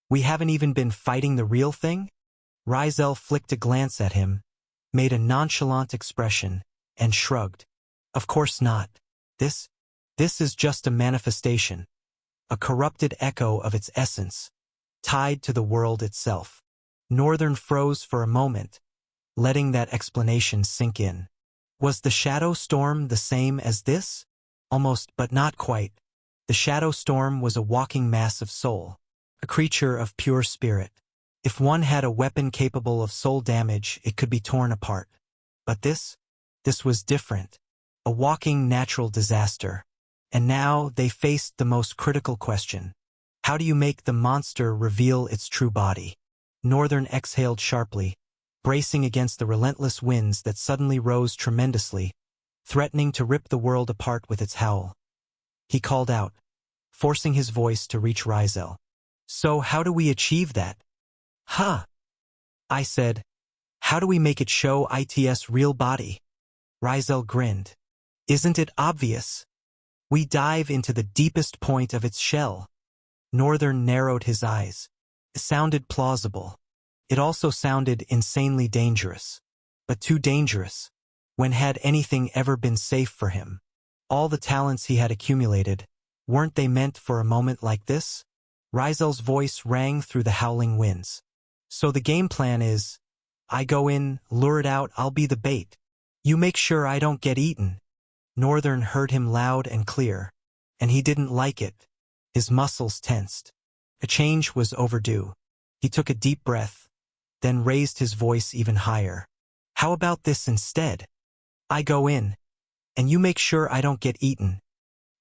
we haven't even been fighting the real thing? Rizel flicked a glance at him, made a nonchalant expression, and shrugged. Of course not. This is just a manifestation, a corrupted echo of its essence, tied to the world itself. Northern froze for a moment, letting that explanation sink in. Was the shadow storm the same as this? Almost, but not quite. The shadow storm was a walking mass of soul, a creature of pure spirit. If one had a weapon capable of soul damage, it could be torn apart. But this was different, a walking natural disaster. And now they faced the most critical question. How do you make the monster reveal its true body? Northern exhaled sharply, bracing against the relentless winds that suddenly rose tremendously, threatening to rip the world apart with its howl. He called out, forcing his voice to reach Rizel. So how do we achieve that? Huh. I said, how do we make it show its real body? Rizel grinned. Isn't it obvious? We dive into the deepest point of its shell. Northern narrowed his eyes. It sounded plausible. It also sounded insanely dangerous. But too dangerous. When had anything ever been safe for him? All the talents he had accumulated, weren't they meant for a moment like this? Rizel's voice rang through the howling winds. So the game plan is, I go in, lure it out, I'll be the bait. You make sure I don't get eaten. Northern heard him loud and clear, and he didn't like it. His muscles tensed. A change was overdue. He took a deep breath, then raised his voice even higher. How about this instead? I go in, and you make sure I don't get eaten.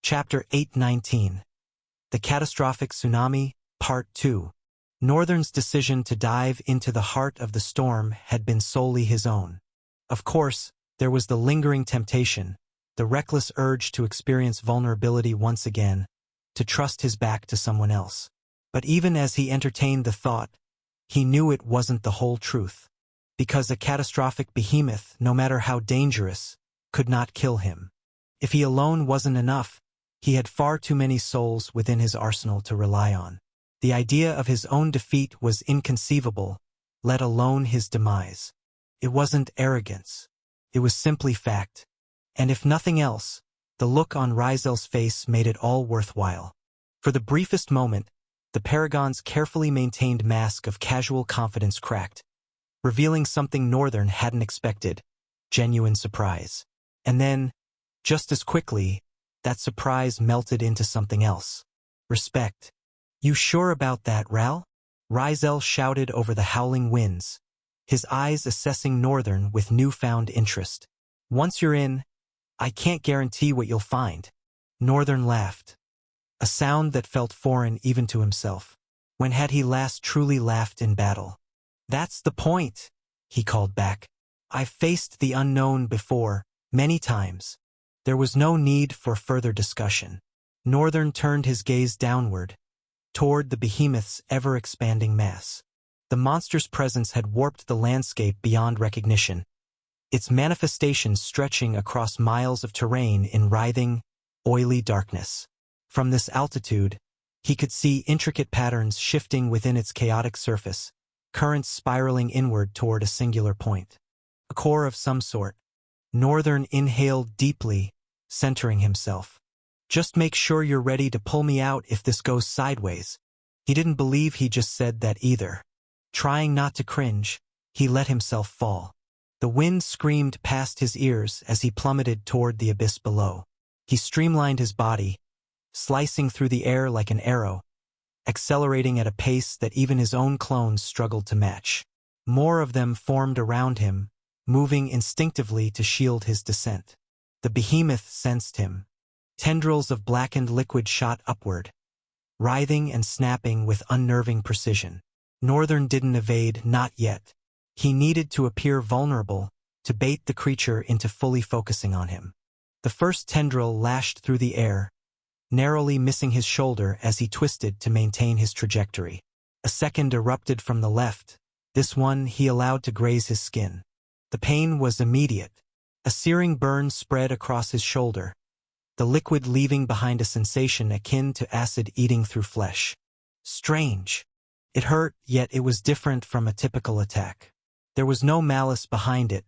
Chapter 819. The Catastrophic Tsunami, Part 2. Northern's decision to dive into the heart of the storm had been solely his own. Of course, there was the lingering temptation, the reckless urge to experience vulnerability once again, to trust his back to someone else. But even as he entertained the thought, he knew it wasn't the whole truth. Because a catastrophic behemoth, no matter how dangerous, could not kill him. If he alone wasn't enough, he had far too many souls within his arsenal to rely on. The idea of his own defeat was inconceivable, let alone his demise. It wasn't arrogance. It was simply fact. And if nothing else, the look on Rizel's face made it all worthwhile. For the briefest moment, the Paragon's carefully maintained mask of casual confidence cracked, revealing something Northern hadn't expected, genuine surprise. And then, just as quickly, that surprise melted into something else. Respect. You sure about that, Ral? Rizel shouted over the howling winds, his eyes assessing Northern with newfound interest. Once you're in, I can't guarantee what you'll find. Northern laughed, a sound that felt foreign even to himself. When had he last truly laughed in battle? That's the point, he called back. I've faced the unknown before, many times. There was no need for further discussion. Northern turned his gaze downward, toward the behemoth's ever-expanding mass. The monster's presence had warped the landscape beyond recognition, its manifestations stretching across miles of terrain in writhing, oily darkness. From this altitude, he could see intricate patterns shifting within its chaotic surface, currents spiraling inward toward a singular point. A core of some sort. Northern inhaled deeply, centering himself. Just make sure you're ready to pull me out if this goes sideways. He didn't believe he just said that either. Trying not to cringe, he let himself fall. The wind screamed past his ears as he plummeted toward the abyss below. He streamlined his body, slicing through the air like an arrow, accelerating at a pace that even his own clones struggled to match. More of them formed around him, moving instinctively to shield his descent. The behemoth sensed him. Tendrils of blackened liquid shot upward, writhing and snapping with unnerving precision. Northern didn't evade, not yet. He needed to appear vulnerable, to bait the creature into fully focusing on him. The first tendril lashed through the air, narrowly missing his shoulder as he twisted to maintain his trajectory. A second erupted from the left, this one he allowed to graze his skin. The pain was immediate. A searing burn spread across his shoulder, the liquid leaving behind a sensation akin to acid eating through flesh. Strange. It hurt, yet it was different from a typical attack. There was no malice behind it,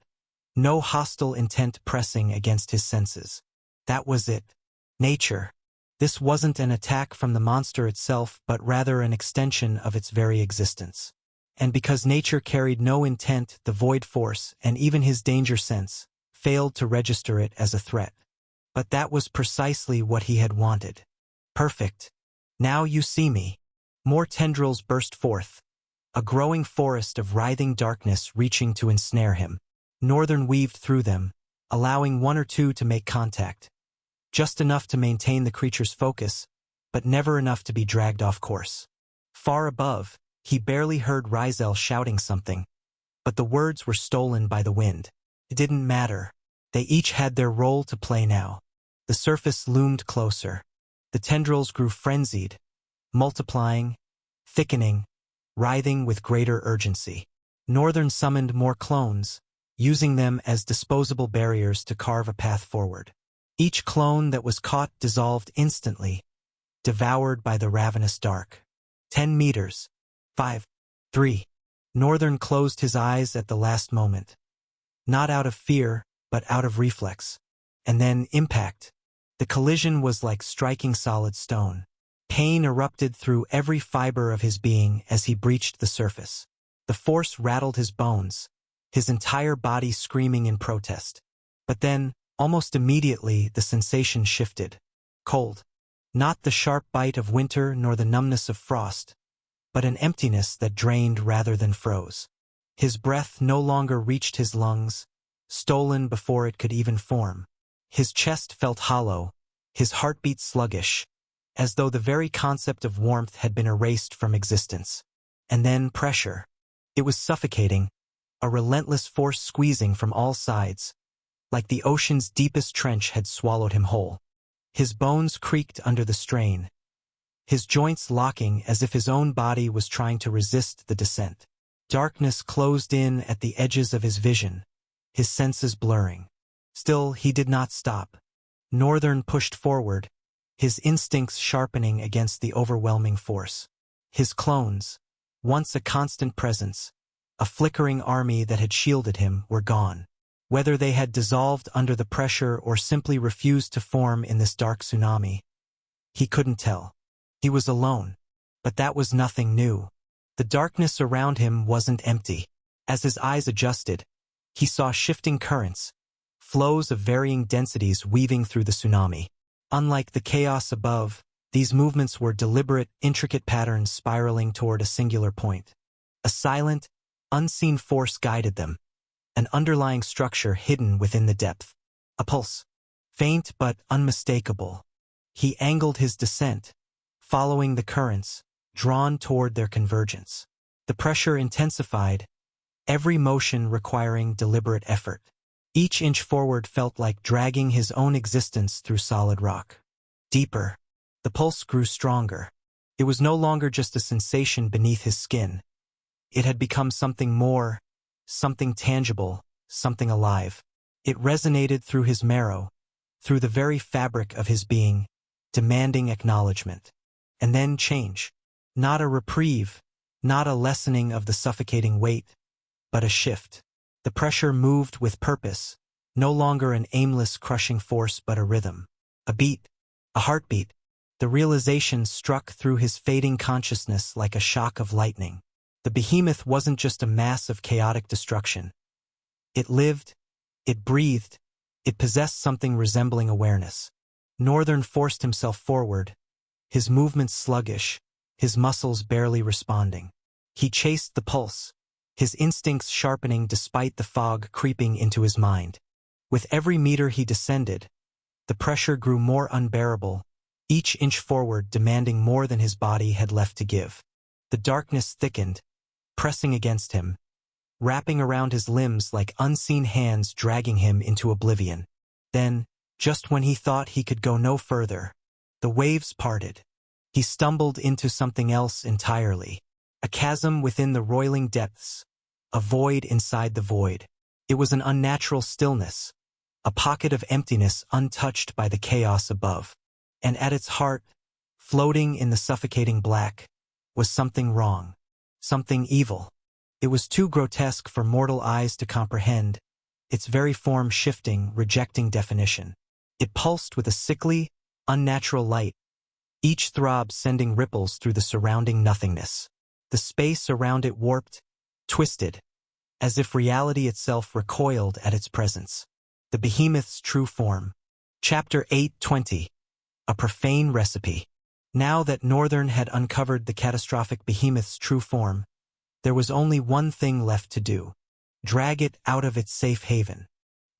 no hostile intent pressing against his senses. That was it. Nature. This wasn't an attack from the monster itself, but rather an extension of its very existence. And because nature carried no intent, the void force, and even his danger sense, failed to register it as a threat. But that was precisely what he had wanted. Perfect. Now you see me. More tendrils burst forth, a growing forest of writhing darkness reaching to ensnare him. Northern weaved through them, allowing one or two to make contact. Just enough to maintain the creature's focus, but never enough to be dragged off course. Far above, he barely heard Rizel shouting something, but the words were stolen by the wind. It didn't matter. They each had their role to play now. The surface loomed closer. The tendrils grew frenzied, multiplying, thickening, writhing with greater urgency. Northern summoned more clones, using them as disposable barriers to carve a path forward. Each clone that was caught dissolved instantly, devoured by the ravenous dark. 10 meters. 5. 3. Northern closed his eyes at the last moment. Not out of fear, but out of reflex. And then impact. The collision was like striking solid stone. Pain erupted through every fiber of his being as he breached the surface. The force rattled his bones, his entire body screaming in protest. But then, almost immediately, the sensation shifted. Cold. Not the sharp bite of winter nor the numbness of frost, but an emptiness that drained rather than froze. His breath no longer reached his lungs, stolen before it could even form. His chest felt hollow, his heartbeat sluggish, as though the very concept of warmth had been erased from existence. And then pressure. It was suffocating, a relentless force squeezing from all sides, like the ocean's deepest trench had swallowed him whole. His bones creaked under the strain, his joints locking as if his own body was trying to resist the descent. Darkness closed in at the edges of his vision, his senses blurring. Still, he did not stop. Northern pushed forward, his instincts sharpening against the overwhelming force. His clones, once a constant presence, a flickering army that had shielded him, were gone. Whether they had dissolved under the pressure or simply refused to form in this dark tsunami, he couldn't tell. He was alone, but that was nothing new. The darkness around him wasn't empty. As his eyes adjusted, he saw shifting currents, flows of varying densities weaving through the tsunami. Unlike the chaos above, these movements were deliberate, intricate patterns spiraling toward a singular point. A silent, unseen force guided them, an underlying structure hidden within the depth. A pulse, faint but unmistakable. He angled his descent, following the currents, drawn toward their convergence. The pressure intensified, every motion requiring deliberate effort. Each inch forward felt like dragging his own existence through solid rock. Deeper. The pulse grew stronger. It was no longer just a sensation beneath his skin. It had become something more, something tangible, something alive. It resonated through his marrow, through the very fabric of his being, demanding acknowledgement. And then change. Not a reprieve, not a lessening of the suffocating weight, but a shift. The pressure moved with purpose, no longer an aimless crushing force but a rhythm. A beat, a heartbeat. The realization struck through his fading consciousness like a shock of lightning. The behemoth wasn't just a mass of chaotic destruction. It lived, it breathed, it possessed something resembling awareness. Northern forced himself forward, his movements sluggish, his muscles barely responding. He chased the pulse, his instincts sharpening despite the fog creeping into his mind. With every meter he descended, the pressure grew more unbearable, each inch forward demanding more than his body had left to give. The darkness thickened, pressing against him, wrapping around his limbs like unseen hands dragging him into oblivion. Then, just when he thought he could go no further, the waves parted. He stumbled into something else entirely. A chasm within the roiling depths, a void inside the void. It was an unnatural stillness, a pocket of emptiness untouched by the chaos above. And at its heart, floating in the suffocating black, was something wrong, something evil. It was too grotesque for mortal eyes to comprehend, its very form shifting, rejecting definition. It pulsed with a sickly, unnatural light, each throb sending ripples through the surrounding nothingness. The space around it warped, twisted, as if reality itself recoiled at its presence. The behemoth's true form. Chapter 8:20. A profane recipe. Now that Northern had uncovered the catastrophic behemoth's true form, there was only one thing left to do: drag it out of its safe haven.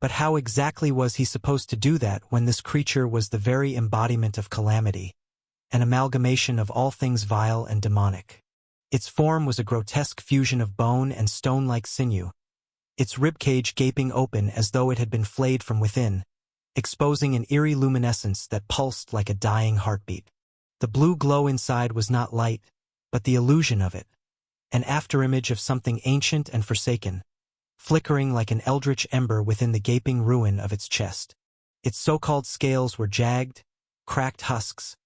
But how exactly was he supposed to do that when this creature was the very embodiment of calamity, an amalgamation of all things vile and demonic? Its form was a grotesque fusion of bone and stone-like sinew, its ribcage gaping open as though it had been flayed from within, exposing an eerie luminescence that pulsed like a dying heartbeat. The blue glow inside was not light, but the illusion of it, an afterimage of something ancient and forsaken, flickering like an eldritch ember within the gaping ruin of its chest. Its so-called scales were jagged, cracked husks,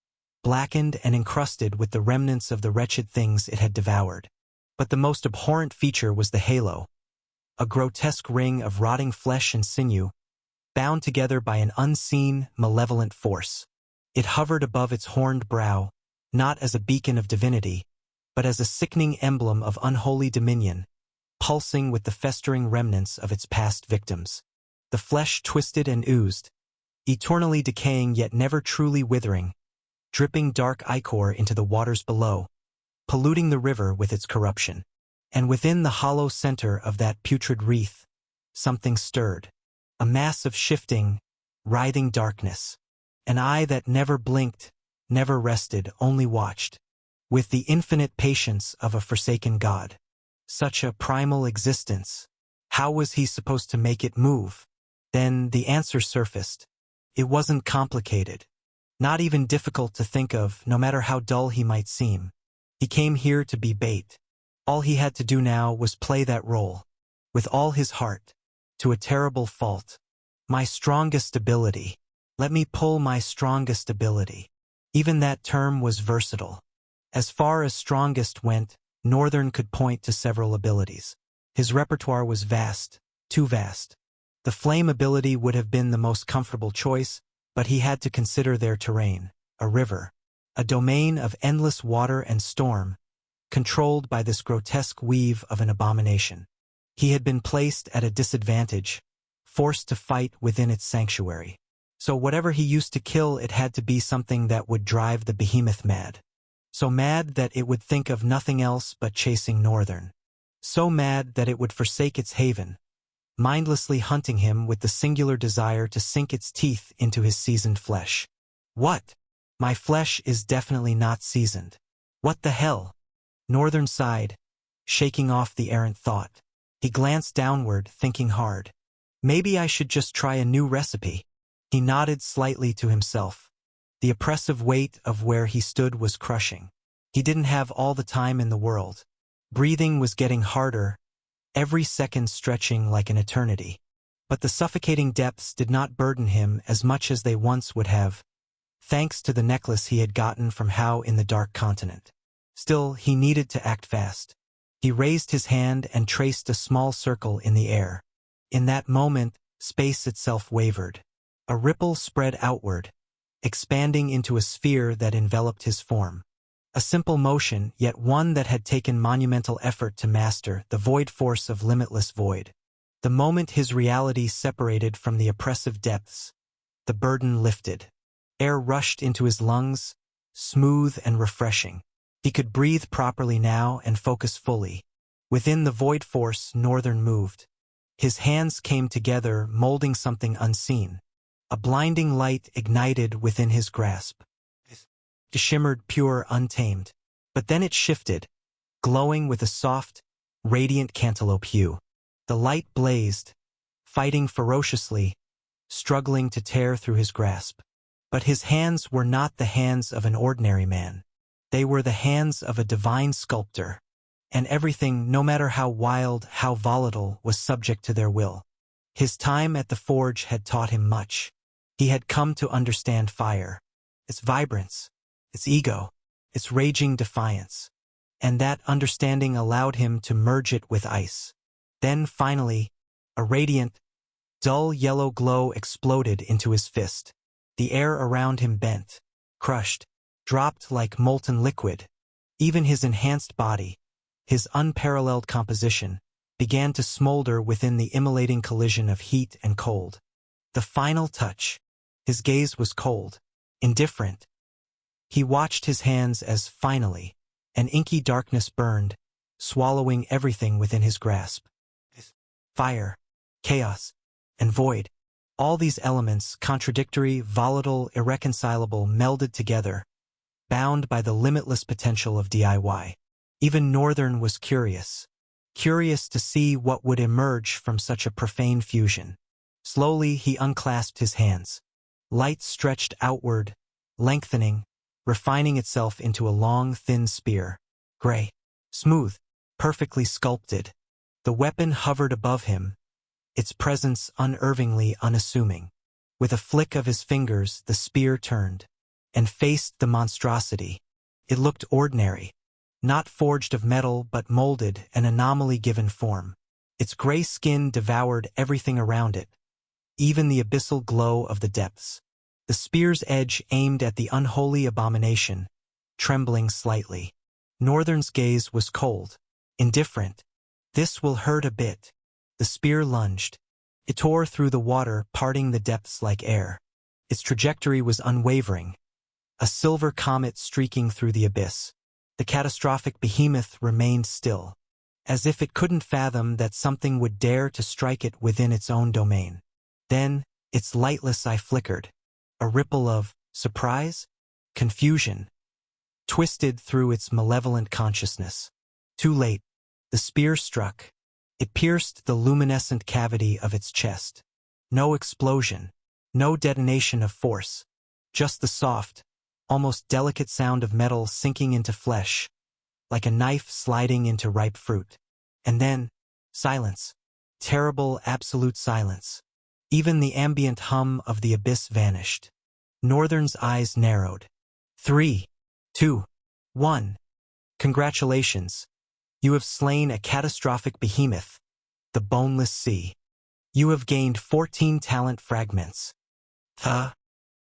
blackened and encrusted with the remnants of the wretched things it had devoured. But the most abhorrent feature was the halo, a grotesque ring of rotting flesh and sinew, bound together by an unseen, malevolent force. It hovered above its horned brow, not as a beacon of divinity, but as a sickening emblem of unholy dominion, pulsing with the festering remnants of its past victims. The flesh twisted and oozed, eternally decaying yet never truly withering, dripping dark ichor into the waters below, polluting the river with its corruption. And within the hollow center of that putrid wreath, something stirred, a mass of shifting, writhing darkness. An eye that never blinked, never rested, only watched, with the infinite patience of a forsaken god. Such a primal existence. How was he supposed to make it move? Then the answer surfaced. It wasn't complicated, not even difficult to think of, no matter how dull he might seem. He came here to be bait. All he had to do now was play that role, with all his heart, to a terrible fault. My strongest ability. Let me pull my strongest ability. Even that term was versatile. As far as strongest went, Northern could point to several abilities. His repertoire was vast, too vast. The flame ability would have been the most comfortable choice, but he had to consider their terrain, a river, a domain of endless water and storm, controlled by this grotesque weave of an abomination. He had been placed at a disadvantage, forced to fight within its sanctuary. So whatever he used to kill, it had to be something that would drive the behemoth mad. So mad that it would think of nothing else but chasing Northern. So mad that it would forsake its haven, mindlessly hunting him with the singular desire to sink its teeth into his seasoned flesh. What? My flesh is definitely not seasoned. What the hell? Northern sighed, shaking off the errant thought. He glanced downward, thinking hard. Maybe I should just try a new recipe. He nodded slightly to himself. The oppressive weight of where he stood was crushing. He didn't have all the time in the world. Breathing was getting harder, every second stretching like an eternity. But the suffocating depths did not burden him as much as they once would have, thanks to the necklace he had gotten from Hao in the Dark Continent. Still, he needed to act fast. He raised his hand and traced a small circle in the air. In that moment, space itself wavered. A ripple spread outward, expanding into a sphere that enveloped his form. A simple motion, yet one that had taken monumental effort to master, the void force of limitless void. The moment his reality separated from the oppressive depths, the burden lifted. Air rushed into his lungs, smooth and refreshing. He could breathe properly now and focus fully. Within the void force, Northern moved. His hands came together, molding something unseen. A blinding light ignited within his grasp. It shimmered pure, untamed. But then it shifted, glowing with a soft, radiant cantaloupe hue. The light blazed, fighting ferociously, struggling to tear through his grasp. But his hands were not the hands of an ordinary man. They were the hands of a divine sculptor. And everything, no matter how wild, how volatile, was subject to their will. His time at the forge had taught him much. He had come to understand fire, its vibrance, its ego, its raging defiance, and that understanding allowed him to merge it with ice. Then, finally, a radiant, dull yellow glow exploded into his fist. The air around him bent, crushed, dropped like molten liquid. Even his enhanced body, his unparalleled composition, began to smolder within the immolating collision of heat and cold. The final touch. His gaze was cold, indifferent. He watched his hands as, finally, an inky darkness burned, swallowing everything within his grasp. Fire, chaos, and void. All these elements, contradictory, volatile, irreconcilable, melded together, bound by the limitless potential of DIY. Even Northern was curious to see what would emerge from such a profane fusion. Slowly, he unclasped his hands. Light stretched outward, lengthening, refining itself into a long, thin spear. Gray, smooth, perfectly sculpted. The weapon hovered above him, its presence unervingly unassuming. With a flick of his fingers, the spear turned and faced the monstrosity. It looked ordinary, not forged of metal but molded, an anomaly given form. Its gray skin devoured everything around it, even the abyssal glow of the depths. The spear's edge aimed at the unholy abomination, trembling slightly. Northern's gaze was cold, indifferent. This will hurt a bit. The spear lunged. It tore through the water, parting the depths like air. Its trajectory was unwavering, a silver comet streaking through the abyss. The catastrophic behemoth remained still, as if it couldn't fathom that something would dare to strike it within its own domain. Then, its lightless eye flickered. A ripple of surprise, confusion, twisted through its malevolent consciousness. Too late, the spear struck. It pierced the luminescent cavity of its chest. No explosion, no detonation of force, just the soft, almost delicate sound of metal sinking into flesh, like a knife sliding into ripe fruit. And then, silence. Terrible, absolute silence. Even the ambient hum of the abyss vanished. Northern's eyes narrowed. 3, 2, 1. Congratulations. You have slain a catastrophic behemoth, the boneless sea. You have gained 14 talent fragments.